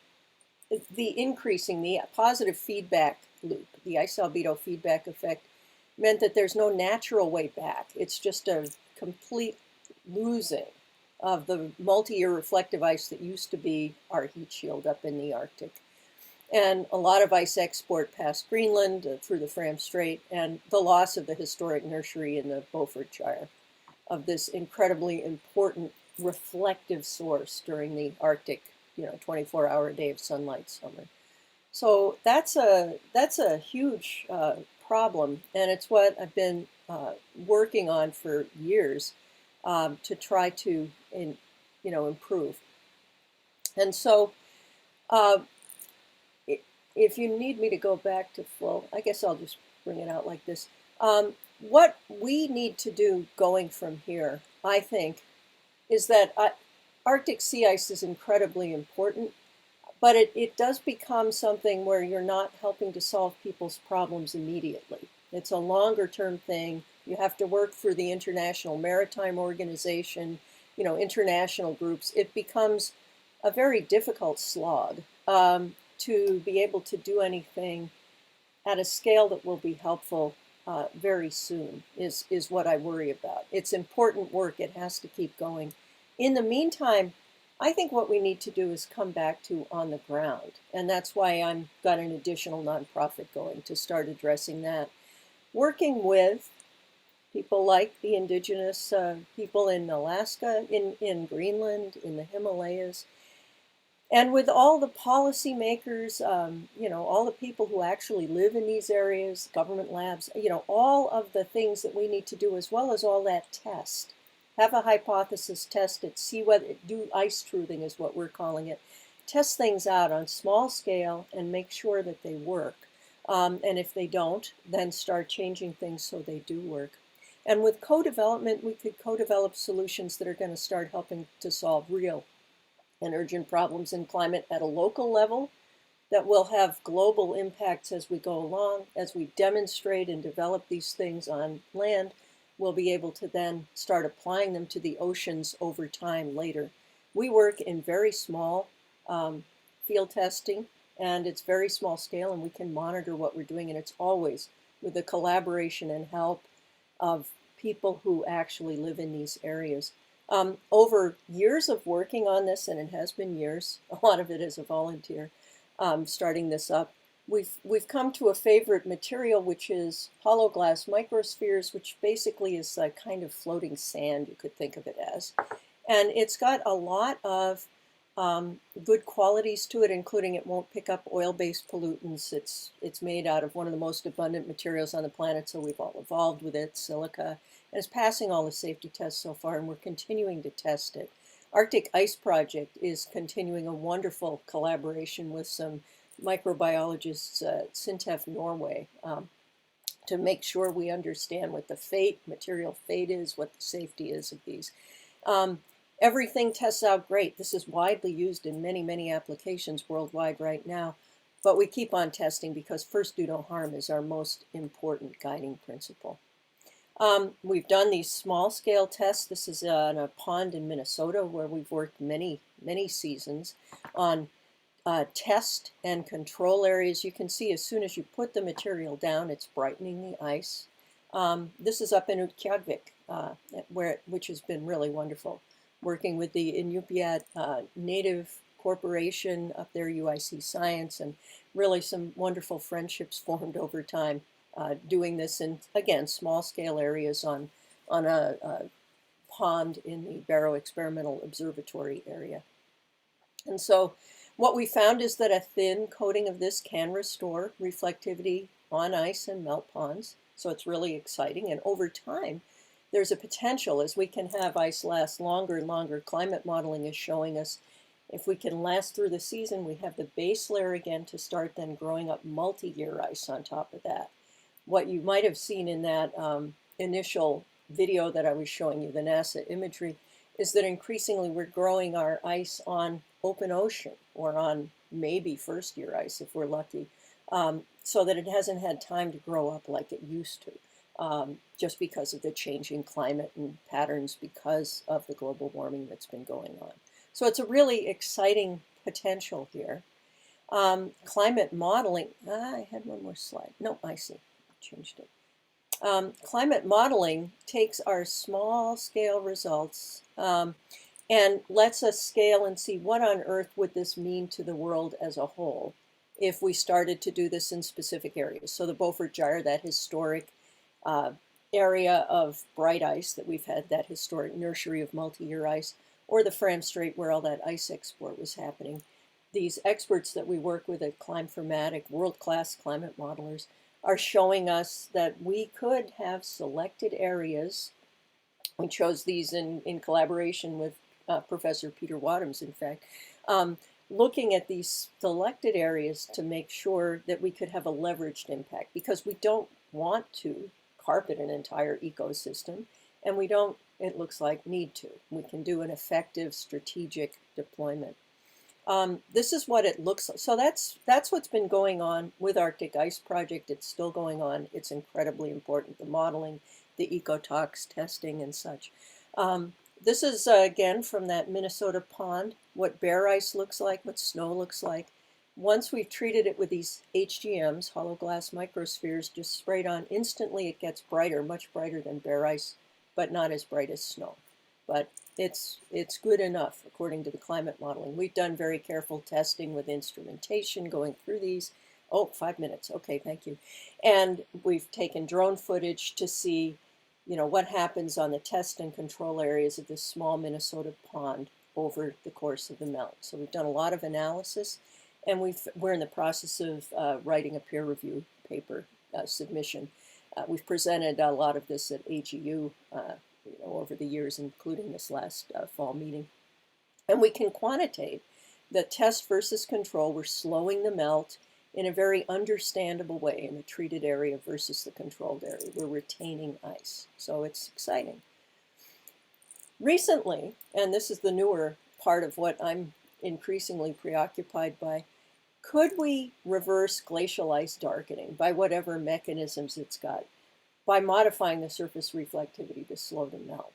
the positive feedback loop, the ice albedo feedback effect, meant that there's no natural way back. It's just a complete losing of the multi-year reflective ice that used to be our heat shield up in the Arctic. And a lot of ice export past Greenland through the Fram Strait, and the loss of the historic nursery in the Beaufort Gyre of this incredibly important reflective source during the Arctic, 24-hour day of sunlight summer. So that's a huge problem, and it's what I've been working on for years to try to improve. And so if you need me to go back to full, I guess I'll just bring it out like this. What we need to do going from here, I think, is that Arctic sea ice is incredibly important, but it does become something where you're not helping to solve people's problems immediately. It's a longer term thing. You have to work through the International Maritime Organization, international groups. It becomes a very difficult slog to be able to do anything at a scale that will be helpful very soon is what I worry about. It's important work. It has to keep going. In the meantime, I think what we need to do is come back to on the ground. And that's why I've got an additional nonprofit going to start addressing that. Working with people like the indigenous people in Alaska, in Greenland, in the Himalayas, And with all the policymakers, all the people who actually live in these areas, government labs, all of the things that we need to do, as well as all that test. Have a hypothesis, test it, see whether, do ice truthing is what we're calling it. Test things out on small scale and make sure that they work. And if they don't, then start changing things so they do work. And with co-development, we could co-develop solutions that are going to start helping to solve real and urgent problems in climate at a local level that will have global impacts as we go along. As we demonstrate and develop these things on land, we'll be able to then start applying them to the oceans over time later. We work in very small field testing, and it's very small scale, and we can monitor what we're doing, and it's always with the collaboration and help of people who actually live in these areas. Over years of working on this, and it has been years, a lot of it as a volunteer, starting this up, we've come to a favorite material, which is hollow glass microspheres, which basically is a kind of floating sand, you could think of it as. And it's got a lot of good qualities to it, including it won't pick up oil-based pollutants. It's made out of one of the most abundant materials on the planet, so we've all evolved with it, silica. And it's passing all the safety tests so far, and we're continuing to test it. Arctic Ice Project is continuing a wonderful collaboration with some microbiologists at Sintef, Norway, to make sure we understand what the material fate is, what the safety is of these. Everything tests out great. This is widely used in many, many applications worldwide right now, but we keep on testing because first do no harm is our most important guiding principle. We've done these small scale tests. This is on a pond in Minnesota where we've worked many, many seasons on test and control areas. You can see as soon as you put the material down, it's brightening the ice. This is up in Utqiagvik, which has been really wonderful, working with the Inupiat Native Corporation up there, UIC Science, and really some wonderful friendships formed over time. Doing this in, again, small scale areas on a pond in the Barrow Experimental Observatory area. And so what we found is that a thin coating of this can restore reflectivity on ice and melt ponds. So it's really exciting. And over time, there's a potential as we can have ice last longer and longer. Climate modeling is showing us if we can last through the season, we have the base layer again to start then growing up multi-year ice on top of that. What you might have seen in that initial video that I was showing you, the NASA imagery, is that increasingly we're growing our ice on open ocean or on maybe first year ice if we're lucky, so that it hasn't had time to grow up like it used to, just because of the changing climate and patterns because of the global warming that's been going on. So it's a really exciting potential here. Climate modeling, I had one more slide. No, I see. Changed it. Climate modeling takes our small scale results and lets us scale and see what on earth would this mean to the world as a whole if we started to do this in specific areas. So the Beaufort Gyre, that historic area of bright ice that we've had, that historic nursery of multi-year ice, or the Fram Strait where all that ice export was happening. These experts that we work with at Climaformatic, world-class climate modelers, are showing us that we could have selected areas. We chose these in collaboration with Professor Peter Wadhams, in fact, looking at these selected areas to make sure that we could have a leveraged impact, because we don't want to carpet an entire ecosystem, and we don't, it looks like, need to. We can do an effective strategic deployment. This is what it looks like. So that's what's been going on with Arctic Ice Project. It's still going on. It's incredibly important, the modeling, the ecotox testing and such. This is, again, from that Minnesota pond, what bare ice looks like, what snow looks like. Once we've treated it with these HGMs, hollow glass microspheres, just sprayed on, instantly it gets brighter, much brighter than bare ice, but not as bright as snow. But it's good enough according to the climate modeling. We've done very careful testing with instrumentation going through these. Oh, 5 minutes. Okay, thank you. And we've taken drone footage to see, what happens on the test and control areas of this small Minnesota pond over the course of the melt. So we've done a lot of analysis, and we're in the process of writing a peer review paper submission. We've presented a lot of this at AGU over the years, including this last fall meeting. And we can quantitate the test versus control. We're slowing the melt in a very understandable way in the treated area versus the controlled area. We're retaining ice, so it's exciting. Recently, and this is the newer part of what I'm increasingly preoccupied by, could we reverse glacial ice darkening by whatever mechanisms it's got, by modifying the surface reflectivity to slow the melt?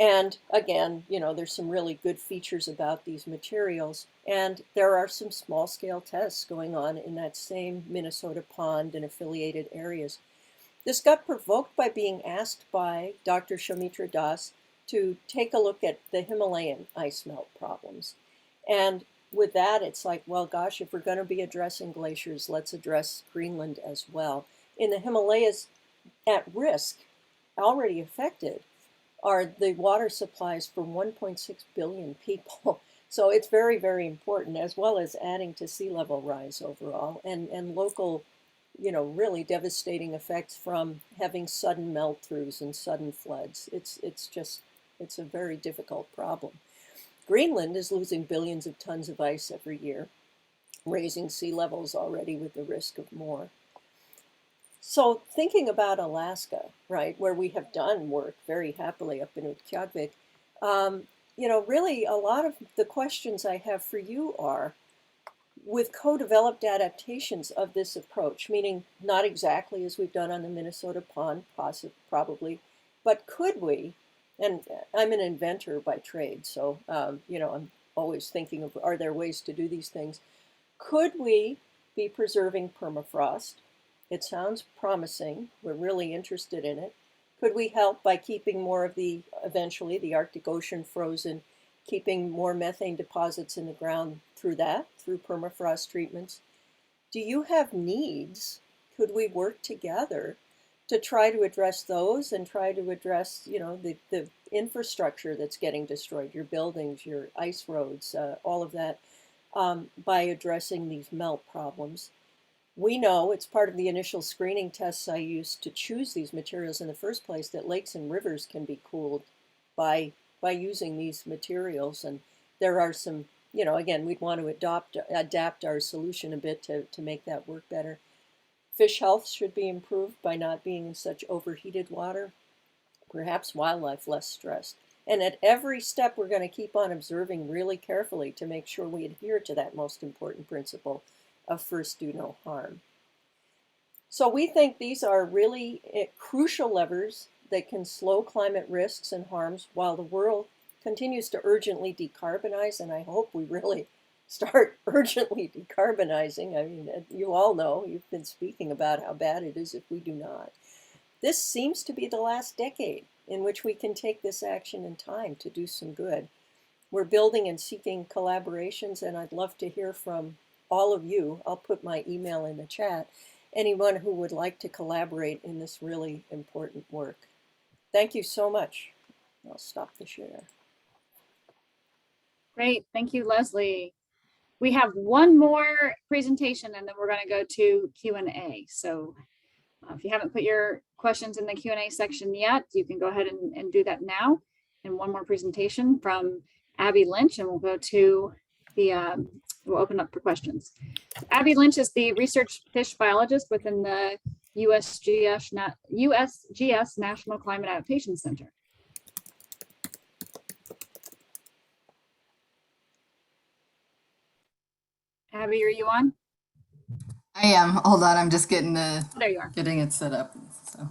And again, there's some really good features about these materials, and there are some small-scale tests going on in that same Minnesota pond and affiliated areas. This got provoked by being asked by Dr. Soumitra Das to take a look at the Himalayan ice melt problems. And with that, it's like, well, gosh, if we're going to be addressing glaciers, let's address Greenland as well. In the Himalayas, at risk, already affected, are the water supplies for 1.6 billion people. So it's very, very important, as well as adding to sea level rise overall and local, really devastating effects from having sudden melt-throughs and sudden floods. It's a very difficult problem. Greenland is losing billions of tons of ice every year, raising sea levels already with the risk of more. So thinking about Alaska, right, where we have done work very happily up in Utqiagvik, really a lot of the questions I have for you are, with co-developed adaptations of this approach, meaning not exactly as we've done on the Minnesota pond, probably, but could we, and I'm an inventor by trade, so, I'm always thinking of, are there ways to do these things? Could we be preserving permafrost? It sounds promising. We're really interested in it. Could we help by keeping more of eventually the Arctic Ocean frozen, keeping more methane deposits in the ground through permafrost treatments? Do you have needs? Could we work together to try to address those and try to address, the infrastructure that's getting destroyed, your buildings, your ice roads, all of that, by addressing these melt problems? We know, it's part of the initial screening tests I used to choose these materials in the first place, that lakes and rivers can be cooled by using these materials. And there are some, again, we'd want to adapt our solution a bit to make that work better. Fish health should be improved by not being in such overheated water, perhaps wildlife less stressed. And at every step, we're going to keep on observing really carefully to make sure we adhere to that most important principle of first do no harm. So we think these are really crucial levers that can slow climate risks and harms while the world continues to urgently decarbonize, and I hope we really start urgently decarbonizing. I mean, you all know, you've been speaking about how bad it is if we do not. This seems to be the last decade in which we can take this action in time to do some good. We're building and seeking collaborations, and I'd love to hear from all of you. I'll put my email in the chat. Anyone who would like to collaborate in this really important work. Thank you so much. I'll stop the share. Great, thank you, Leslie. We have one more presentation and then we're going to go to Q&A. So if you haven't put your questions in the Q&A section yet, you can go ahead and do that now. And one more presentation from Abby Lynch, and we'll go to the, we'll open up for questions. Abby Lynch is the research fish biologist within the USGS National Climate Adaptation Center. Abby, are you on? I am. Hold on, I'm just getting There you are. getting it set up. So.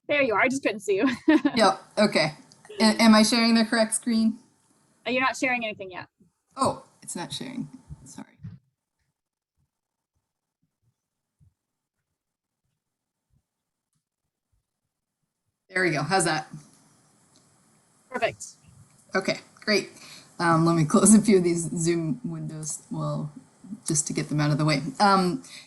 There you are. I just couldn't see you. Yep. Okay. Am I sharing the correct screen? You're not sharing anything yet. Oh, it's not sharing. Sorry. There we go. How's that? Perfect. Okay, great. Let me close a few of these Zoom windows, well, just to get them out of the way.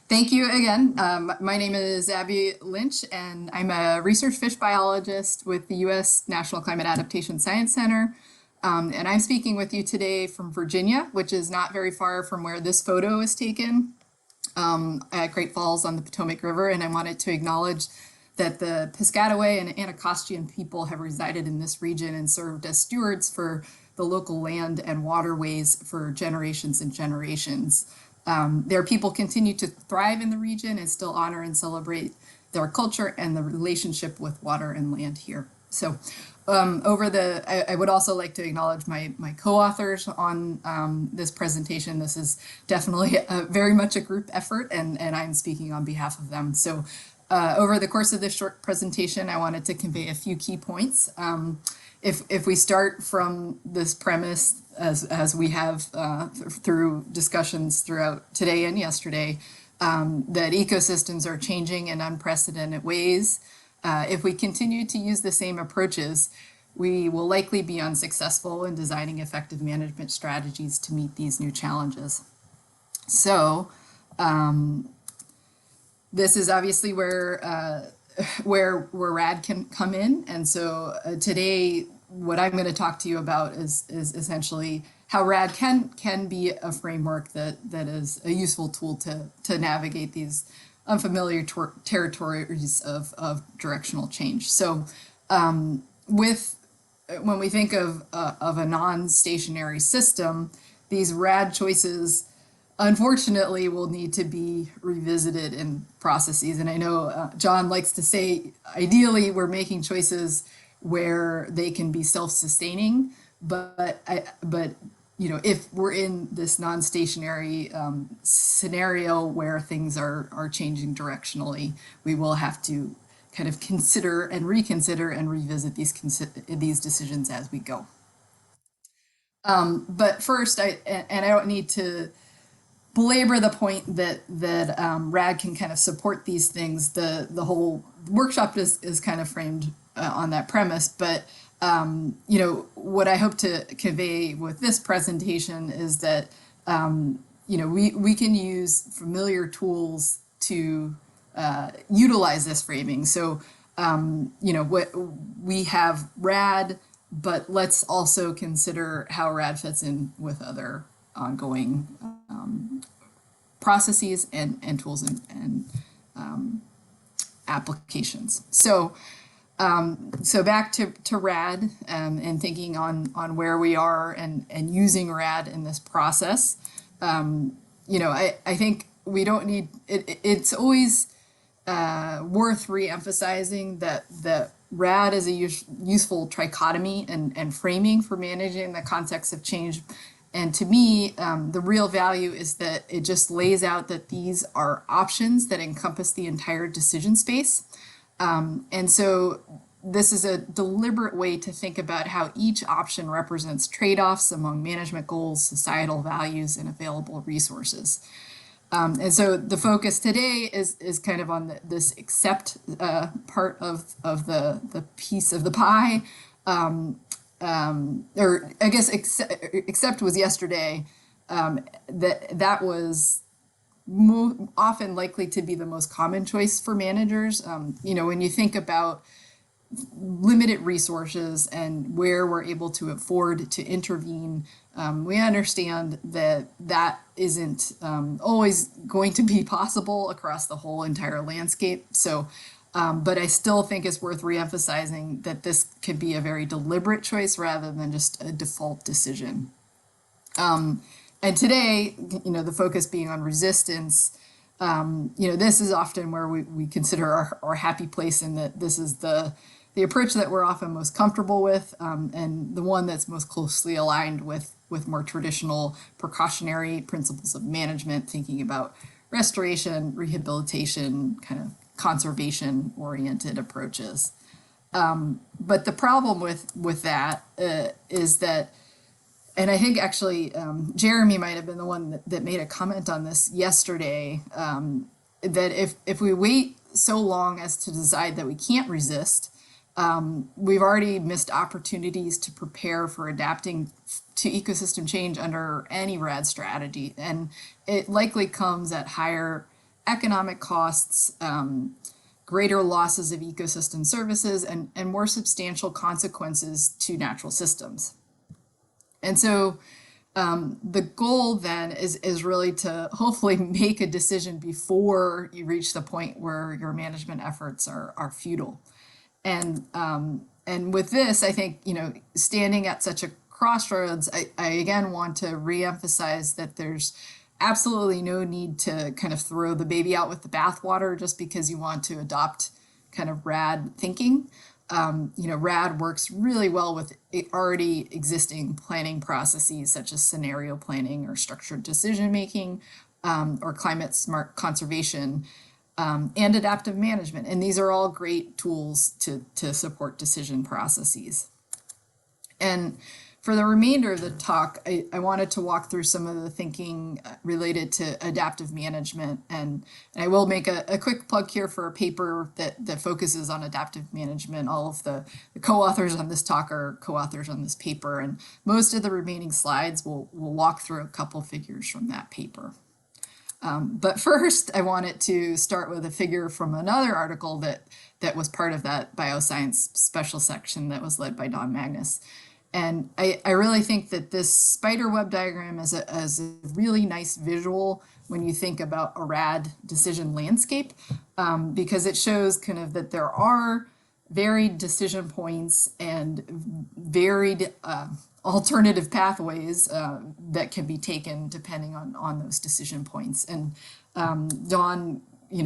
Thank you again. My name is Abby Lynch, and I'm a research fish biologist with the U.S. National Climate Adaptation Science Center. And I'm speaking with you today from Virginia, which is not very far from where this photo is taken at Great Falls on the Potomac River. And I wanted to acknowledge that the Piscataway and Anacostia people have resided in this region and served as stewards for the local land and waterways for generations and generations. Their people continue to thrive in the region and still honor and celebrate their culture and the relationship with water and land here. So I would also like to acknowledge my co-authors on this presentation. This is definitely very much a group effort, and I'm speaking on behalf of them. So over the course of this short presentation, I wanted to convey a few key points. If we start from this premise, as we have through discussions throughout today and yesterday, that ecosystems are changing in unprecedented ways. If we continue to use the same approaches, we will likely be unsuccessful in designing effective management strategies to meet these new challenges. So this is obviously where RAD can come in. And so today, what I'm going to talk to you about is essentially how RAD can be a framework that is a useful tool to navigate these unfamiliar territories of directional change. So when we think of a non-stationary system, these RAD choices unfortunately will need to be revisited in processes. And I know John likes to say, ideally, we're making choices where they can be self-sustaining, but if we're in this non-stationary scenario where things are changing directionally, we will have to kind of consider and reconsider and revisit these decisions as we go. But first, I don't need to belabor the point that RAD can kind of support these things. The whole workshop is kind of framed on that premise, but what I hope to convey with this presentation is that we can use familiar tools to utilize this framing. So what we have RAD, but let's also consider how RAD fits in with other ongoing processes and tools and applications. So back to RAD and thinking on where we are and using RAD in this process. I think we don't need it's always worth re-emphasizing that RAD is a useful trichotomy and framing for managing the context of change. And to me, the real value is that it just lays out that these are options that encompass the entire decision space. And so this is a deliberate way to think about how each option represents trade-offs among management goals, societal values, and available resources. And so the focus today is kind of on this accept part of the piece of the pie. Or I guess accept was yesterday. That was often likely to be the most common choice for managers. When you think about limited resources and where we're able to afford to intervene, we understand that isn't always going to be possible across the whole entire landscape. So, but I still think it's worth reemphasizing that this could be a very deliberate choice rather than just a default decision. And today, the focus being on resistance, this is often where we consider our happy place, in that this is the approach that we're often most comfortable with, and the one that's most closely aligned with more traditional precautionary principles of management, thinking about restoration, rehabilitation, kind of conservation-oriented approaches. But the problem with that is that, and I think actually Jeremy might have been the one that made a comment on this yesterday, that if we wait so long as to decide that we can't resist, we've already missed opportunities to prepare for adapting to ecosystem change under any RAD strategy. And it likely comes at higher economic costs, greater losses of ecosystem services, and more substantial consequences to natural systems. And so the goal then is really to hopefully make a decision before you reach the point where your management efforts are futile. And with this, I think, standing at such a crossroads, I again want to reemphasize that there's absolutely no need to kind of throw the baby out with the bathwater just because you want to adopt kind of RAD thinking. RAD works really well with already existing planning processes such as scenario planning or structured decision making, or climate smart conservation, and adaptive management. And these are all great tools to support decision processes. And for the remainder of the talk, I wanted to walk through some of the thinking related to adaptive management. And I will make a quick plug here for a paper that focuses on adaptive management. All of the co-authors on this talk are co-authors on this paper. And most of the remaining slides will walk through a couple figures from that paper. But first, I wanted to start with a figure from another article that was part of that bioscience special section that was led by Don Magnus. And I really think that this spider web diagram is a really nice visual when you think about a RAD decision landscape, because it shows kind of that there are varied decision points and varied alternative pathways that can be taken depending on those decision points. And Don,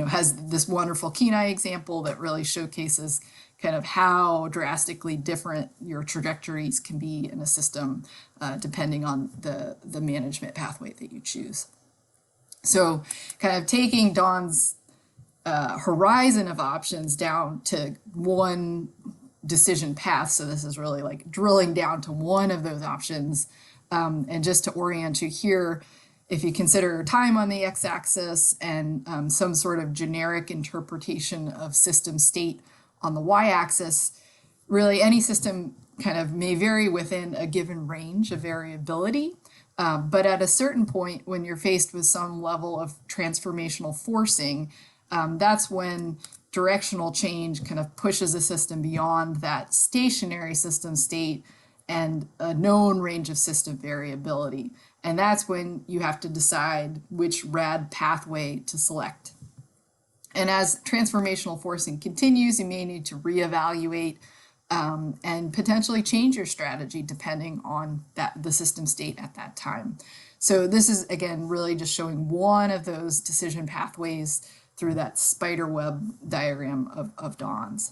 has this wonderful Kenai example that really showcases kind of how drastically different your trajectories can be in a system depending on the management pathway that you choose. So kind of taking Don's horizon of options down to one decision path. So this is really like drilling down to one of those options. And just to orient you here, if you consider time on the x-axis and some sort of generic interpretation of system state on the y-axis, really any system kind of may vary within a given range of variability. But at a certain point, when you're faced with some level of transformational forcing, that's when directional change kind of pushes a system beyond that stationary system state and a known range of system variability. And that's when you have to decide which RAD pathway to select. And as transformational forcing continues, you may need to reevaluate and potentially change your strategy depending on the system state at that time. So this is, again, really just showing one of those decision pathways through that spider web diagram of Don's.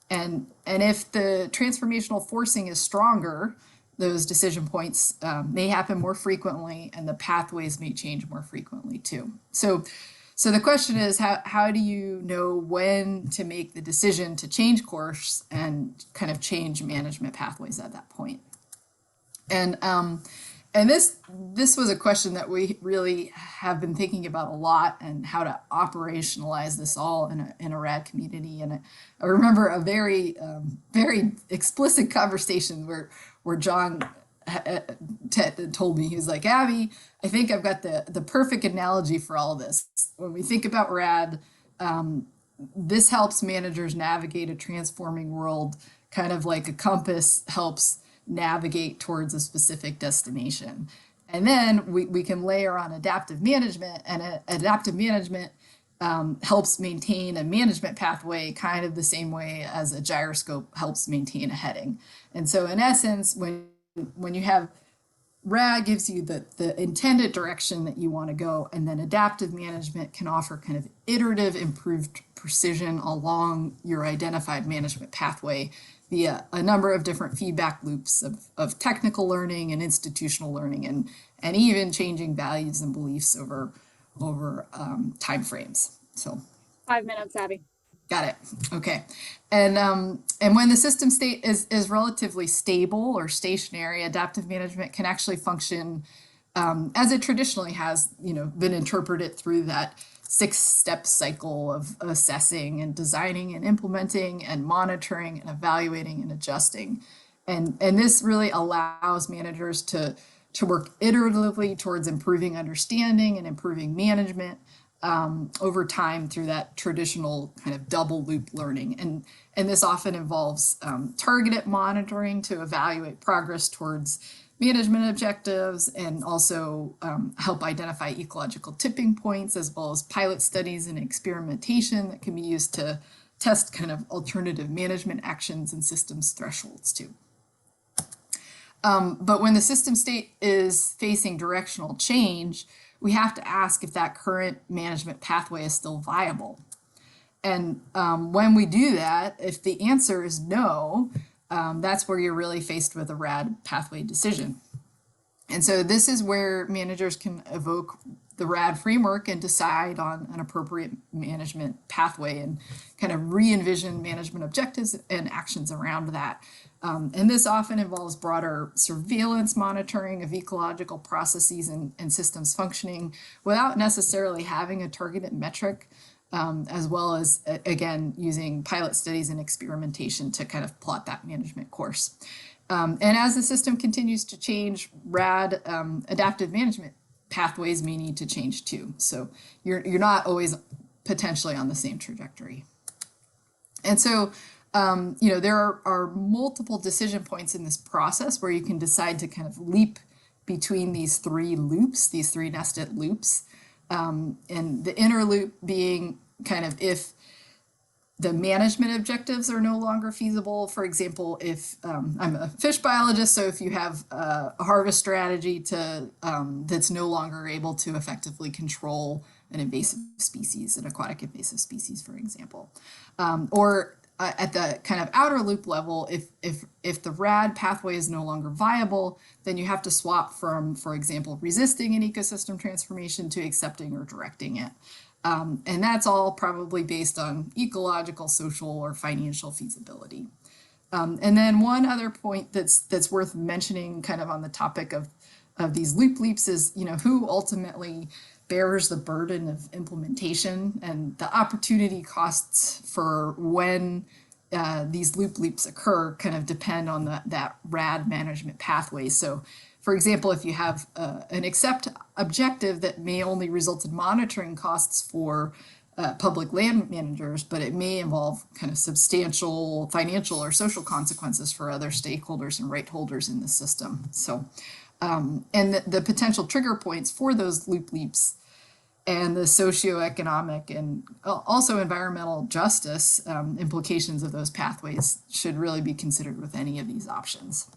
And if the transformational forcing is stronger, those decision points may happen more frequently and the pathways may change more frequently too. So the question is, how do you know when to make the decision to change course and kind of change management pathways at that point? And this was a question that we really have been thinking about a lot, and how to operationalize this all in a RAD community. And I remember a very explicit conversation where John Ted told me, he was like, Abby, I think I've got the perfect analogy for all of this. When we think about RAD, this helps managers navigate a transforming world, kind of like a compass helps navigate towards a specific destination. And then we can layer on adaptive management, and adaptive management helps maintain a management pathway kind of the same way as a gyroscope helps maintain a heading. And so in essence, when you have RAD gives you the intended direction that you want to go, and then adaptive management can offer kind of iterative improved precision along your identified management pathway via a number of different feedback loops of technical learning and institutional learning, and even changing values and beliefs over time frames. So 5 minutes, Abby. got it. Okay. And when the system state is relatively stable or stationary, adaptive management can actually function as it traditionally has, been interpreted through that 6-step cycle of assessing and designing and implementing and monitoring and evaluating and adjusting. And this really allows managers to work iteratively towards improving understanding and improving management over time through that traditional kind of double loop learning. And this often involves targeted monitoring to evaluate progress towards management objectives, and also help identify ecological tipping points, as well as pilot studies and experimentation that can be used to test kind of alternative management actions and systems thresholds too. But when the system state is facing directional change, we have to ask if that current management pathway is still viable. And when we do that, if the answer is no, that's where you're really faced with a RAD pathway decision. And so this is where managers can evoke the RAD framework and decide on an appropriate management pathway and kind of re-envision management objectives and actions around that. And this often involves broader surveillance monitoring of ecological processes and systems functioning without necessarily having a targeted metric, as well as, again, using pilot studies and experimentation to kind of plot that management course. And as the system continues to change, RAD adaptive management pathways may need to change too. So you're not always potentially on the same trajectory. And so, you know, there are multiple decision points in this process where you can decide to kind of leap between these three loops, these three nested loops. And the inner loop being kind of if the management objectives are no longer feasible. For example, if I'm a fish biologist, so if you have a harvest strategy to that's no longer able to effectively control an invasive species, an aquatic invasive species, for example, or at the kind of outer loop level, if the RAD pathway is no longer viable, then you have to swap from, for example, resisting an ecosystem transformation to accepting or directing it. And that's all probably based on ecological, social, or financial feasibility. And then one other point that's worth mentioning kind of on the topic of these loop leaps is, you know, who ultimately bears the burden of implementation, and the opportunity costs for when these loop leaps occur kind of depend on that RAD management pathway. So for example, if you have an accept objective that may only result in monitoring costs for public land managers, but it may involve kind of substantial financial or social consequences for other stakeholders and right holders in the system. So, and the potential trigger points for those loop leaps and the socioeconomic and also environmental justice implications of those pathways should really be considered with any of these options.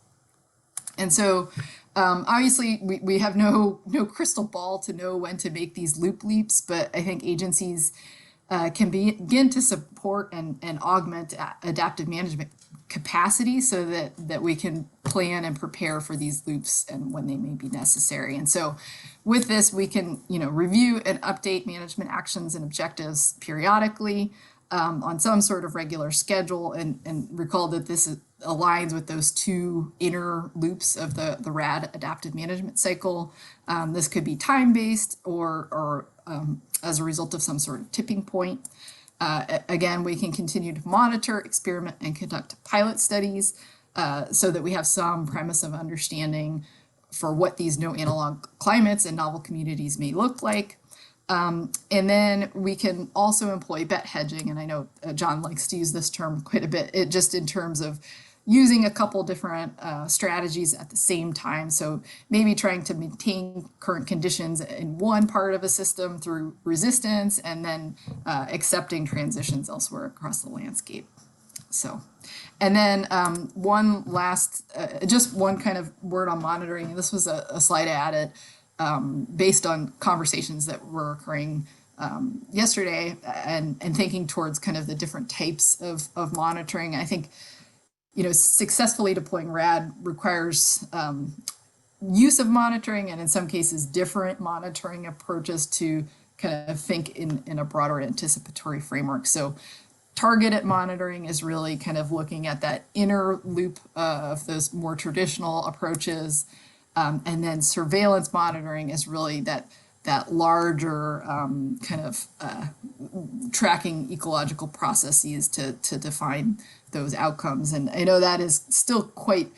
And so obviously we have no crystal ball to know when to make these loop leaps, but I think agencies can begin to support and augment adaptive management capacity so that we can plan and prepare for these loops and when they may be necessary. And so with this, we can, you know, review and update management actions and objectives periodically on some sort of regular schedule, and recall that this aligns with those two inner loops of the RAD adaptive management cycle. This could be time-based or as a result of some sort of tipping point. Again, we can continue to monitor, experiment, and conduct pilot studies so that we have some premise of understanding for what these no analog climates and novel communities may look like. And then we can also employ bet hedging, and I know John likes to use this term quite a bit, just in terms of using a couple different strategies at the same time. So maybe trying to maintain current conditions in one part of a system through resistance, and then accepting transitions elsewhere across the landscape. So, and then one last, just one kind of word on monitoring. This was a slide I added based on conversations that were occurring yesterday and thinking towards kind of the different types of monitoring. I think, you know, successfully deploying RAD requires use of monitoring, and in some cases different monitoring approaches to kind of think in a broader anticipatory framework. So targeted monitoring is really kind of looking at that inner loop of those more traditional approaches. And then surveillance monitoring is really that larger kind of tracking ecological processes to define those outcomes. And I know that is still quite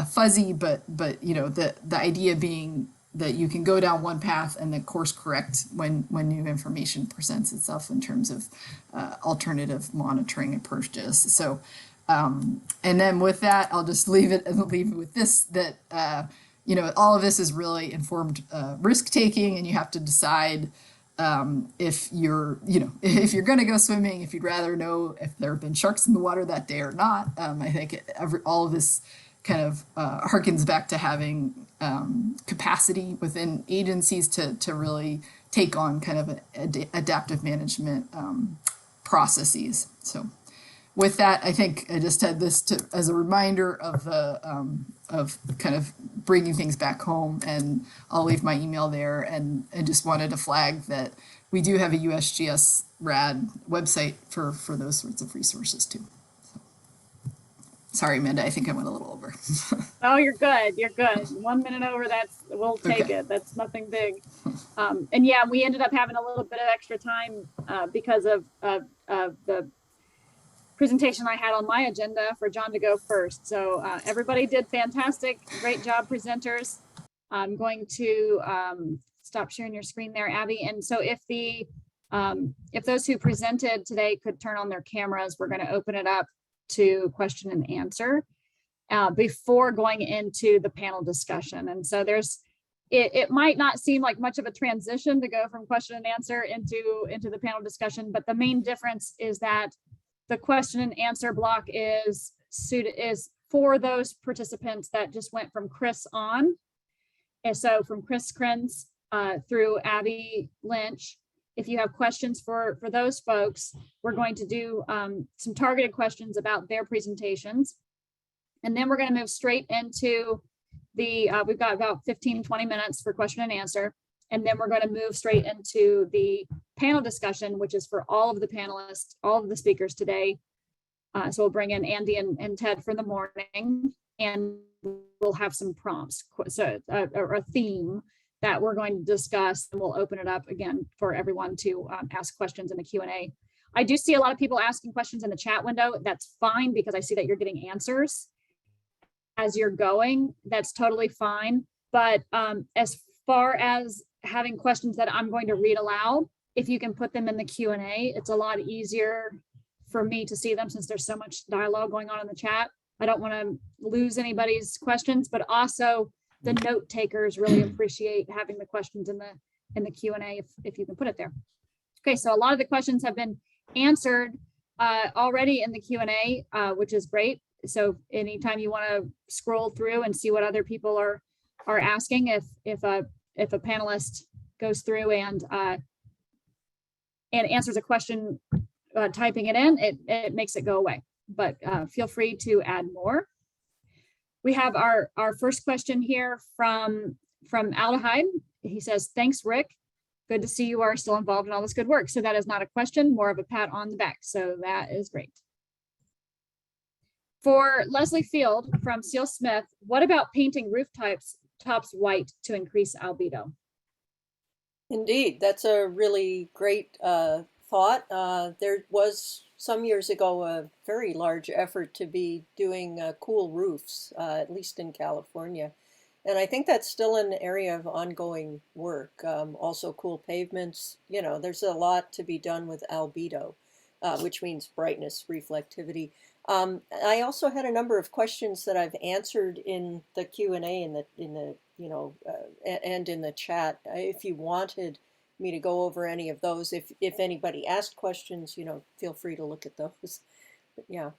fuzzy, but you know, the idea being that you can go down one path and then course correct when new information presents itself in terms of alternative monitoring approaches. So, and then with that, I'll just leave it with this, that you know, all of this is really informed risk taking, and you have to decide if you're, you know, if you're going to go swimming, if you'd rather know if there have been sharks in the water that day or not. I think all of this kind of harkens back to having capacity within agencies to really take on kind of adaptive management processes. So with that, I think I just had this as a reminder of the of kind of bringing things back home, and I'll leave my email there. And just wanted to flag that we do have a USGS RAD website for those sorts of resources too. So, sorry, Amanda, I think I went a little over. Oh, you're good. You're good. 1 minute over, we'll take Okay. it. That's nothing big. And yeah, we ended up having a little bit of extra time because of the presentation I had on my agenda for John to go first. So everybody did fantastic. Great job, presenters. I'm going to stop sharing your screen there, Abby. And so if those who presented today could turn on their cameras, we're going to open it up to question and answer before going into the panel discussion. And so it might not seem like much of a transition to go from question and answer into the panel discussion, but the main difference is that the question and answer block is for those participants that just went from Chris on. And so from Chris Krenz through Abby Lynch, if you have questions for those folks, we're going to do some targeted questions about their presentations. And then we're going to move straight into we've got about 15, 20 minutes for question and answer. And then we're going to move straight into the panel discussion, which is for all of the panelists, all of the speakers today. So we'll bring in Andy and Ted for the morning, and we'll have some prompts, so a theme that we're going to discuss, and we'll open it up again for everyone to ask questions in the Q&A. I do see a lot of people asking questions in the chat window. That's fine, because I see that you're getting answers as you're going. That's totally fine. But as far as having questions that I'm going to read aloud, if you can put them in the Q&A, it's a lot easier for me to see them, since there's so much dialogue going on in the chat. I don't want to lose anybody's questions, but also the note takers really appreciate having the questions in the Q&A if you can put it there. Okay, so a lot of the questions have been answered already in the Q&A, which is great. So anytime you want to scroll through and see what other people are asking, if a panelist goes through and answers a question, typing it in, it makes it go away. But feel free to add more. We have our first question here from Aldehide. He says, "Thanks, Rick. Good to see you are still involved in all this good work." So that is not a question, more of a pat on the back. So that is great. For Leslie Field from Seal Smith, what about painting roof tops white to increase albedo? Indeed, that's a really great thought. There was some years ago a very large effort to be doing cool roofs, at least in California. And I think that's still an area of ongoing work. Also cool pavements. You know, there's a lot to be done with albedo, which means brightness, reflectivity. I also had a number of questions that I've answered in the Q&A and in the chat. If you wanted me to go over any of those, if anybody asked questions, feel free to look at those. But I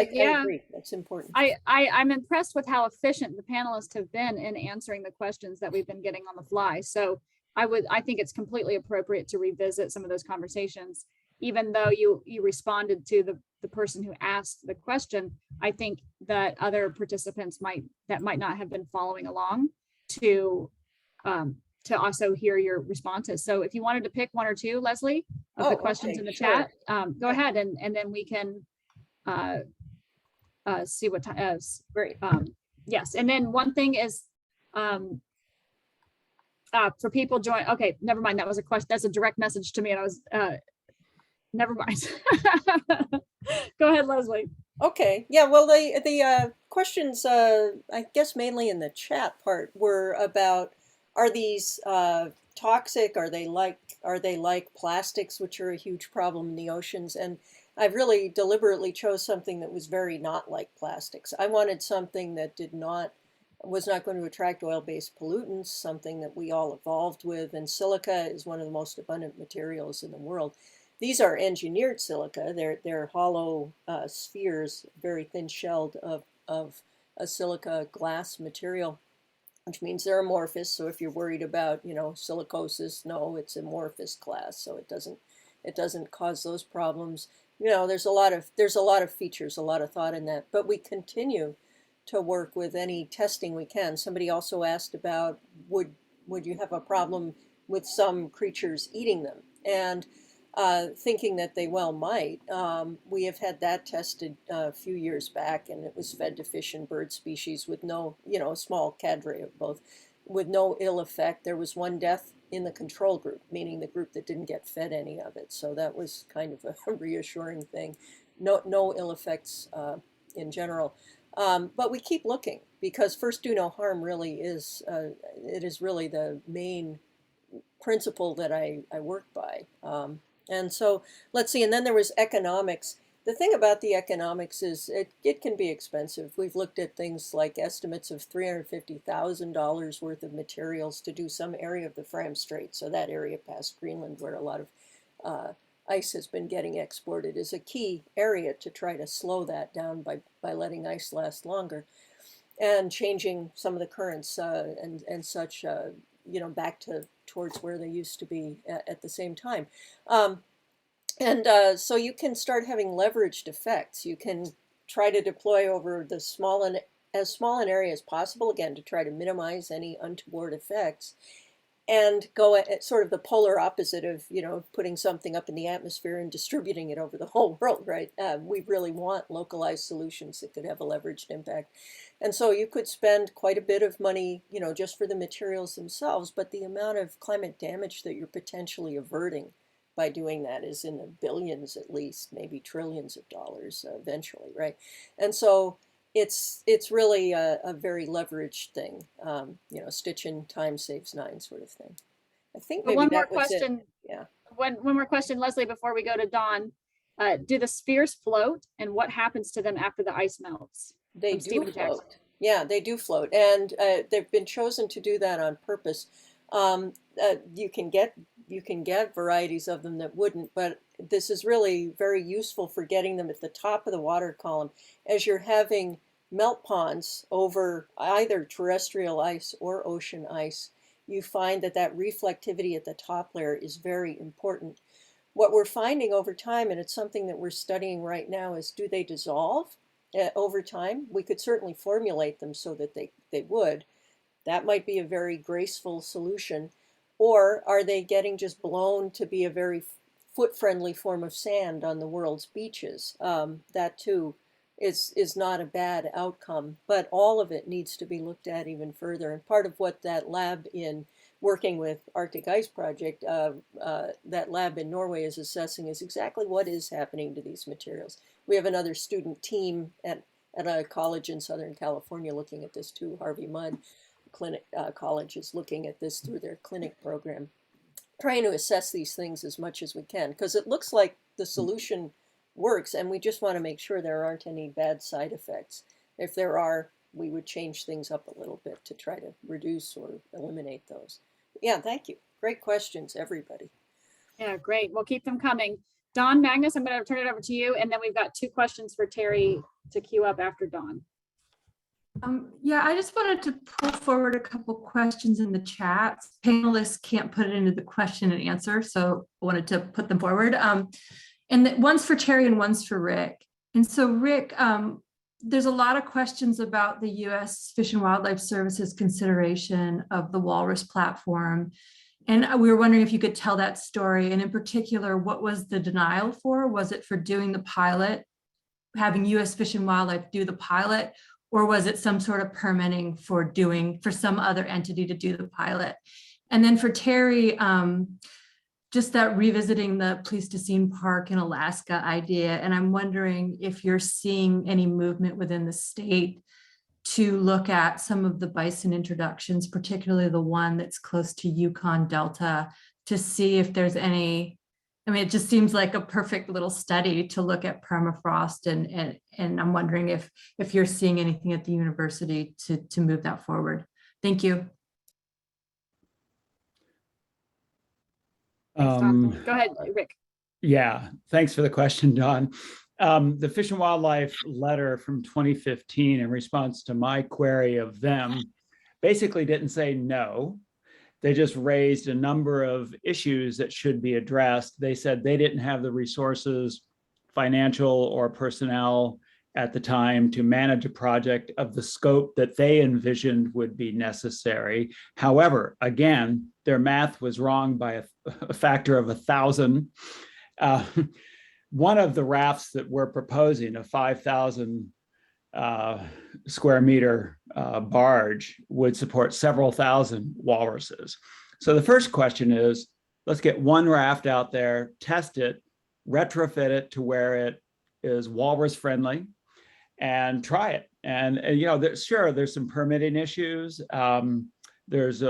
agree. That's important. I'm impressed with how efficient the panelists have been in answering the questions that we've been getting on the fly. So I think it's completely appropriate to revisit some of those conversations, even though you responded to the person who asked the question. I think that other participants might not have been following along to also hear your responses. So if you wanted to pick one or two, Leslie, of the questions in the chat, go ahead, and then we can see what great. Yes, and then one thing is for people join. Okay, never mind. That was a question. That's a direct message to me, and I was never mind. Go ahead, Leslie. Okay. Yeah. Well, the questions, I guess, mainly in the chat part, were about: are these toxic? Are they like plastics, which are a huge problem in the oceans? And I really deliberately chose something that was very not like plastics. I wanted something that did not was not going to attract oil-based pollutants, something that we all evolved with. And silica is one of the most abundant materials in the world. These are engineered silica. They're hollow spheres, very thin shelled of a silica glass material, which means they're amorphous. So if you're worried about, silicosis, no, it's amorphous glass, so it doesn't cause those problems. There's a lot of features, a lot of thought in that, but we continue to work with any testing we can. Somebody also asked about would you have a problem with some creatures eating them, and thinking that they well might. We have had that tested a few years back, and it was fed to fish and bird species with no, a small cadre of both, with no ill effect. There was one death in the control group, meaning the group that didn't get fed any of it. So that was kind of a reassuring thing. No ill effects in general. But we keep looking, because first do no harm really is, it is really the main principle that I work by. And so let's see, and then there was economics. The thing about the economics is it can be expensive. We've looked at things like estimates of $350,000 worth of materials to do some area of the Fram Strait. So that area past Greenland, where a lot of ice has been getting exported, is a key area to try to slow that down by letting ice last longer and changing some of the currents and such, back towards where they used to be at the same time. So you can start having leveraged effects. You can try to deploy over as small an area as possible, again, to try to minimize any untoward effects, and go at sort of the polar opposite of, putting something up in the atmosphere and distributing it over the whole world, right? We really want localized solutions that could have a leveraged impact. And so you could spend quite a bit of money, just for the materials themselves, but the amount of climate damage that you're potentially averting by doing that is in the billions at least, maybe trillions of dollars eventually, right? And so it's really a very leveraged thing, stitch in time saves nine sort of thing. I think maybe one more that was it. question. Yeah. One more question, Leslie, before we go to Dawn. Do the spheres float, and what happens to them after the ice melts? They do float. Yeah, they do float, and they've been chosen to do that on purpose. You can get varieties of them that wouldn't, but this is really very useful for getting them at the top of the water column as you're having melt ponds over either terrestrial ice or ocean ice. You find that reflectivity at the top layer is very important. What we're finding over time, and it's something that we're studying right now, is do they dissolve over time? We could certainly formulate them so that they would. That might be a very graceful solution. Or are they getting just blown to be a very foot-friendly form of sand on the world's beaches? That too is not a bad outcome, but all of it needs to be looked at even further. And part of what that lab in working with Arctic Ice Project, that lab in Norway is assessing is exactly what is happening to these materials. We have another student team at a college in Southern California looking at this too. Harvey Mudd College is looking at this through their clinic program, trying to assess these things as much as we can, because it looks like the solution works, and we just want to make sure there aren't any bad side effects. If there are, we would change things up a little bit to try to reduce or eliminate those. Yeah, thank you. Great questions, everybody. Yeah, great. We'll keep them coming. Dawn, Magnus, I'm going to turn it over to you, and then we've got 2 questions for Terry to queue up after Dawn. Yeah, I just wanted to pull forward a couple questions in the chat. Panelists can't put it into the question and answer, so I wanted to put them forward. And one's for Terry and one's for Rick. And so Rick, there's a lot of questions about the U.S. Fish and Wildlife Service's consideration of the walrus platform. And we were wondering if you could tell that story. And in particular, what was the denial for? Was it for doing the pilot, having U.S. Fish and Wildlife do the pilot? Or was it some sort of permitting for some other entity to do the pilot? And then for Terry, just that revisiting the Pleistocene Park in Alaska idea. And I'm wondering if you're seeing any movement within the state to look at some of the bison introductions, particularly the one that's close to Yukon Delta, to see if there's any I mean, it just seems like a perfect little study to look at permafrost, and I'm wondering if you're seeing anything at the university to move that forward. Thank you. Thanks, Don. Go ahead, Rick. Yeah, thanks for the question, Don. The Fish and Wildlife letter from 2015 in response to my query of them basically didn't say no. They just raised a number of issues that should be addressed. They said they didn't have the resources, financial or personnel at the time, to manage a project of the scope that they envisioned would be necessary. However, again, their math was wrong by a factor of 1,000. One of the rafts that we're proposing, a 5,000 square meter barge, would support several thousand walruses. So the first question is, let's get one raft out there, test it, retrofit it to where it is walrus friendly, and try it. And you know, sure, there's some permitting issues. There's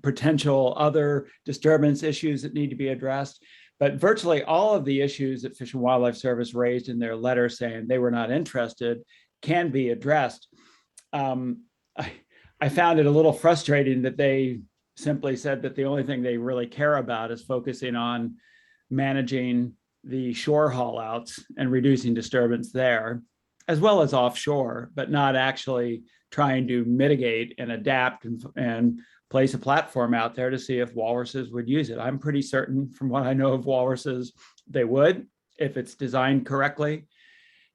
potential other disturbance issues that need to be addressed. But virtually all of the issues that Fish and Wildlife Service raised in their letter saying they were not interested can be addressed. I found it a little frustrating that they simply said that the only thing they really care about is focusing on managing the shore haul outs and reducing disturbance there, as well as offshore, but not actually trying to mitigate and adapt and place a platform out there to see if walruses would use it. I'm pretty certain from what I know of walruses, they would, if it's designed correctly.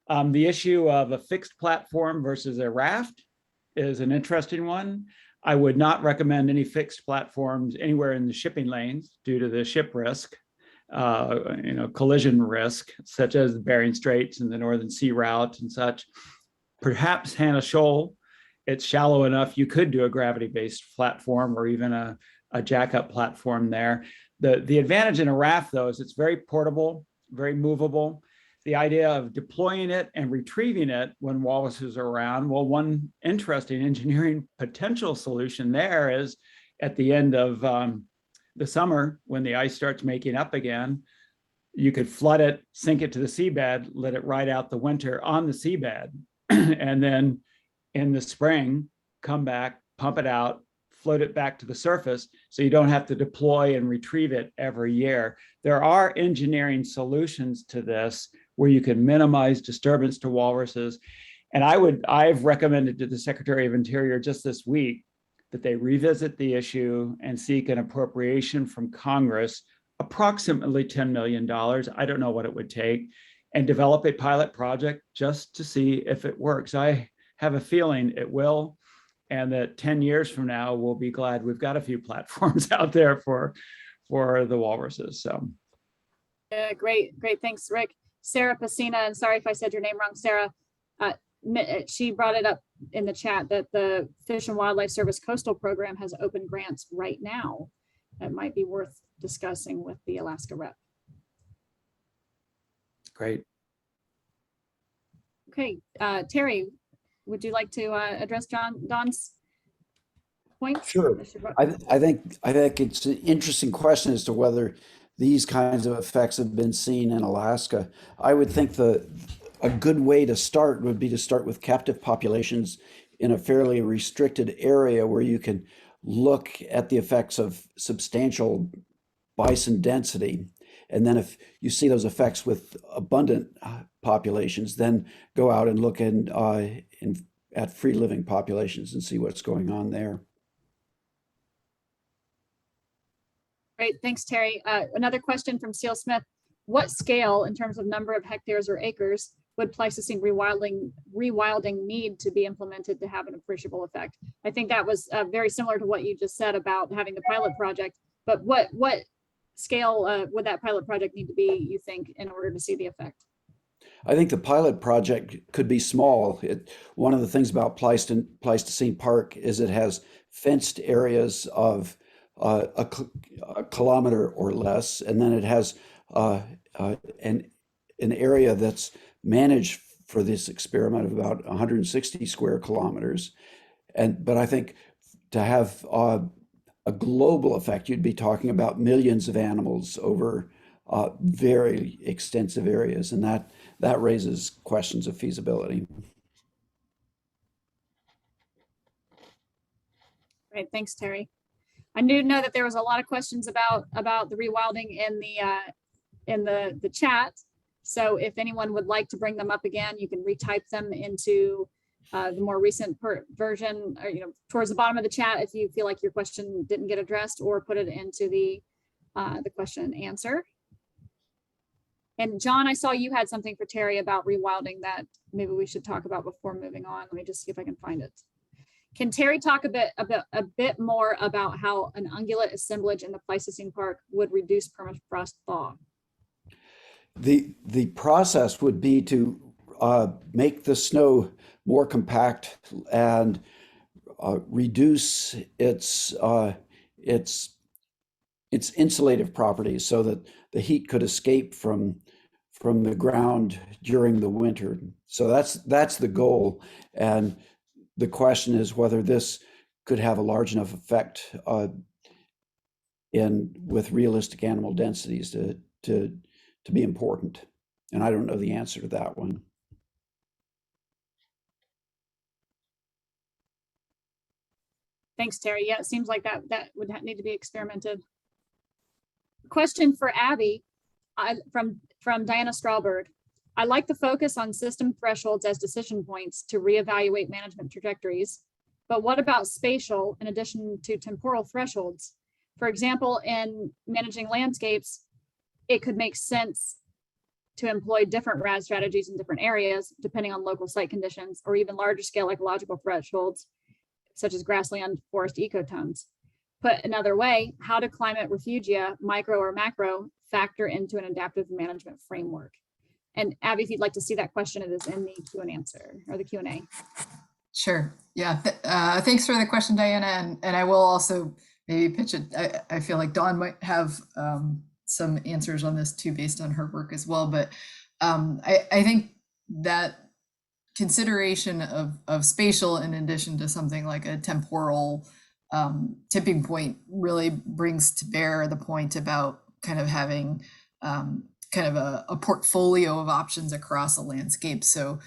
The issue of a fixed platform versus a raft is an interesting one. I would not recommend any fixed platforms anywhere in the shipping lanes due to the ship risk, collision risk, such as the Bering Straits and the Northern Sea Route and such. Perhaps Hannah Shoal, it's shallow enough you could do a gravity-based platform or even a jack-up platform there. The advantage in a raft, though, is it's very portable, very movable. The idea of deploying it and retrieving it when walruses are around, well, one interesting engineering potential solution there is at the end of the summer, when the ice starts making up again, you could flood it, sink it to the seabed, let it ride out the winter on the seabed, and then in the spring, come back, pump it out, float it back to the surface, so you don't have to deploy and retrieve it every year. There are engineering solutions to this where you can minimize disturbance to walruses. And I've recommended to the Secretary of Interior just this week that they revisit the issue and seek an appropriation from Congress, approximately $10 million. I don't know what it would take, and develop a pilot project just to see if it works. I have a feeling it will, and that 10 years from now, we'll be glad we've got a few platforms out there for the walruses. So, yeah, great. Thanks, Rick. Sarah Pacina, and sorry if I said your name wrong, Sarah. She brought it up in the chat that the Fish and Wildlife Service Coastal Program has open grants right now that might be worth discussing with the Alaska rep. Great. Okay, Terry, would you like to address Don's points? Sure. I think it's an interesting question as to whether these kinds of effects have been seen in Alaska. I would think a good way to start would be to start with captive populations in a fairly restricted area where you can look at the effects of substantial bison density. And then if you see those effects with abundant populations, then go out and look at free living populations and see what's going on there. Great, thanks, Terry. Another question from Seal Smith. What scale in terms of number of hectares or acres would Pleistocene rewilding need to be implemented to have an appreciable effect? I think that was very similar to what you just said about having the pilot project, but what scale would that pilot project need to be, you think, in order to see the effect? I think the pilot project could be small. One of the things about Pleistocene Park is it has fenced areas of a kilometer or less, and then it has an area that's managed for this experiment of about 160 square kilometers. But I think to have a global effect, you'd be talking about millions of animals over very extensive areas, and that raises questions of feasibility. Great, thanks, Terry. I do know that there was a lot of questions about the rewilding in the chat. So if anyone would like to bring them up again, you can retype them into the more recent version, or towards the bottom of the chat if you feel like your question didn't get addressed, or put it into the question and answer. And John, I saw you had something for Terry about rewilding that maybe we should talk about before moving on. Let me just see if I can find it. Can Terry talk a bit more about how an ungulate assemblage in the Pleistocene Park would reduce permafrost thaw? The process would be to make the snow more compact and reduce its insulative properties so that the heat could escape from the ground during the winter. So that's the goal. And the question is whether this could have a large enough effect with realistic animal densities to be important. And I don't know the answer to that one. Thanks, Terry. Yeah, it seems like that would need to be experimented. Question for Abby from Diana Strawbird. I like the focus on system thresholds as decision points to reevaluate management trajectories, but what about spatial in addition to temporal thresholds? For example, in managing landscapes, it could make sense to employ different RAS strategies in different areas, depending on local site conditions, or even larger scale ecological thresholds, such as grassland forest ecotones. Put another way, how do climate refugia, micro or macro, factor into an adaptive management framework? And Abby, if you'd like to see that question, it is in the Q&A. Sure. Yeah. Thanks for the question, Diana. And I will also maybe pitch it. I feel like Dawn might have some answers on this too, based on her work as well. But I think that consideration of spatial in addition to something like a temporal tipping point really brings to bear the point about kind of having kind of a portfolio of options across a landscape. So,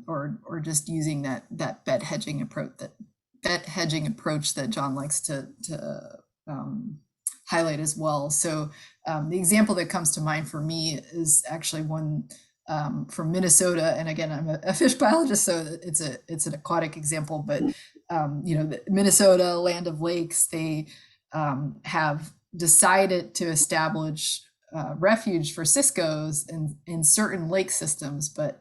or just using that bed hedging approach that John likes to highlight as well. So the example that comes to mind for me is actually one from Minnesota. And again, I'm a fish biologist, so it's an aquatic example, but the Minnesota land of lakes, they have decided to establish refuge for ciscos in certain lake systems, but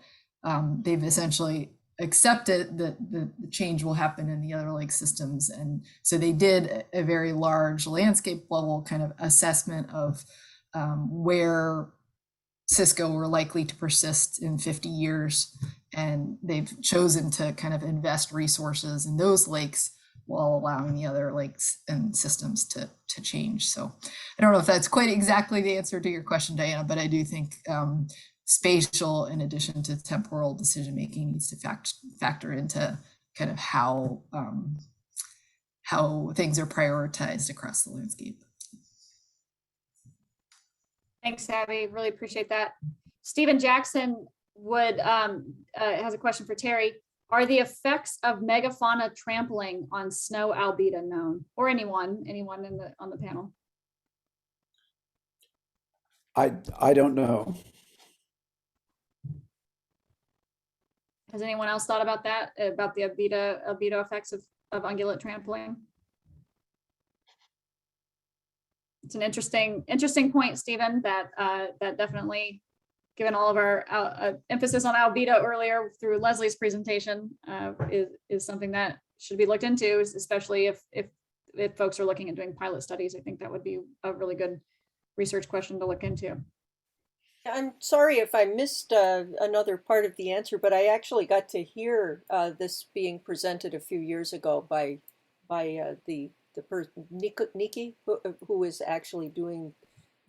they've essentially accepted that the change will happen in the other lake systems. And so they did a very large landscape level kind of assessment of where cisco were likely to persist in 50 years. And they've chosen to kind of invest resources in those lakes while allowing the other lakes and systems to change. So I don't know if that's quite exactly the answer to your question, Diana, but I do think spatial in addition to temporal decision-making needs to factor into kind of how things are prioritized across the landscape. Thanks, Abby. Really appreciate that. Stephen Jackson has a question for Terry. Are the effects of megafauna trampling on snow albedo known, or anyone on the panel? I don't know. Has anyone else thought about that, about the albedo effects of ungulate trampling? It's an interesting point, Stephen, that definitely, given all of our emphasis on albedo earlier through Leslie's presentation, is something that should be looked into, especially if folks are looking at doing pilot studies. I think that would be a really good research question to look into. I'm sorry if I missed another part of the answer, but I actually got to hear this being presented a few years ago by the person Nikki, who is actually doing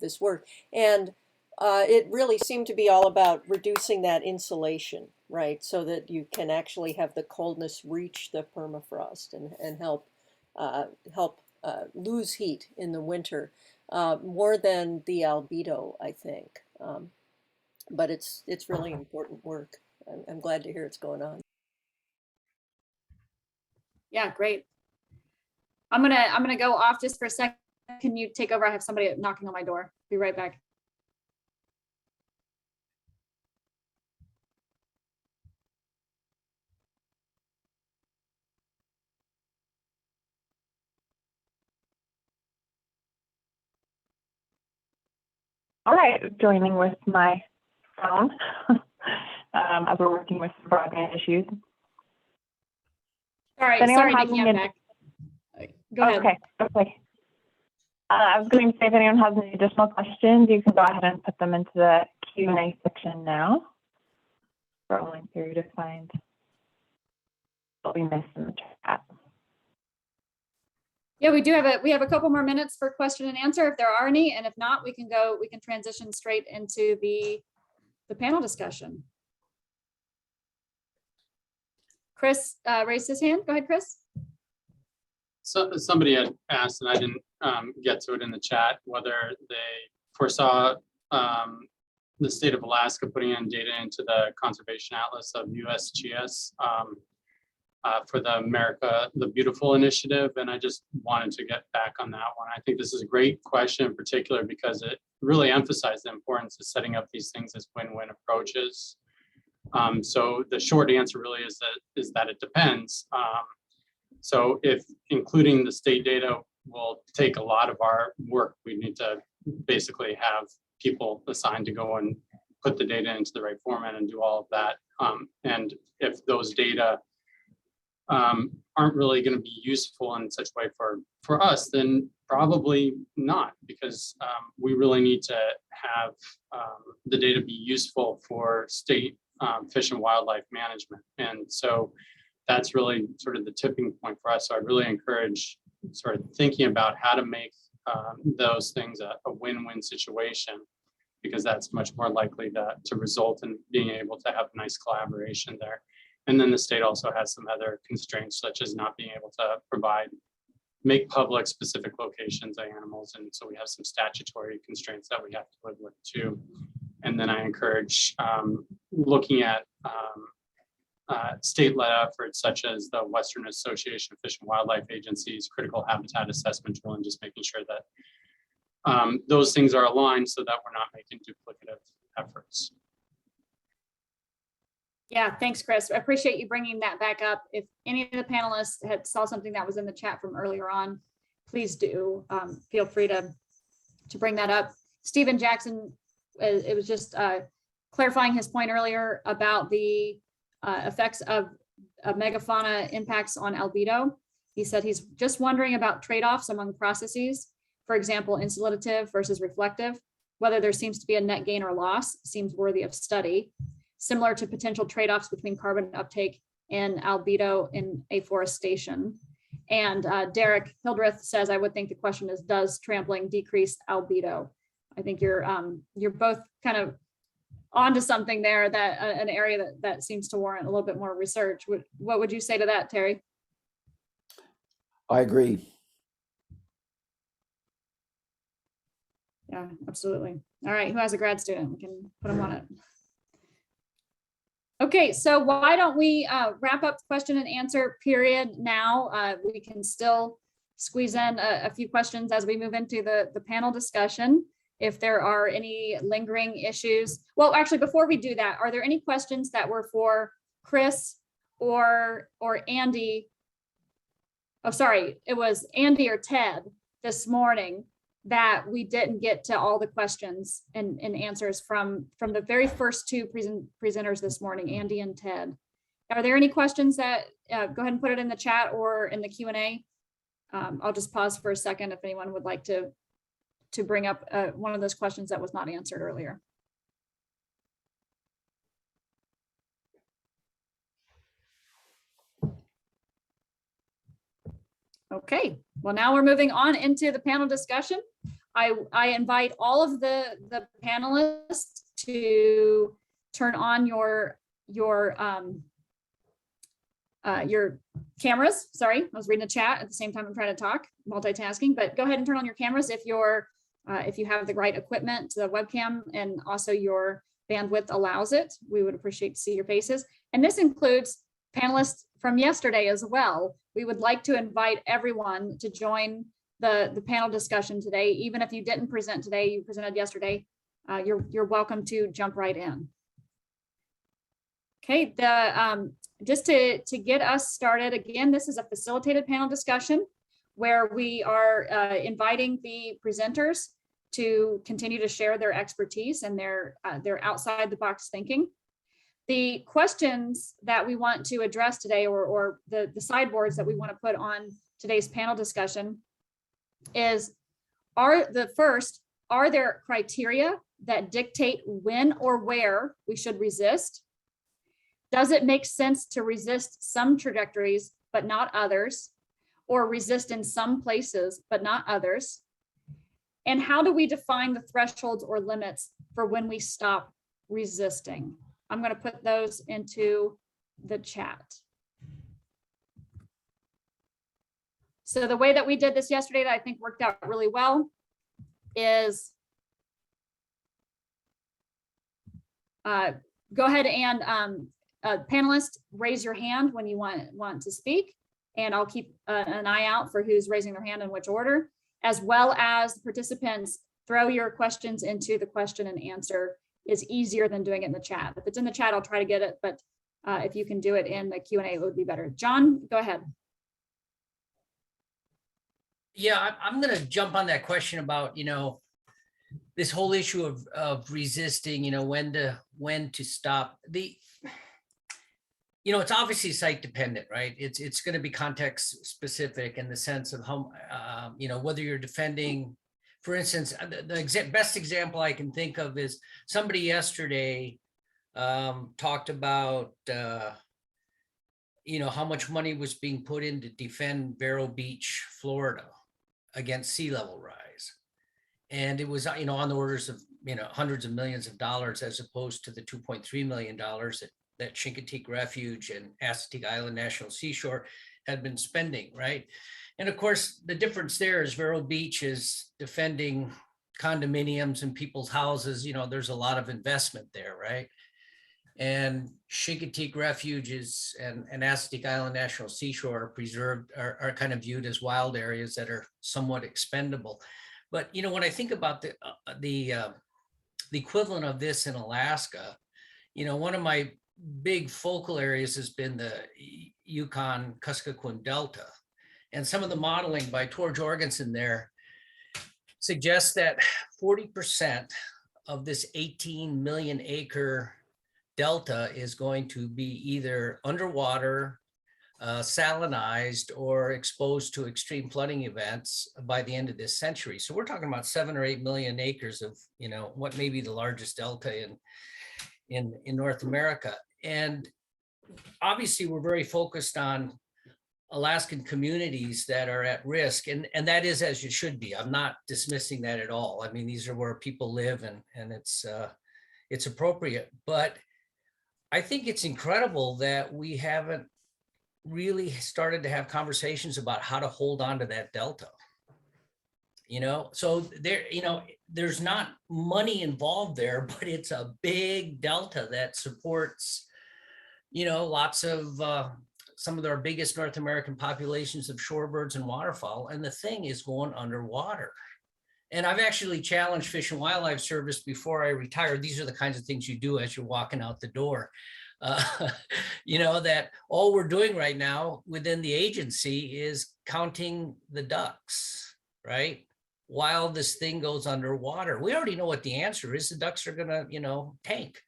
this work, and it really seemed to be all about reducing that insulation, right? So that you can actually have the coldness reach the permafrost and help lose heat in the winter. more than the albedo, I think. But it's really important work. I'm glad to hear it's going on. Yeah, great. I'm gonna go off just for a second. Can you take over? I have somebody knocking on my door. Be right back. All right, joining with my phone as we're working with some broadband issues. All right, Does anyone sorry, have Nikki, any- I'm back. Go ahead. Okay. I was going to say if anyone has any additional questions, you can go ahead and put them into the Q&A section now. Scrolling through to find what we missed in the chat. Yeah, we have a couple more minutes for question and answer if there are any, and if not, we can transition straight into the panel discussion. Chris raised his hand. Go ahead, Chris. So somebody had asked, and I didn't get to it in the chat, whether they foresaw the state of Alaska putting in data into the Conservation Atlas of USGS for the Beautiful initiative. And I just wanted to get back on that one. I think this is a great question in particular because it really emphasized the importance of setting up these things as win-win approaches. So the short answer really is that it depends. So if including the state data will take a lot of our work, we need to basically have people assigned to go and put the data into the right format and do all of that. And if those data aren't really going to be useful in such a way for us, then probably not, because we really need to have the data be useful for state fish and wildlife management. And so that's really sort of the tipping point for us. So I really encourage sort of thinking about how to make those things a win-win situation, because that's much more likely to result in being able to have nice collaboration there. And then the state also has some other constraints, such as not being able to make public specific locations of animals. And so we have some statutory constraints that we have to live with too. And then I encourage looking at state-led efforts such as the Western Association of Fish and Wildlife Agencies critical habitat assessment tool, and just making sure that those things are aligned so that we're not making duplicative efforts. Yeah, thanks, Chris. I appreciate you bringing that back up. If any of the panelists saw something that was in the chat from earlier on, please do feel free to bring that up. Stephen Jackson, it was just clarifying his point earlier about the effects of megafauna impacts on albedo. He said he's just wondering about trade-offs among processes, for example, insulative versus reflective, whether there seems to be a net gain or loss seems worthy of study, similar to potential trade-offs between carbon uptake and albedo in afforestation. And Derek Hildreth says, I would think the question is, does trampling decrease albedo? I think you're both kind of onto something there, that an area that seems to warrant a little bit more research. What would you say to that, Terry? I agree. Yeah, absolutely. All right, who has a grad student? We can put them on it. Okay, so why don't we wrap up the question and answer period now? We can still squeeze in a few questions as we move into the panel discussion. If there are any lingering issues. Well, actually, before we do that, are there any questions that were for Chris or Andy? Oh, sorry, it was Andy or Ted this morning that we didn't get to all the questions and answers from the very first two presenters this morning, Andy and Ted. Are there any questions that, go ahead and put it in the chat or in the Q&A. I'll just pause for a second if anyone would like to bring up one of those questions that was not answered earlier. Okay, well, now we're moving on into the panel discussion. I invite all of the panelists to turn on your cameras. Sorry, I was reading the chat at the same time I'm trying to talk, multitasking, but go ahead and turn on your cameras if you're if you have the right equipment, the webcam, and also your bandwidth allows it, we would appreciate to see your faces. And this includes panelists from yesterday as well. We would like to invite everyone to join the panel discussion today. Even if you didn't present today, you presented yesterday, you're welcome to jump right in. Okay, just to get us started, again, this is a facilitated panel discussion where we are inviting the presenters to continue to share their expertise and their outside the box thinking. The questions that we want to address today, or the sideboards that we want to put on today's panel discussion is, are there criteria that dictate when or where we should resist? Does it make sense to resist some trajectories, but not others, or resist in some places, but not others? And how do we define the thresholds or limits for when we stop resisting? I'm going to put those into the chat. So the way that we did this yesterday that I think worked out really well is go ahead and panelists, raise your hand when you want to speak, and I'll keep an eye out for who's raising their hand in which order, as well as participants, throw your questions into the question and answer. Is easier than doing it in the chat. If it's in the chat, I'll try to get it, but if you can do it in the Q&A, it would be better. John, go ahead. Yeah, I'm going to jump on that question about, this whole issue of resisting, when to stop. It's obviously site dependent, right? It's going to be context specific in the sense of how, whether you're defending. For instance, the best example I can think of is somebody yesterday talked about, how much money was being put in to defend Vero Beach, Florida, against sea level rise. And it was, on the orders of, hundreds of millions of dollars, as opposed to the $2.3 million that Chincoteague Refuge and Assateague Island National Seashore had been spending, right? And of course, the difference there is Vero Beach is defending condominiums and people's houses. There's a lot of investment there, right? And Chincoteague Refuge and Assateague Island National Seashore are preserved, are kind of viewed as wild areas that are somewhat expendable. But when I think about the equivalent of this in Alaska, one of my big focal areas has been the Yukon-Kuskokwim Delta. And some of the modeling by Tor Jorgensen there suggests that 40% of this 18 million acre delta is going to be either underwater, salinized, or exposed to extreme flooding events by the end of this century. So we're talking about 7 or 8 million acres of, what may be the largest delta in North America. And obviously we're very focused on Alaskan communities that are at risk, and that is as you should be. I'm not dismissing that at all. I mean, these are where people live, and it's appropriate. But I think it's incredible that we haven't really started to have conversations about how to hold on to that delta. So there, there's not money involved there, but it's a big delta that supports, lots of some of our biggest North American populations of shorebirds and waterfowl, and the thing is going underwater. And I've actually challenged Fish and Wildlife Service before I retired. These are the kinds of things you do as you're walking out the door. That all we're doing right now within the agency is counting the ducks, right? While this thing goes underwater. We already know what the answer is. The ducks are gonna, tank.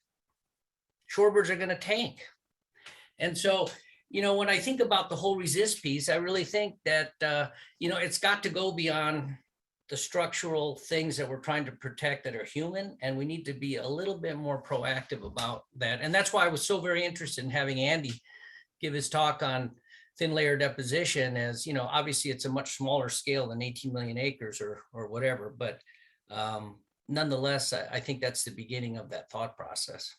Shorebirds are gonna tank. And so, when I think about the whole resist piece, I really think that, it's got to go beyond the structural things that we're trying to protect that are human, and we need to be a little bit more proactive about that. And that's why I was so very interested in having Andy give his talk on thin layer deposition, as, obviously it's a much smaller scale than 18 million acres or whatever, but nonetheless, I think that's the beginning of that thought process.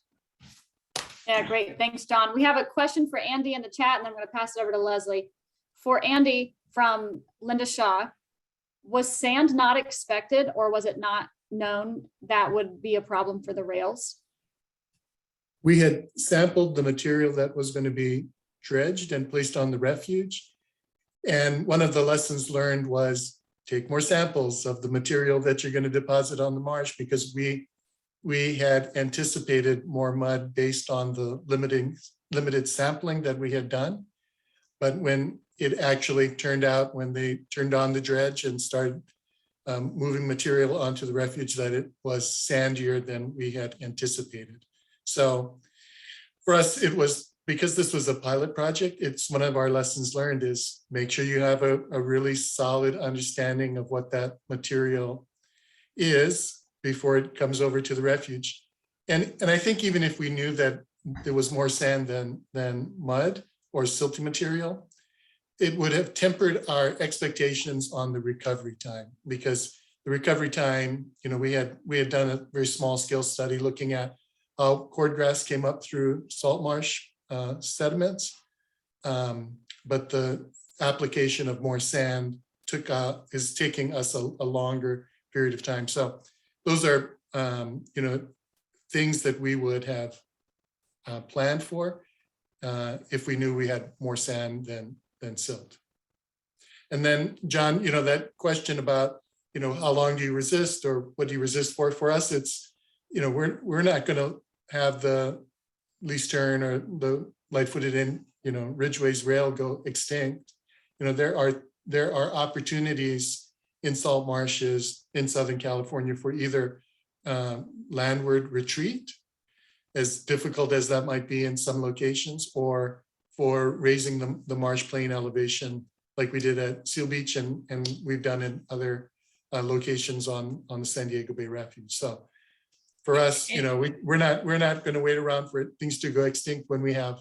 Yeah, great. Thanks, John. We have a question for Andy in the chat, and I'm going to pass it over to Leslie. For Andy from Linda Shaw, Was sand not expected, or was it not known that would be a problem for the rails? We had sampled the material that was going to be dredged and placed on the refuge. And one of the lessons learned was take more samples of the material that you're going to deposit on the marsh, because we had anticipated more mud based on the limited sampling that we had done. But when it actually turned out, when they turned on the dredge and started moving material onto the refuge, that it was sandier than we had anticipated. So for us, it was, because this was a pilot project, it's one of our lessons learned is make sure you have a really solid understanding of what that material is before it comes over to the refuge. And I think even if we knew that there was more sand than mud or silty material, it would have tempered our expectations on the recovery time, because the recovery time, we had done a very small scale study looking at how cordgrass came up through salt marsh sediments, but the application of more sand is taking us a longer period of time. So those are things that we would have planned for if we knew we had more sand than silt. And then, John, that question about how long do you resist, or what do you resist for? For us, it's we're not going to have the least turn or the light-footed ridgeways rail go extinct. There are opportunities in salt marshes in Southern California for either landward retreat, as difficult as that might be in some locations, or for raising the marsh plain elevation like we did at Seal Beach and we've done in other locations on the San Diego Bay Refuge. So for us, we're not going to wait around for things to go extinct when we have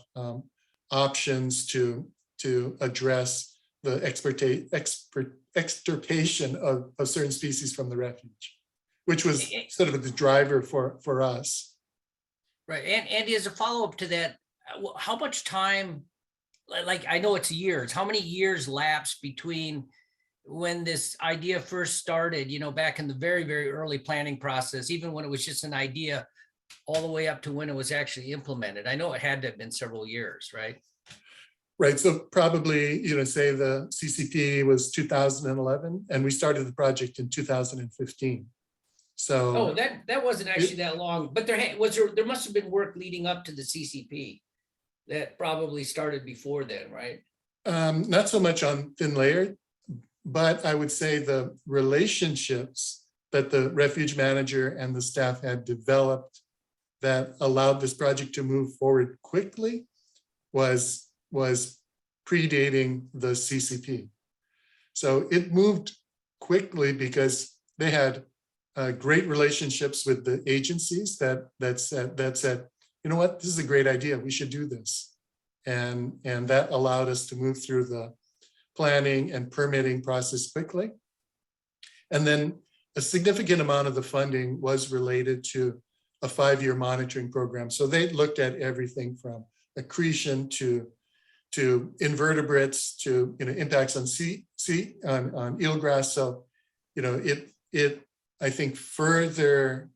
options to address the extirpation of certain species from the refuge, which was sort of the driver for us. Right. And Andy, as a follow-up to that, how much time, like I know it's years, how many years lapsed between when this idea first started, back in the very, very early planning process, even when it was just an idea, all the way up to when it was actually implemented? I know it had to have been several years, right? Right. So probably, say the CCP was 2011 and we started the project in 2015. So that wasn't actually that long, but there must have been work leading up to the CCP that probably started before then, right? Not so much on thin layer, but I would say the relationships that the refuge manager and the staff had developed that allowed this project to move forward quickly was predating the CCP. So it moved quickly because they had great relationships with the agencies that said, you know what, this is a great idea, we should do this. And that allowed us to move through the planning and permitting process quickly. And then a significant amount of the funding was related to a 5-year monitoring program. So they looked at everything from accretion to invertebrates to impacts on on eelgrass. So it I think further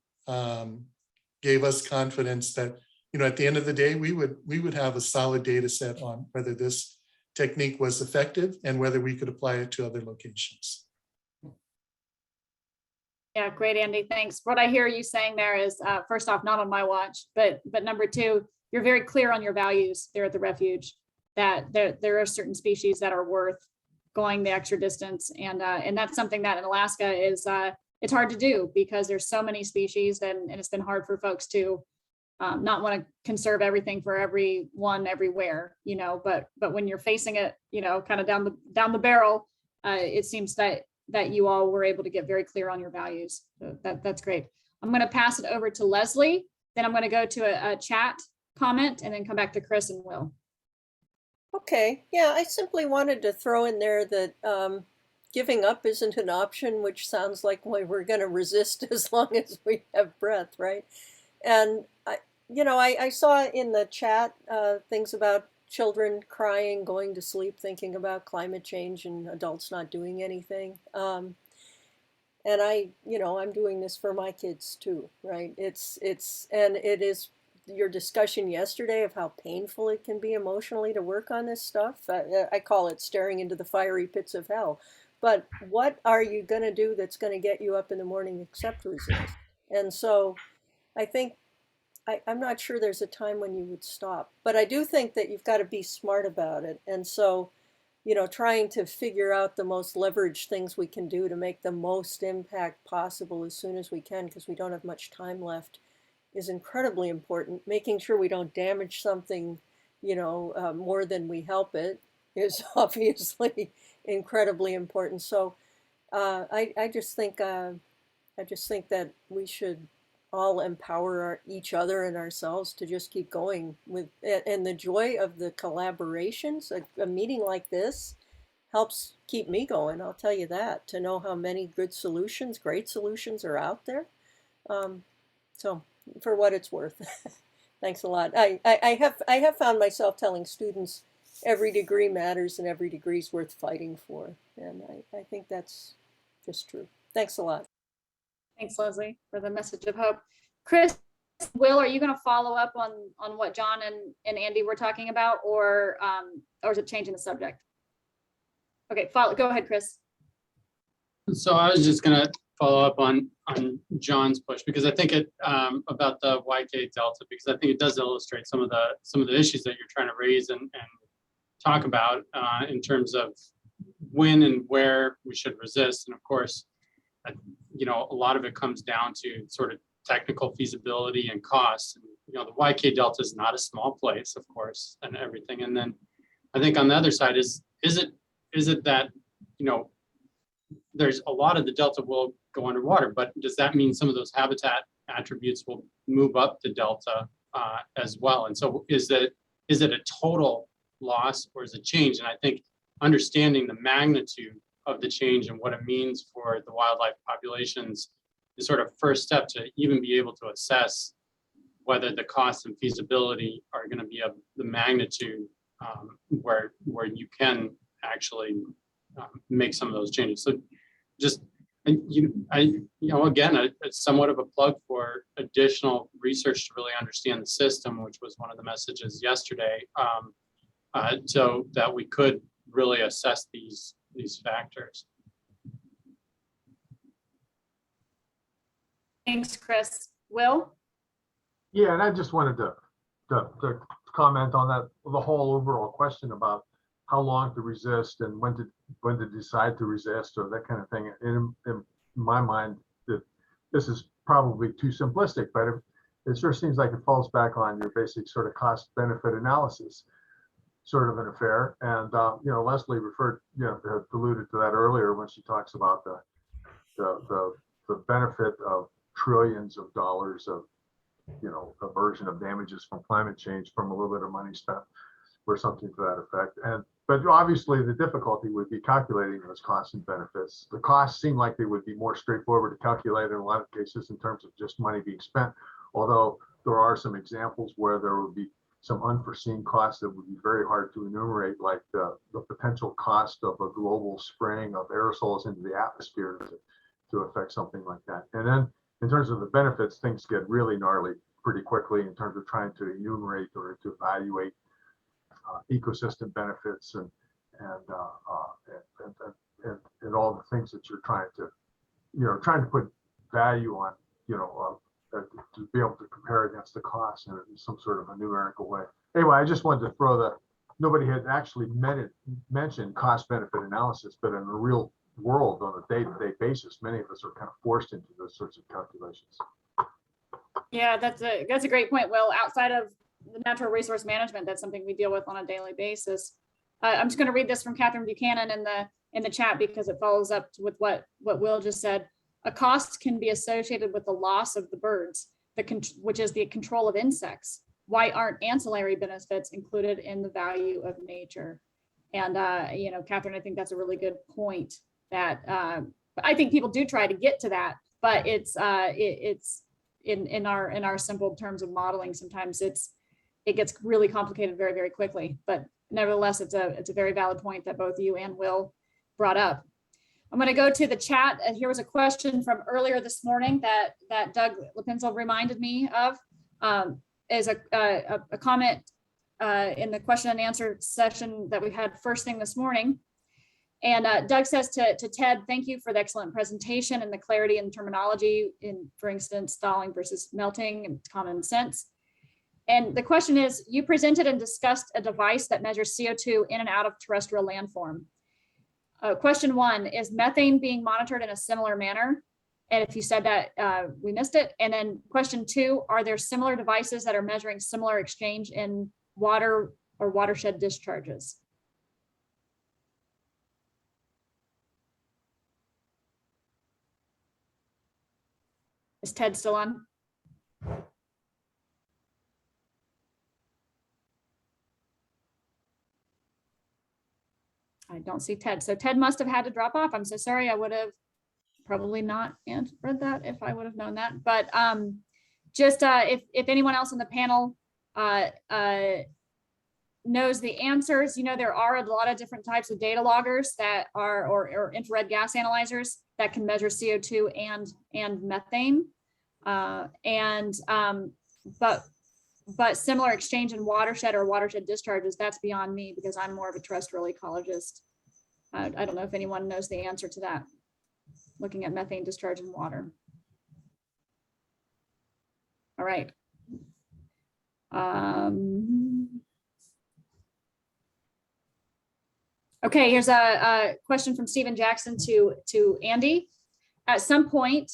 gave us confidence that at the end of the day we would have a solid data set on whether this technique was effective and whether we could apply it to other locations. Yeah, great, Andy. Thanks. What I hear you saying there is, first off, not on my watch, but number two, you're very clear on your values there at the refuge, that there are certain species that are worth going the extra distance, and that's something that in Alaska is it's hard to do because there's so many species, and it's been hard for folks to not want to conserve everything for everyone everywhere, but when you're facing it, kind of down the barrel, it seems that you all were able to get very clear on your values. So that's great. I'm going to pass it over to Leslie. Then I'm going to go to a chat comment and then come back to Chris and Will. Okay. Yeah, I simply wanted to throw in there that giving up isn't an option, which sounds like we're going to resist as long as we have breath, right? And I saw in the chat things about children crying, going to sleep, thinking about climate change, and adults not doing anything. And I'm doing this for my kids too, right? And it is your discussion yesterday of how painful it can be emotionally to work on this stuff. I call it staring into the fiery pits of hell. But what are you going to do that's going to get you up in the morning except resist? And so I think I'm not sure there's a time when you would stop, but I do think that you've got to be smart about it. And so, trying to figure out the most leveraged things we can do to make the most impact possible as soon as we can, because we don't have much time left, is incredibly important. Making sure we don't damage something, more than we help it is obviously incredibly important. So I just think that we should all empower each other and ourselves to just keep going with, and the joy of the collaborations. A meeting like this helps keep me going, I'll tell you that, to know how many good solutions, great solutions are out there. So for what it's worth, thanks a lot. I have found myself telling students every degree matters and every degree is worth fighting for. And I think that's just true. Thanks a lot. Thanks, Leslie, for the message of hope. Chris, Will, are you going to follow up on what John and Andy were talking about, or is it changing the subject? Okay, go ahead, Chris. So I was just going to follow up on John's push, because I think about the YK Delta, because I think it does illustrate some of the issues that you're trying to raise and talk about in terms of when and where we should resist. And of course, a lot of it comes down to sort of technical feasibility and costs. And, the YK Delta is not a small place, of course, and everything. And then I think on the other side is it that, there's a lot of the Delta will go underwater, but does that mean some of those habitat attributes will move up the Delta as well? And so is it a total loss or is it change? And I think understanding the magnitude of the change and what it means for the wildlife populations is sort of first step to even be able to assess whether the cost and feasibility are going to be of the magnitude where you can actually make some of those changes. So just, again, it's somewhat of a plug for additional research to really understand the system, which was one of the messages yesterday, so that we could really assess these factors. Thanks, Chris. Will? Yeah, and I just wanted to comment on that, the whole overall question about how long to resist and when to decide to resist, or that kind of thing. In my mind, that this is probably too simplistic, but it sure seems like it falls back on your basic sort of cost benefit analysis sort of an affair. And Leslie alluded to that earlier when she talks about the benefit of trillions of dollars of aversion of damages from climate change from a little bit of money spent or something to that effect. But obviously the difficulty would be calculating those costs and benefits. The costs seem like they would be more straightforward to calculate in a lot of cases in terms of just money being spent, although there are some examples where there would be some unforeseen costs that would be very hard to enumerate, like the potential cost of a global spraying of aerosols into the atmosphere to affect something like that. And then in terms of the benefits, things get really gnarly pretty quickly in terms of trying to enumerate or to evaluate ecosystem benefits and all the things that you're trying to put value on, to be able to compare against the cost in some sort of a numerical way. Anyway, I just wanted to throw nobody had actually mentioned cost benefit analysis, but in the real world on a day-to-day basis, many of us are kind of forced into those sorts of calculations. Yeah, that's a great point, Will. Outside of the natural resource management, that's something we deal with on a daily basis. I'm just going to read this from Catherine Buchanan in the chat because it follows up with what Will just said. A cost can be associated with the loss of the birds, which is the control of insects. Why aren't ancillary benefits included in the value of nature? And Catherine, I think that's a really good point. That I think people do try to get to that, but it's in our simple terms of modeling. Sometimes it gets really complicated very, very quickly. But nevertheless, it's a very valid point that both you and Will brought up. I'm going to go to the chat. And here was a question from earlier this morning that Doug Lipinzel reminded me of. Is a comment in the question and answer session that we had first thing this morning. And Doug says to Ted, thank you for the excellent presentation and the clarity and terminology in, for instance, thawing versus melting and common sense. And the question is, you presented and discussed a device that measures CO2 in and out of terrestrial landform. Question one, is methane being monitored in a similar manner? And if you said that, we missed it. And then question two, are there similar devices that are measuring similar exchange in water or watershed discharges? Is Ted still on? I don't see Ted. So Ted must have had to drop off. I'm so sorry. I would have probably not answered that if I would have known that. But just if anyone else on the panel knows the answers, you know, there are a lot of different types of data loggers that are, or infrared gas analyzers that can measure CO2 and methane. But similar exchange in watershed or watershed discharges, that's beyond me because I'm more of a terrestrial ecologist. I don't know if anyone knows the answer to that, looking at methane discharge in water. All right. Okay, here's a question from Stephen Jackson to Andy. At some point,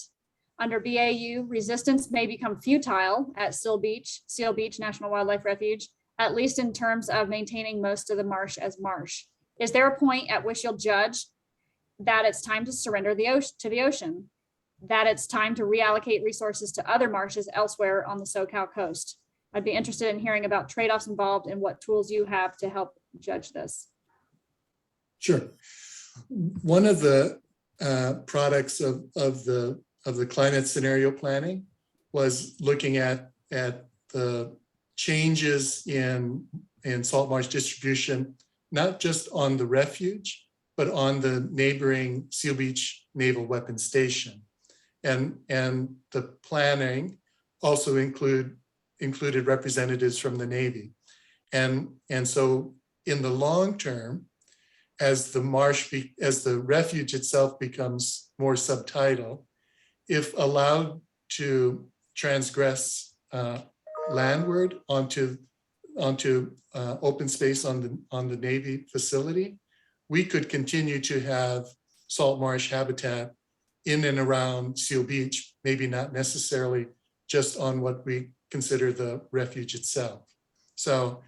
under BAU, resistance may become futile at Seal Beach National Wildlife Refuge, at least in terms of maintaining most of the marsh as marsh. Is there a point at which you'll judge that it's time to surrender to the ocean, that it's time to reallocate resources to other marshes elsewhere on the SoCal coast? I'd be interested in hearing about trade-offs involved and what tools you have to help judge this. Sure. One of the products of the climate scenario planning was looking at the changes in salt marsh distribution, not just on the refuge, but on the neighboring Seal Beach Naval Weapons Station. And the planning also included representatives from the Navy. And so in the long term, as the refuge itself becomes more subtidal, if allowed to transgress landward onto open space on the Navy facility, we could continue to have salt marsh habitat in and around Seal Beach, maybe not necessarily just on what we consider the refuge itself. So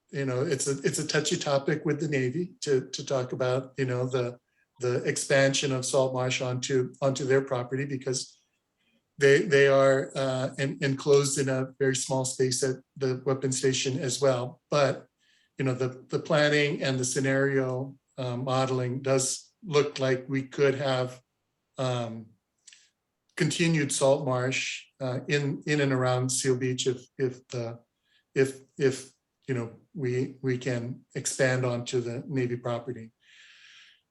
you know, it's a touchy topic with the Navy to talk about, you know, the expansion of salt marsh onto their property, because they are enclosed in a very small space at the weapons station as well. But you know, the planning and the scenario modeling does look like we could have continued salt marsh in and around Seal Beach if you know, we can expand onto the Navy property.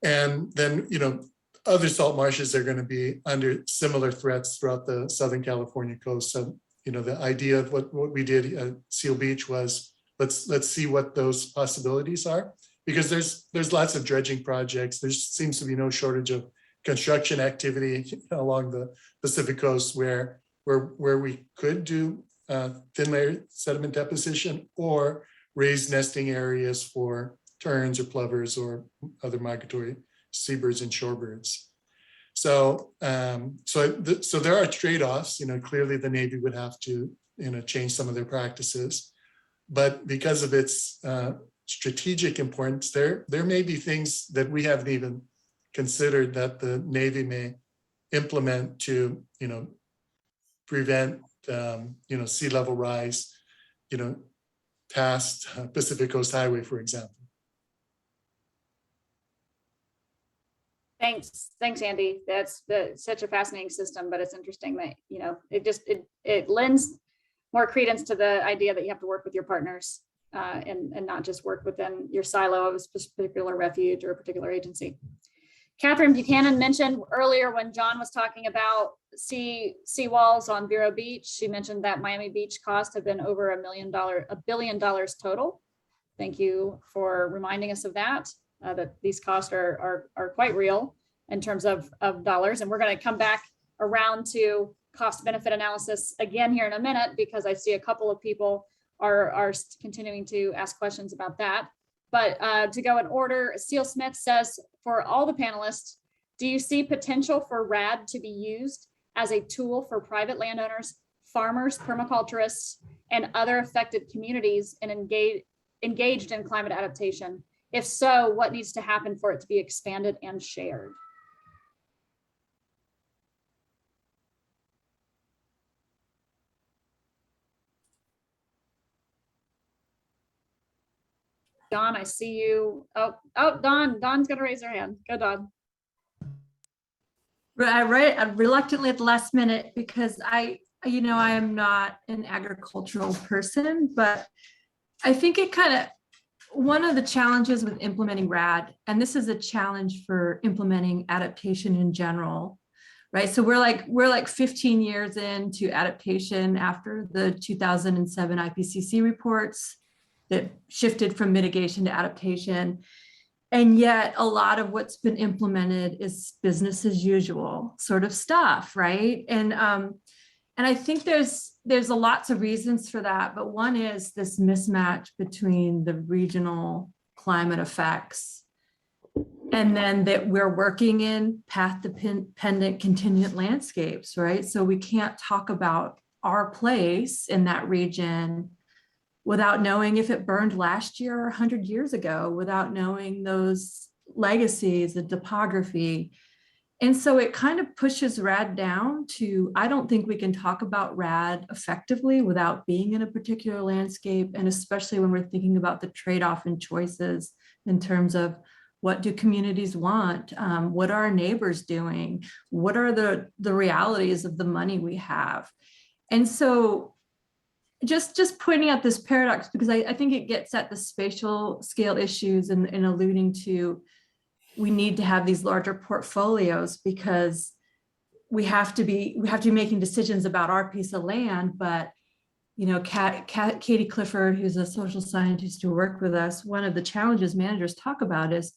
And then, you know, other salt marshes are going to be under similar threats throughout the Southern California coast. So, you know, the idea of what we did at Seal Beach was let's see what those possibilities are, because there's lots of dredging projects. There seems to be no shortage of construction activity along the Pacific coast where we could do thin layer sediment deposition or raised nesting areas for terns or plovers or other migratory seabirds and shorebirds. So so there are trade-offs. You know, clearly the Navy would have to, you know, change some of their practices, but because of its strategic importance, there may be things that we haven't even considered that the Navy may implement to, you know, prevent you know, sea level rise, you know, past Pacific Coast Highway, for example. Thanks, Andy. That's such a fascinating system, but it's interesting that, you know, it lends more credence to the idea that you have to work with your partners and not just work within your silo of a particular refuge or a particular agency. Catherine Buchanan mentioned earlier when John was talking about seawalls on Vero Beach, she mentioned that Miami Beach costs have been over $1 billion total. Thank you for reminding us of that, that these costs are quite real in terms of dollars. And we're going to come back around to cost benefit analysis again here in a minute, because I see a couple of people are continuing to ask questions about that. But to go in order, Seal Smith says, for all the panelists, do you see potential for RAD to be used as a tool for private landowners, farmers, permaculturists, and other affected communities and engaged in climate adaptation? If so, what needs to happen for it to be expanded and shared? Dawn, I see you. Oh, Dawn's gonna raise her hand. Go, Dawn. Right, reluctantly at the last minute, because I am not an agricultural person, but I think it kind of, one of the challenges with implementing RAD, and this is a challenge for implementing adaptation in general, right? So we're like 15 years into adaptation after the 2007 IPCC reports that shifted from mitigation to adaptation. And yet a lot of what's been implemented is business as usual sort of stuff, right? And I think there's lots of reasons for that, but one is this mismatch between the regional climate effects and then that we're working in path-dependent contingent landscapes, right? So we can't talk about our place in that region without knowing if it burned last year or 100 years ago, without knowing those legacies, the topography. And so it kind of pushes RAD down to, I don't think we can talk about RAD effectively without being in a particular landscape, and especially when we're thinking about the trade-off and choices in terms of what do communities want? What are our neighbors doing? What are the realities of the money we have? And so just pointing out this paradox, because I think it gets at the spatial scale issues and alluding to, we need to have these larger portfolios because we have to be making decisions about our piece of land. But, Katie Clifford, who's a social scientist who worked with us, one of the challenges managers talk about is,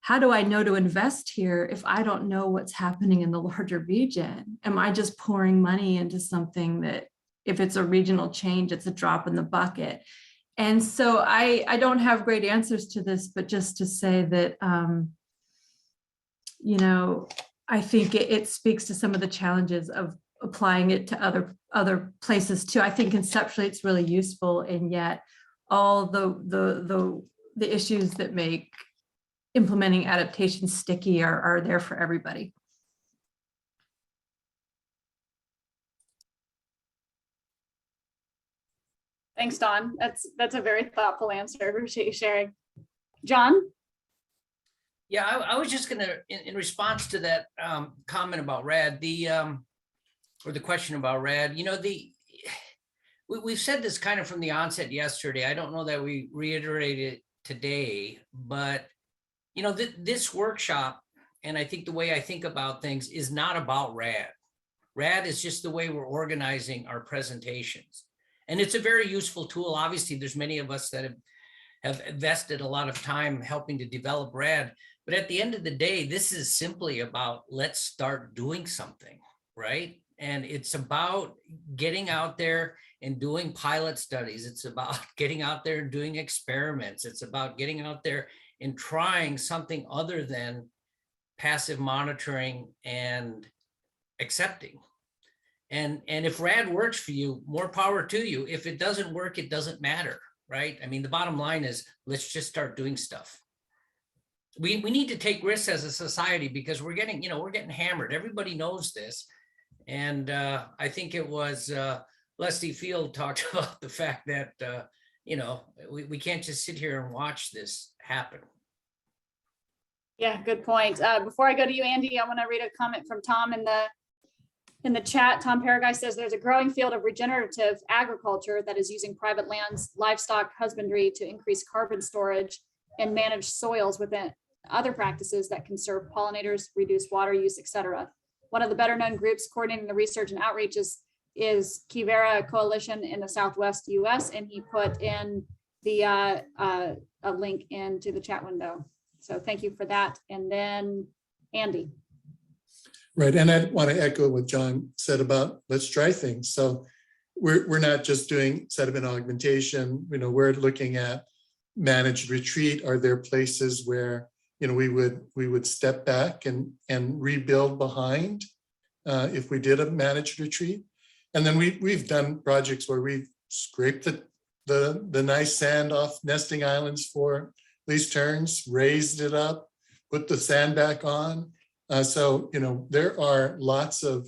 how do I know to invest here if I don't know what's happening in the larger region? Am I just pouring money into something that, if it's a regional change, it's a drop in the bucket? And so I don't have great answers to this, but just to say that, I think it speaks to some of the challenges of applying it to other places too. I think conceptually it's really useful, and yet all the issues that make implementing adaptation sticky are there for everybody. Thanks, Dawn. That's a very thoughtful answer. I appreciate you sharing. John? Yeah, I was just gonna, in response to that comment about RAD, or the question about RAD, we've said this kind of from the onset yesterday. I don't know that we reiterated it today, but this workshop, and I think the way I think about things, is not about RAD. RAD is just the way we're organizing our presentations. And it's a very useful tool. Obviously, there's many of us that have invested a lot of time helping to develop RAD. But at the end of the day, this is simply about, let's start doing something, right? And it's about getting out there and doing pilot studies. It's about getting out there and doing experiments. It's about getting out there and trying something other than passive monitoring and accepting. And if RAD works for you, more power to you. If it doesn't work, it doesn't matter, right? I mean, the bottom line is, let's just start doing stuff. We need to take risks as a society because we're getting hammered. Everybody knows this. And I think it was Leslie Field talked about the fact that, we can't just sit here and watch this happen. Yeah, good point. Before I go to you, Andy, I want to read a comment from Tom in In the chat, Tom Paragi says there's a growing field of regenerative agriculture that is using private lands, livestock husbandry to increase carbon storage and manage soils within other practices that conserve pollinators, reduce water use, etc. One of the better known groups coordinating the research and outreach is Kivera Coalition in the Southwest US, and he put in the a link into the chat window. So thank you for that. And then Andy. Right, and I want to echo what John said about let's try things. So we're not just doing sediment augmentation. You know, we're looking at managed retreat. Are there places where, you know, we would step back and rebuild behind if we did a managed retreat? And then we've done projects where we've scraped the nice sand off nesting islands for least terns, raised it up, put the sand back on. So, you know, there are lots of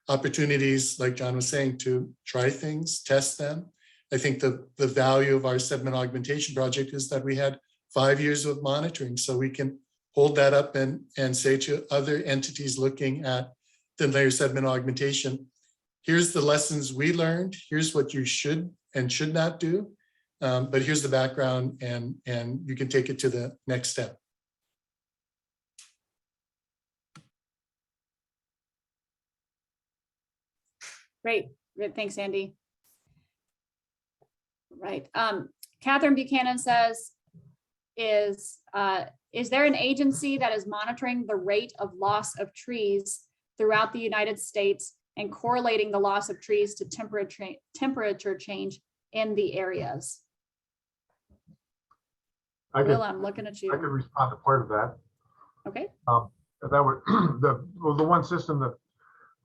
opportunities, like John was saying, to try things, test them. I think the value of our sediment augmentation project is that we had 5 years of monitoring, so we can hold that up and say to other entities looking at thin layer sediment augmentation, here's the lessons we learned, here's what you should and should not do, but here's the background, and you can take it to the next step. Great. Thanks, Andy. Right. Catherine Buchanan says, is there an agency that is monitoring the rate of loss of trees throughout the United States and correlating the loss of trees to temperature change in the areas? Will, I'm looking at you. I could respond to part of that. Okay. That would the one system that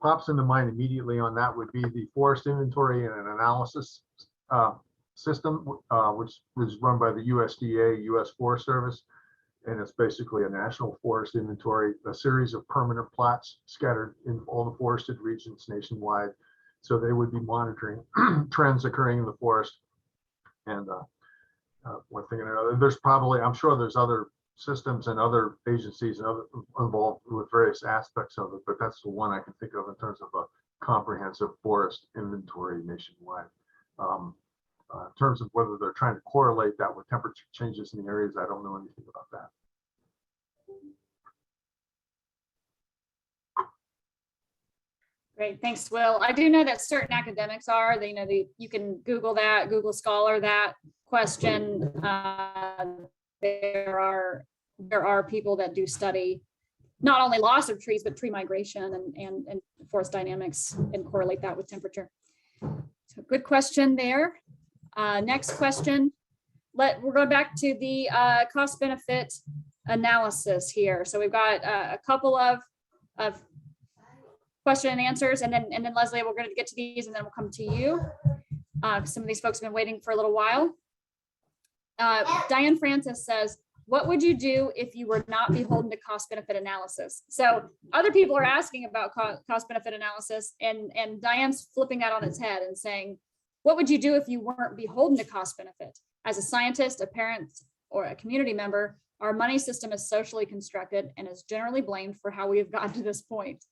pops into mind immediately on that would be the forest inventory and an analysis system, which was run by the USDA, U.S. Forest Service. And it's basically a national forest inventory, a series of permanent plots scattered in all the forested regions nationwide. So they would be monitoring trends occurring in the forest. And one thing and another, there's probably, I'm sure there's other systems and other agencies and other involved with various aspects of it, but that's the one I can think of in terms of a comprehensive forest inventory nationwide. In terms of whether they're trying to correlate that with temperature changes in the areas, I don't know anything about that. Great, thanks, Will. I do know that certain academics are, you can Google that, Google Scholar that question. There are people that do study not only loss of trees, but tree migration and forest dynamics and correlate that with temperature. So good question there. Next question. We're going back to the cost benefit analysis here. So we've got a couple of question and answers, and then Leslie, we're going to get to these, and then we'll come to you. Some of these folks have been waiting for a little while. Diane Francis says, what would you do if you were not beholden to cost benefit analysis? So other people are asking about cost benefit analysis, and Diane's flipping that on its head and saying, what would you do if you weren't beholden to cost benefit? As a scientist, a parent, or a community member, our money system is socially constructed and is generally blamed for how we have gotten to this point.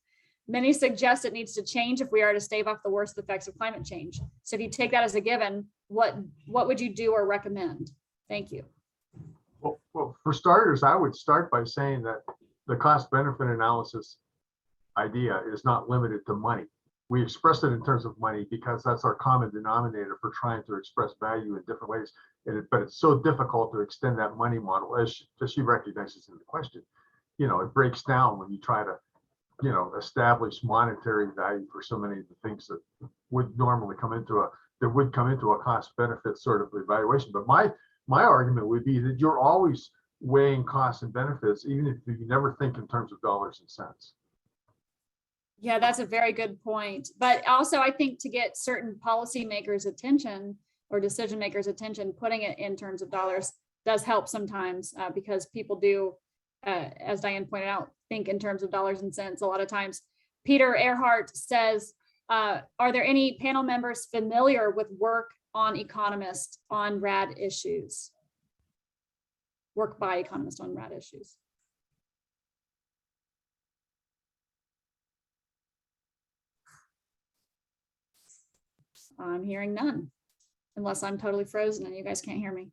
Many suggest it needs to change if we are to stave off the worst effects of climate change. So if you take that as a given, what would you do or recommend? Thank you. Well, for starters, I would start by saying that the cost benefit analysis idea is not limited to money. We express it in terms of money because that's our common denominator for trying to express value in different ways. But it's so difficult to extend that money model, as she recognizes in the question. You know, it breaks down when you try to, you know, establish monetary value for so many of the things that would normally come into a cost benefit sort of evaluation. But my argument would be that you're always weighing costs and benefits, even if you never think in terms of dollars and cents. Yeah, that's a very good point. But also, I think to get certain policymakers' attention or decision makers' attention, putting it in terms of dollars does help sometimes because people do, as Diane pointed out, think in terms of dollars and cents a lot of times. Peter Earhart says, are there any panel members familiar with work on economists on RAD issues? Work by economists on RAD issues. I'm hearing none, unless I'm totally frozen and you guys can't hear me.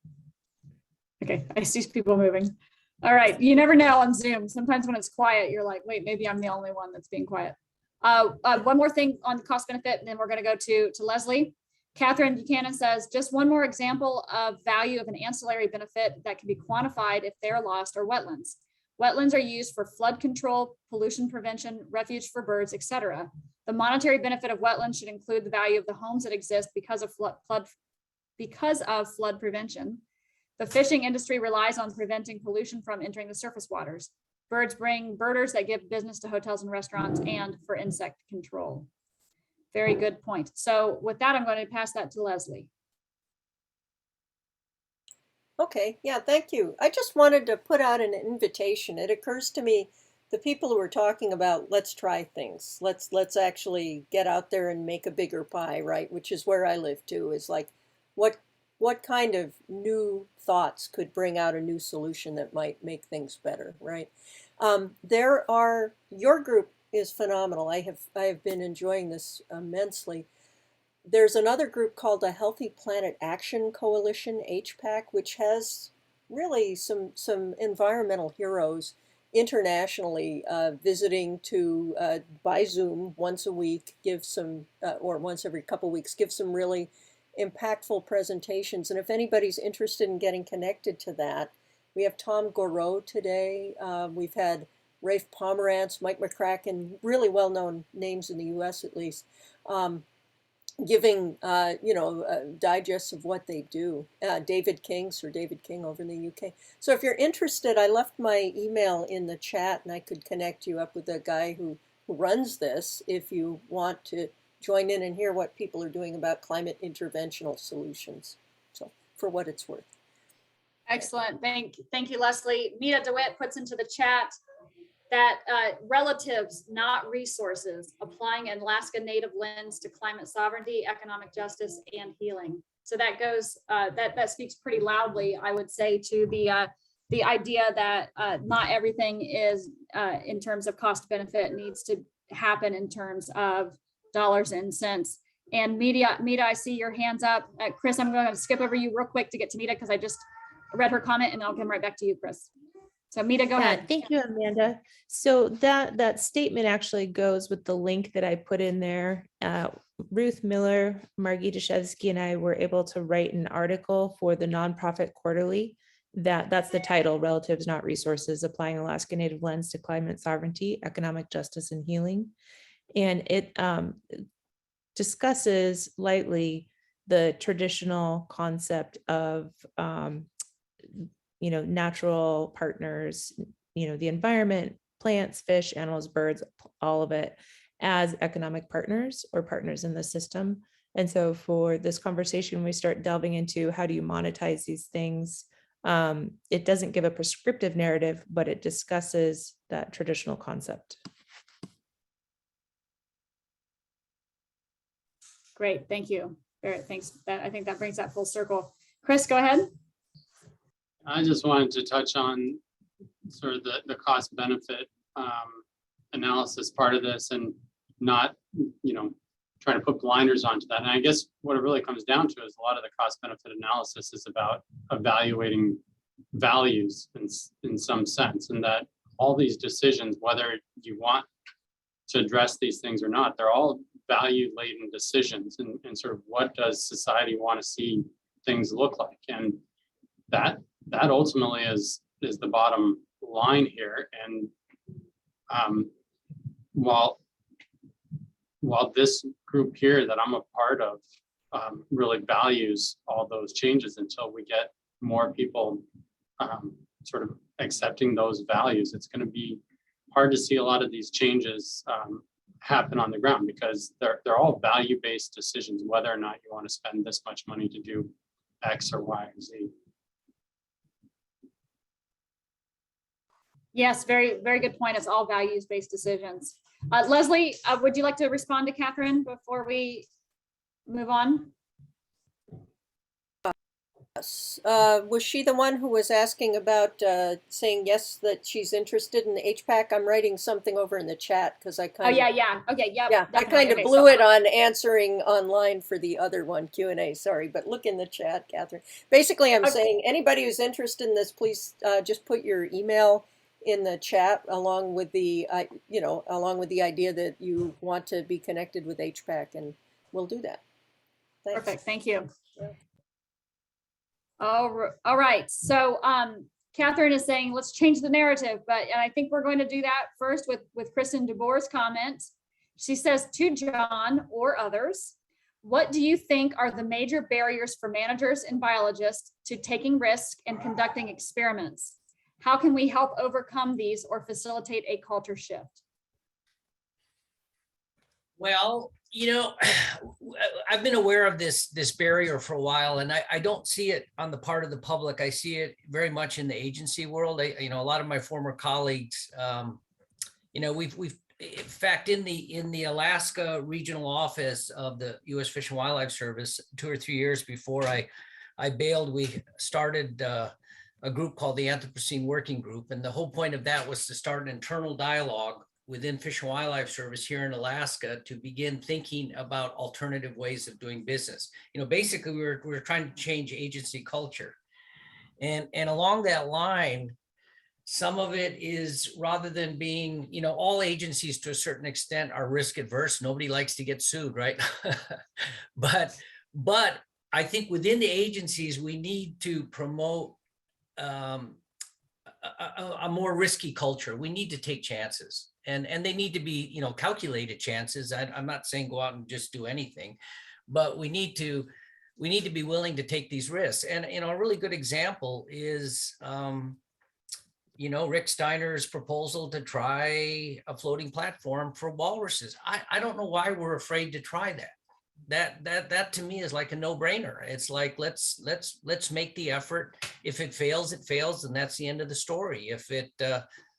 Okay, I see people moving. All right, you never know on Zoom. Sometimes when it's quiet, you're like, wait, maybe I'm the only one that's being quiet. One more thing on the cost benefit, and then we're going to go to Leslie. Catherine Buchanan says, just one more example of value of an ancillary benefit that can be quantified if they're lost are wetlands. Wetlands are used for flood control, pollution prevention, refuge for birds, etc. The monetary benefit of wetlands should include the value of the homes that exist because of flood prevention. The fishing industry relies on preventing pollution from entering the surface waters. Birds bring birders that give business to hotels and restaurants and for insect control. Very good point. So with that, I'm going to pass that to Leslie. Okay, yeah, thank you. I just wanted to put out an invitation. It occurs to me, the people who are talking about let's try things, let's actually get out there and make a bigger pie, right? Which is where I live too, is like what kind of new thoughts could bring out a new solution that might make things better, right? Your group is phenomenal. I have been enjoying this immensely. There's another group called the Healthy Planet Action Coalition, HPAC, which has really some environmental heroes internationally visiting to by Zoom once a week, give some or once every couple weeks, give some really impactful presentations. And if anybody's interested in getting connected to that, we have Tom Goreau today. We've had Rafe Pomerantz, Mike McCracken, really well-known names in the U.S. at least, giving digests of what they do. David King, Sir David King over in the UK. So if you're interested, I left my email in the chat, and I could connect you up with the guy who runs this if you want to join in and hear what people are doing about climate interventional solutions. So for what it's worth. Excellent. Thank you, Leslie. Mita DeWitt puts into the chat that relatives, not resources, applying an Alaska Native lens to climate sovereignty, economic justice, and healing. So that goes, that speaks pretty loudly, I would say, to the idea that not everything is in terms of cost benefit needs to happen in terms of dollars and cents. And Mita, I see your hands up. Chris, I'm going to skip over you real quick to get to Mita because I just read her comment, and I'll come right back to you, Chris. So Mita, go ahead. Thank you, Amanda. So that statement actually goes with the link that I put in there. Ruth Miller, Margie Dashevsky, and I were able to write an article for the nonprofit quarterly. That's the title, Relatives Not Resources, Applying Alaska Native Lens to Climate Sovereignty, Economic Justice and Healing. And it discusses lightly the traditional concept of natural partners, the environment, plants, fish, animals, birds, all of it, as economic partners or partners in the system. And so for this conversation, we start delving into how do you monetize these things. It doesn't give a prescriptive narrative, but it discusses that traditional concept. Great, thank you. Barrett, thanks. I think that brings that full circle. Chris, go ahead. I just wanted to touch on sort of the cost benefit analysis part of this, and not, trying to put blinders onto that. And I guess what it really comes down to is a lot of the cost benefit analysis is about evaluating values in some sense, and that all these decisions, whether you want to address these things or not, they're all value-laden decisions, and sort of what does society want to see things look like, and that ultimately is the bottom line here. And while this group here that I'm a part of really values all those changes, until we get more people sort of accepting those values, it's going to be hard to see a lot of these changes happen on the ground, because they're all value-based decisions, whether or not you want to spend this much money to do X or Y or Z. Yes, very, very good point. It's all values-based decisions. Leslie, would you like to respond to Catherine before we move on? Was she the one who was asking about saying yes, that she's interested in the HPAC? I'm writing something over in the chat because I kind Oh, of, yeah. Okay, yep. yeah, I definitely. kind of Okay, blew so it on answering online for the other one, Q&A, sorry, but look in the chat, Catherine. Basically, I'm Okay. saying anybody who's interested in this, please just put your email in the chat along with the, along with the idea that you want to be connected with HPAC, and we'll do that. Thanks. Perfect, thank you. Yeah. All right, so Catherine is saying, let's change the narrative, and I think we're going to do that first with Kristen DeBoer's comment. She says, to John or others, what do you think are the major barriers for managers and biologists to taking risk and conducting experiments? How can we help overcome these or facilitate a culture shift? Well, I've been aware of this barrier for a while, and I don't see it on the part of the public. I see it very much in the agency world. A lot of my former colleagues, we've in fact in the Alaska regional office of the U.S. Fish and Wildlife Service 2 or 3 years before I bailed, we started a group called the Anthropocene Working Group, and the whole point of that was to start an internal dialogue within Fish and Wildlife Service here in Alaska to begin thinking about alternative ways of doing business. Basically we were trying to change agency culture. And along that line, some of it is, rather than being, all agencies to a certain extent are risk adverse. Nobody likes to get sued, right? But I think within the agencies, we need to promote a more risky culture. We need to take chances. And they need to be, calculated chances. I'm not saying go out and just do anything, but we need to be willing to take these risks. And a really good example is, Rick Steiner's proposal to try a floating platform for walruses. I don't know why we're afraid to try that. That to me is like a no-brainer. It's like let's make the effort. If it fails, it fails, and that's the end of the story. If it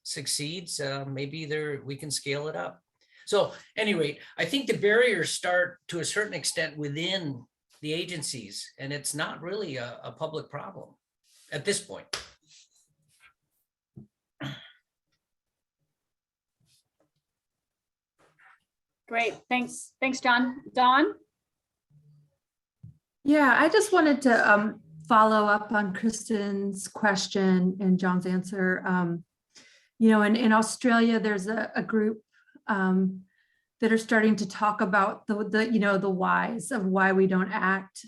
succeeds, maybe we can scale it up. So anyway, I think the barriers start to a certain extent within the agencies, and it's not really a public problem at this point. Great, thanks, John. Dawn? Yeah, I just wanted to follow up on Kristen's question and John's answer. In Australia, there's a group that are starting to talk about the whys of why we don't act,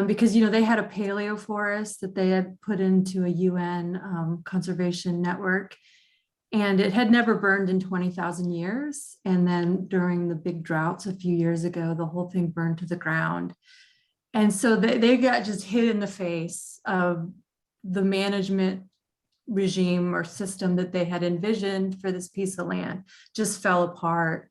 because they had a paleo forest that they had put into a UN conservation network, and it had never burned in 20,000 years. And then during the big droughts a few years ago, the whole thing burned to the ground. And so they got just hit in the face of the management regime or system that they had envisioned for this piece of land just fell apart.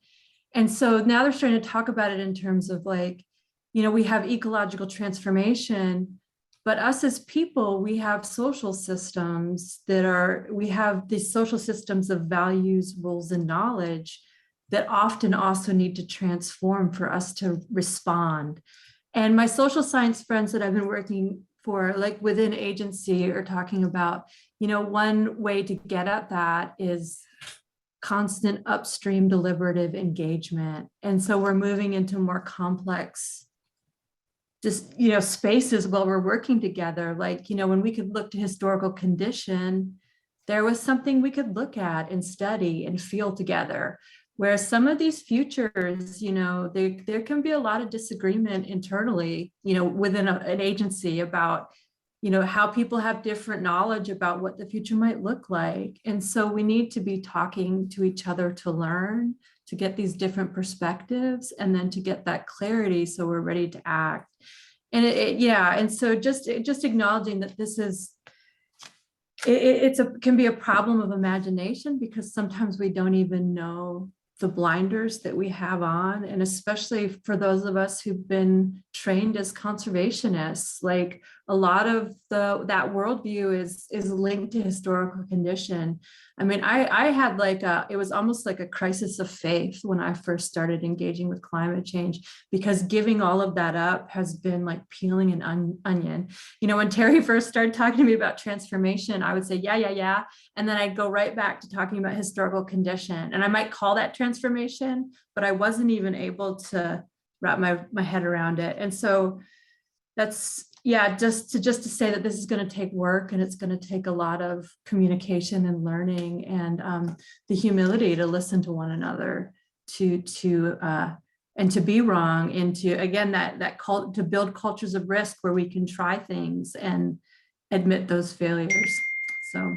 And so now they're starting to talk about it in terms of we have ecological transformation, but us as people, we have social systems we have these social systems of values, rules, and knowledge that often also need to transform for us to respond. And my social science friends that I've been working for, within agency, are talking about, one way to get at that is constant upstream deliberative engagement. And so we're moving into more complex, spaces while we're working together. When we could look to historical condition, there was something we could look at and study and feel together. Whereas some of these futures, there can be a lot of disagreement internally, within an agency about, how people have different knowledge about what the future might look like. And so we need to be talking to each other to learn, to get these different perspectives, and then to get that clarity so we're ready to act. And and so just acknowledging that this is, can be a problem of imagination, because sometimes we don't even know the blinders that we have on. And especially for those of us who've been trained as conservationists, a lot of that worldview is linked to historical condition. I mean, I had it was almost like a crisis of faith when I first started engaging with climate change, because giving all of that up has been like peeling an onion. You know, when Terry first started talking to me about transformation, I would say, yeah. And then I'd go right back to talking about historical condition. And I might call that transformation, but I wasn't even able to wrap my head around it. And so that's, yeah, just to say that this is going to take work, and it's going to take a lot of communication and learning, and the humility to listen to one another, and to be wrong, and to, again, to build cultures of risk where we can try things and admit those failures. So.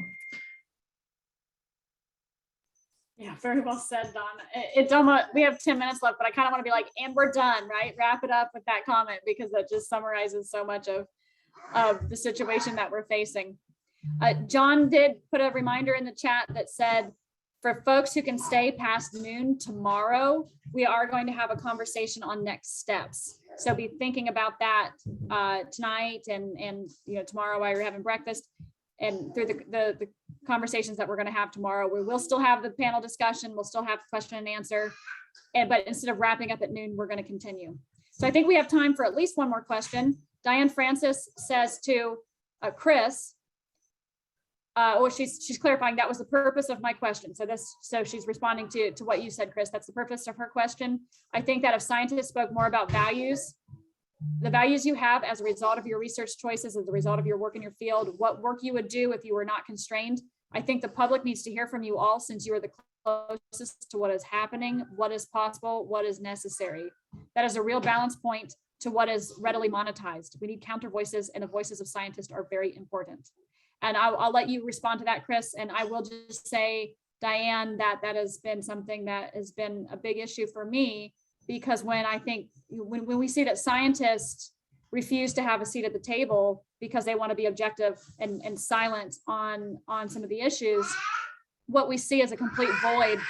Yeah, very well said, Don. It's almost, we have 10 minutes left, but I kind of want to be like, and we're done, right? Wrap it up with that comment, because that just summarizes so much of the situation that we're facing. John did put a reminder in the chat that said, for folks who can stay past noon tomorrow, we are going to have a conversation on next steps. So be thinking about that tonight and tomorrow while you're having breakfast, and through the conversations that we're going to have tomorrow. We will still have the panel discussion. We'll still have question and answer. But instead of wrapping up at noon, we're going to continue. So I think we have time for at least one more question. Diane Francis says to Chris, she's clarifying that was the purpose of my question. So she's responding to what you said, Chris. That's the purpose of her question. I think that if scientists spoke more about values, the values you have as a result of your research choices, as a result of your work in your field, what work you would do if you were not constrained. I think the public needs to hear from you all, since you are the closest to what is happening, what is possible, what is necessary. That is a real balance point to what is readily monetized. We need counter voices, and the voices of scientists are very important. And I'll let you respond to that, Chris. And I will just say, Diane, that has been something that has been a big issue for me, because when we see that scientists refuse to have a seat at the table because they want to be objective and silent on some of the issues, what we see is a complete void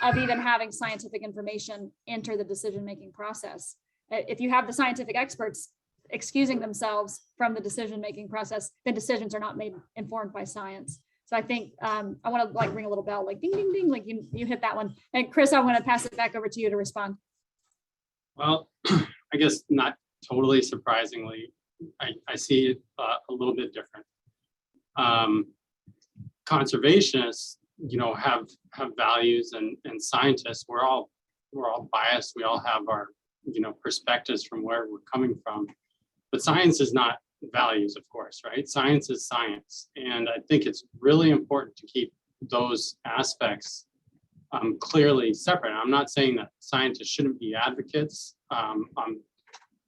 of even having scientific information enter the decision-making process. If you have the scientific experts excusing themselves from the decision-making process, then decisions are not made informed by science. So I think I want to ring a little bell, like ding, ding, ding, like you hit that one. And Chris, I want to pass it back over to you to respond. Well, I guess not totally surprisingly, I see it a little bit different. Conservationists, have values, and scientists, we're all biased. We all have our, perspectives from where we're coming from. But science is not values, of course, right? Science is science. And I think it's really important to keep those aspects clearly separate. I'm not saying that scientists shouldn't be advocates. I'm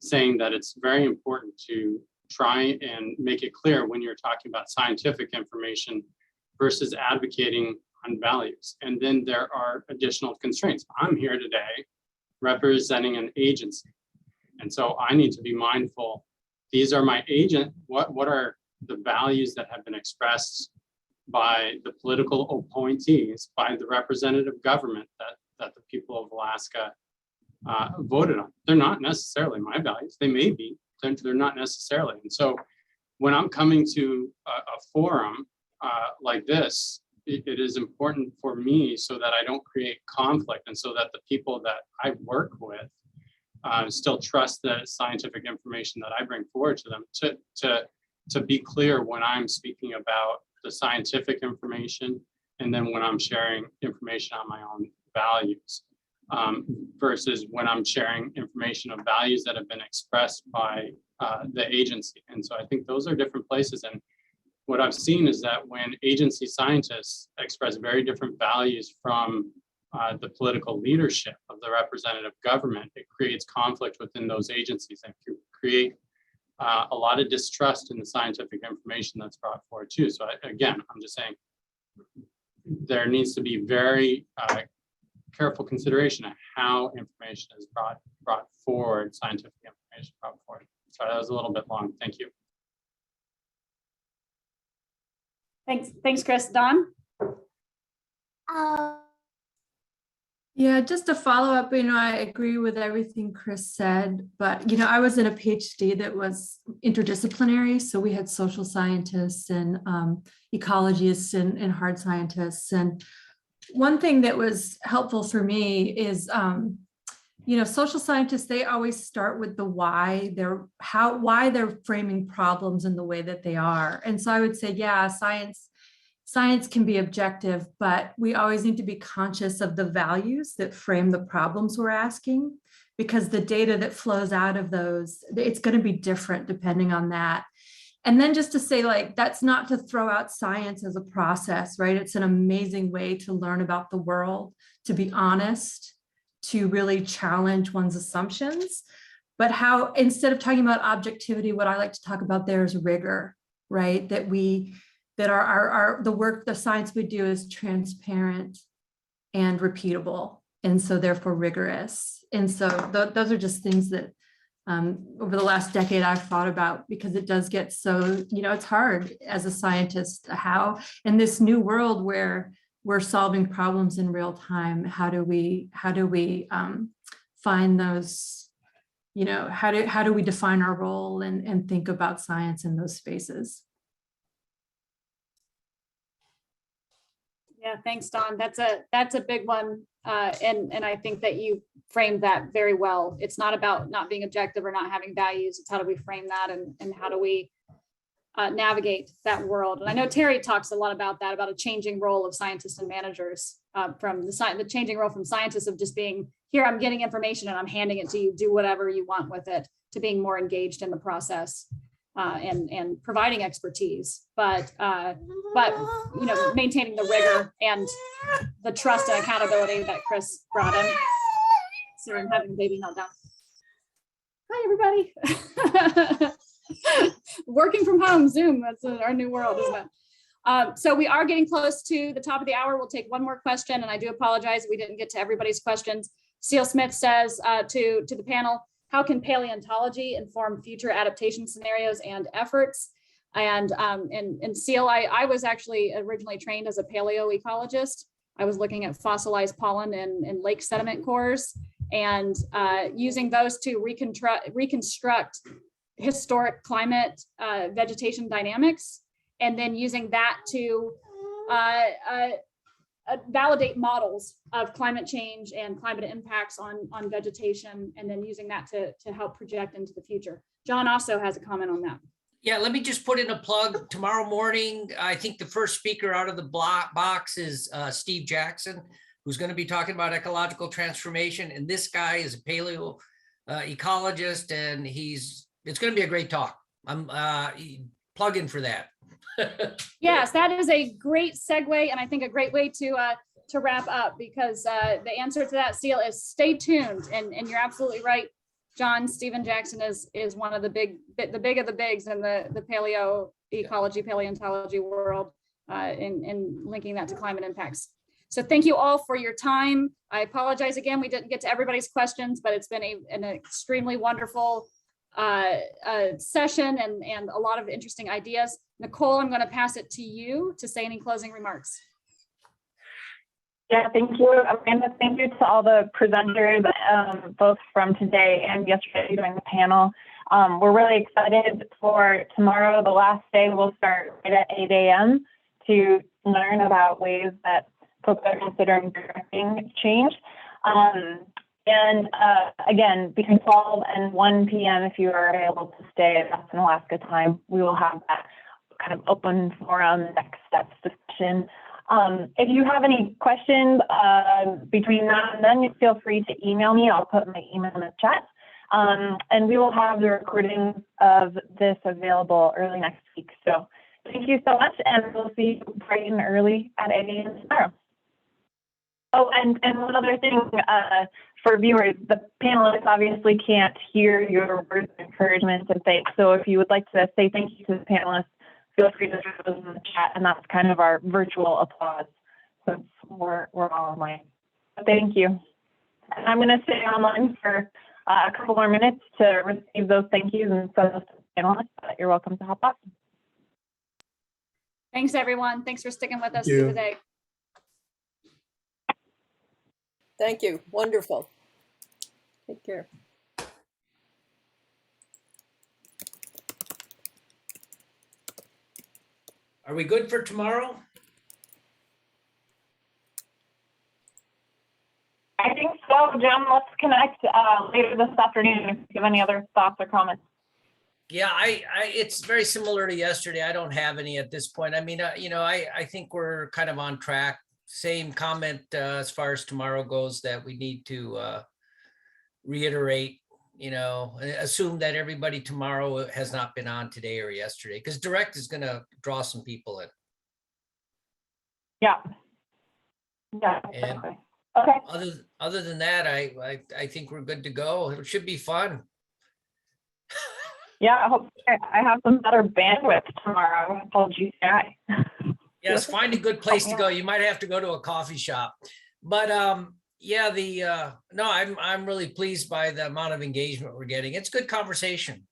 saying that it's very important to try and make it clear when you're talking about scientific information versus advocating on values. And then there are additional constraints. I'm here today representing an agency. And so I need to be mindful. These are my agent. What are the values that have been expressed by the political appointees, by the representative government that the people of Alaska voted on? They're not necessarily my values. They may be, they're not necessarily. And so when I'm coming to a forum like this, it is important for me so that I don't create conflict, and so that the people that I work with still trust the scientific information that I bring forward to them, to be clear when I'm speaking about the scientific information, and then when I'm sharing information on my own values, versus when I'm sharing information of values that have been expressed by the agency. And so I think those are different places. And what I've seen is that when agency scientists express very different values from the political leadership of the representative government, it creates conflict within those agencies and can create a lot of distrust in the scientific information that's brought forward too. So again, I'm just saying there needs to be very careful consideration of how information is brought forward, scientific information brought forward. Sorry, that was a little bit long. Thank you. Thanks, Chris. Don? Yeah, just to follow up, I agree with everything Chris said, but, I was in a PhD that was interdisciplinary. So we had social scientists and ecologists and hard scientists. And one thing that was helpful for me is, social scientists, they always start with the why they're framing problems in the way that they are. And so I would say, yeah, science can be objective, but we always need to be conscious of the values that frame the problems we're asking, because the data that flows out of those, it's going to be different depending on that. And then just to say, like, that's not to throw out science as a process, right? It's an amazing way to learn about the world, to be honest, to really challenge one's assumptions. But how, instead of talking about objectivity, what I like to talk about there is rigor, right? That the work, the science we do is transparent and repeatable, and so therefore rigorous. And so those are just things that over the last decade I've thought about, because it does get so, it's hard as a scientist, how in this new world where we're solving problems in real time, how do we find those, how do we define our role and think about science in those spaces? Yeah, thanks, Dawn. That's a big one. And I think that you framed that very well. It's not about not being objective or not having values. It's how do we frame that, and how do we navigate that world. And I know Terry talks a lot about that, about a changing role of scientists and managers, from the changing role from scientists of just being here, I'm getting information and I'm handing it to you, do whatever you want with it, to being more engaged in the process. And providing expertise, but maintaining the rigor and the trust and accountability that Chris brought in. So I'm having a baby meltdown. Hi, everybody. Working from home, Zoom, that's our new world, isn't it? So we are getting close to the top of the hour. We'll take one more question, and I do apologize we didn't get to everybody's questions. Seal Smith says to the panel, how can paleontology inform future adaptation scenarios and efforts? And Seal, I was actually originally trained as a paleoecologist. I was looking at fossilized pollen in lake sediment cores, and using those to reconstruct historic climate vegetation dynamics, and then using that to validate models of climate change and climate impacts on vegetation, and then using that to help project into the future. John also has a comment on that. Yeah, let me just put in a plug. Tomorrow morning, I think the first speaker out of the box is Steve Jackson, who's going to be talking about ecological transformation. And this guy is a paleo ecologist, and it's going to be a great talk. I'm plugging for that. Yes, that is a great segue, and I think a great way to wrap up, because the answer to that, Seal, is stay tuned. And you're absolutely right, John. Stephen Jackson is one of the big of the bigs in the paleontology world, in linking that to climate impacts. So thank you all for your time. I apologize again, we didn't get to everybody's questions, but it's been an extremely wonderful session and a lot of interesting ideas. Nicole, I'm going to pass it to you to say any closing remarks. Yeah, thank you, Amanda. Thank you to all the presenters, both from today and yesterday during the panel. We're really excited for tomorrow, the last day. We'll start right at 8 a.m. to learn about ways that folks are considering directing change. Again, between 12 and 1 p.m., if you are able to stay at Boston, Alaska time, we will have that kind of open forum, next steps discussion. If you have any questions between now and then, feel free to email me. I'll put my email in the chat. And we will have the recording of this available early next week. So thank you so much, and we'll see you bright and early at 8 a.m. tomorrow. Oh, and one other thing for viewers, the panelists obviously can't hear your words of encouragement and thanks. So if you would like to say thank you to the panelists, feel free to throw those in the chat, and that's kind of our virtual applause. So we're all online. Thank you. And I'm going to stay online for a couple more minutes to receive those thank yous and send those to the panelists. But you're welcome to hop off. Thanks, everyone. Thanks for sticking with us through the day. Thank you. Wonderful. Take care. Are we good for tomorrow? I think so, Jim. Let's connect later this afternoon if you have any other thoughts or comments. Yeah, it's very similar to yesterday. I don't have any at this point. I mean, I think we're kind of on track. Same comment as far as tomorrow goes, that we need to reiterate, assume that everybody tomorrow has not been on today or yesterday, because direct is going to draw some people in. Yeah. Yeah. And Exactly. Okay. other than that, I think we're good to go. It should be fun. Yeah, I hope I have some better bandwidth tomorrow. I told GCI. Yes, find a good place to go. You might have to go to a coffee shop, but yeah, no, I'm really pleased by the amount of engagement we're getting. It's good conversation.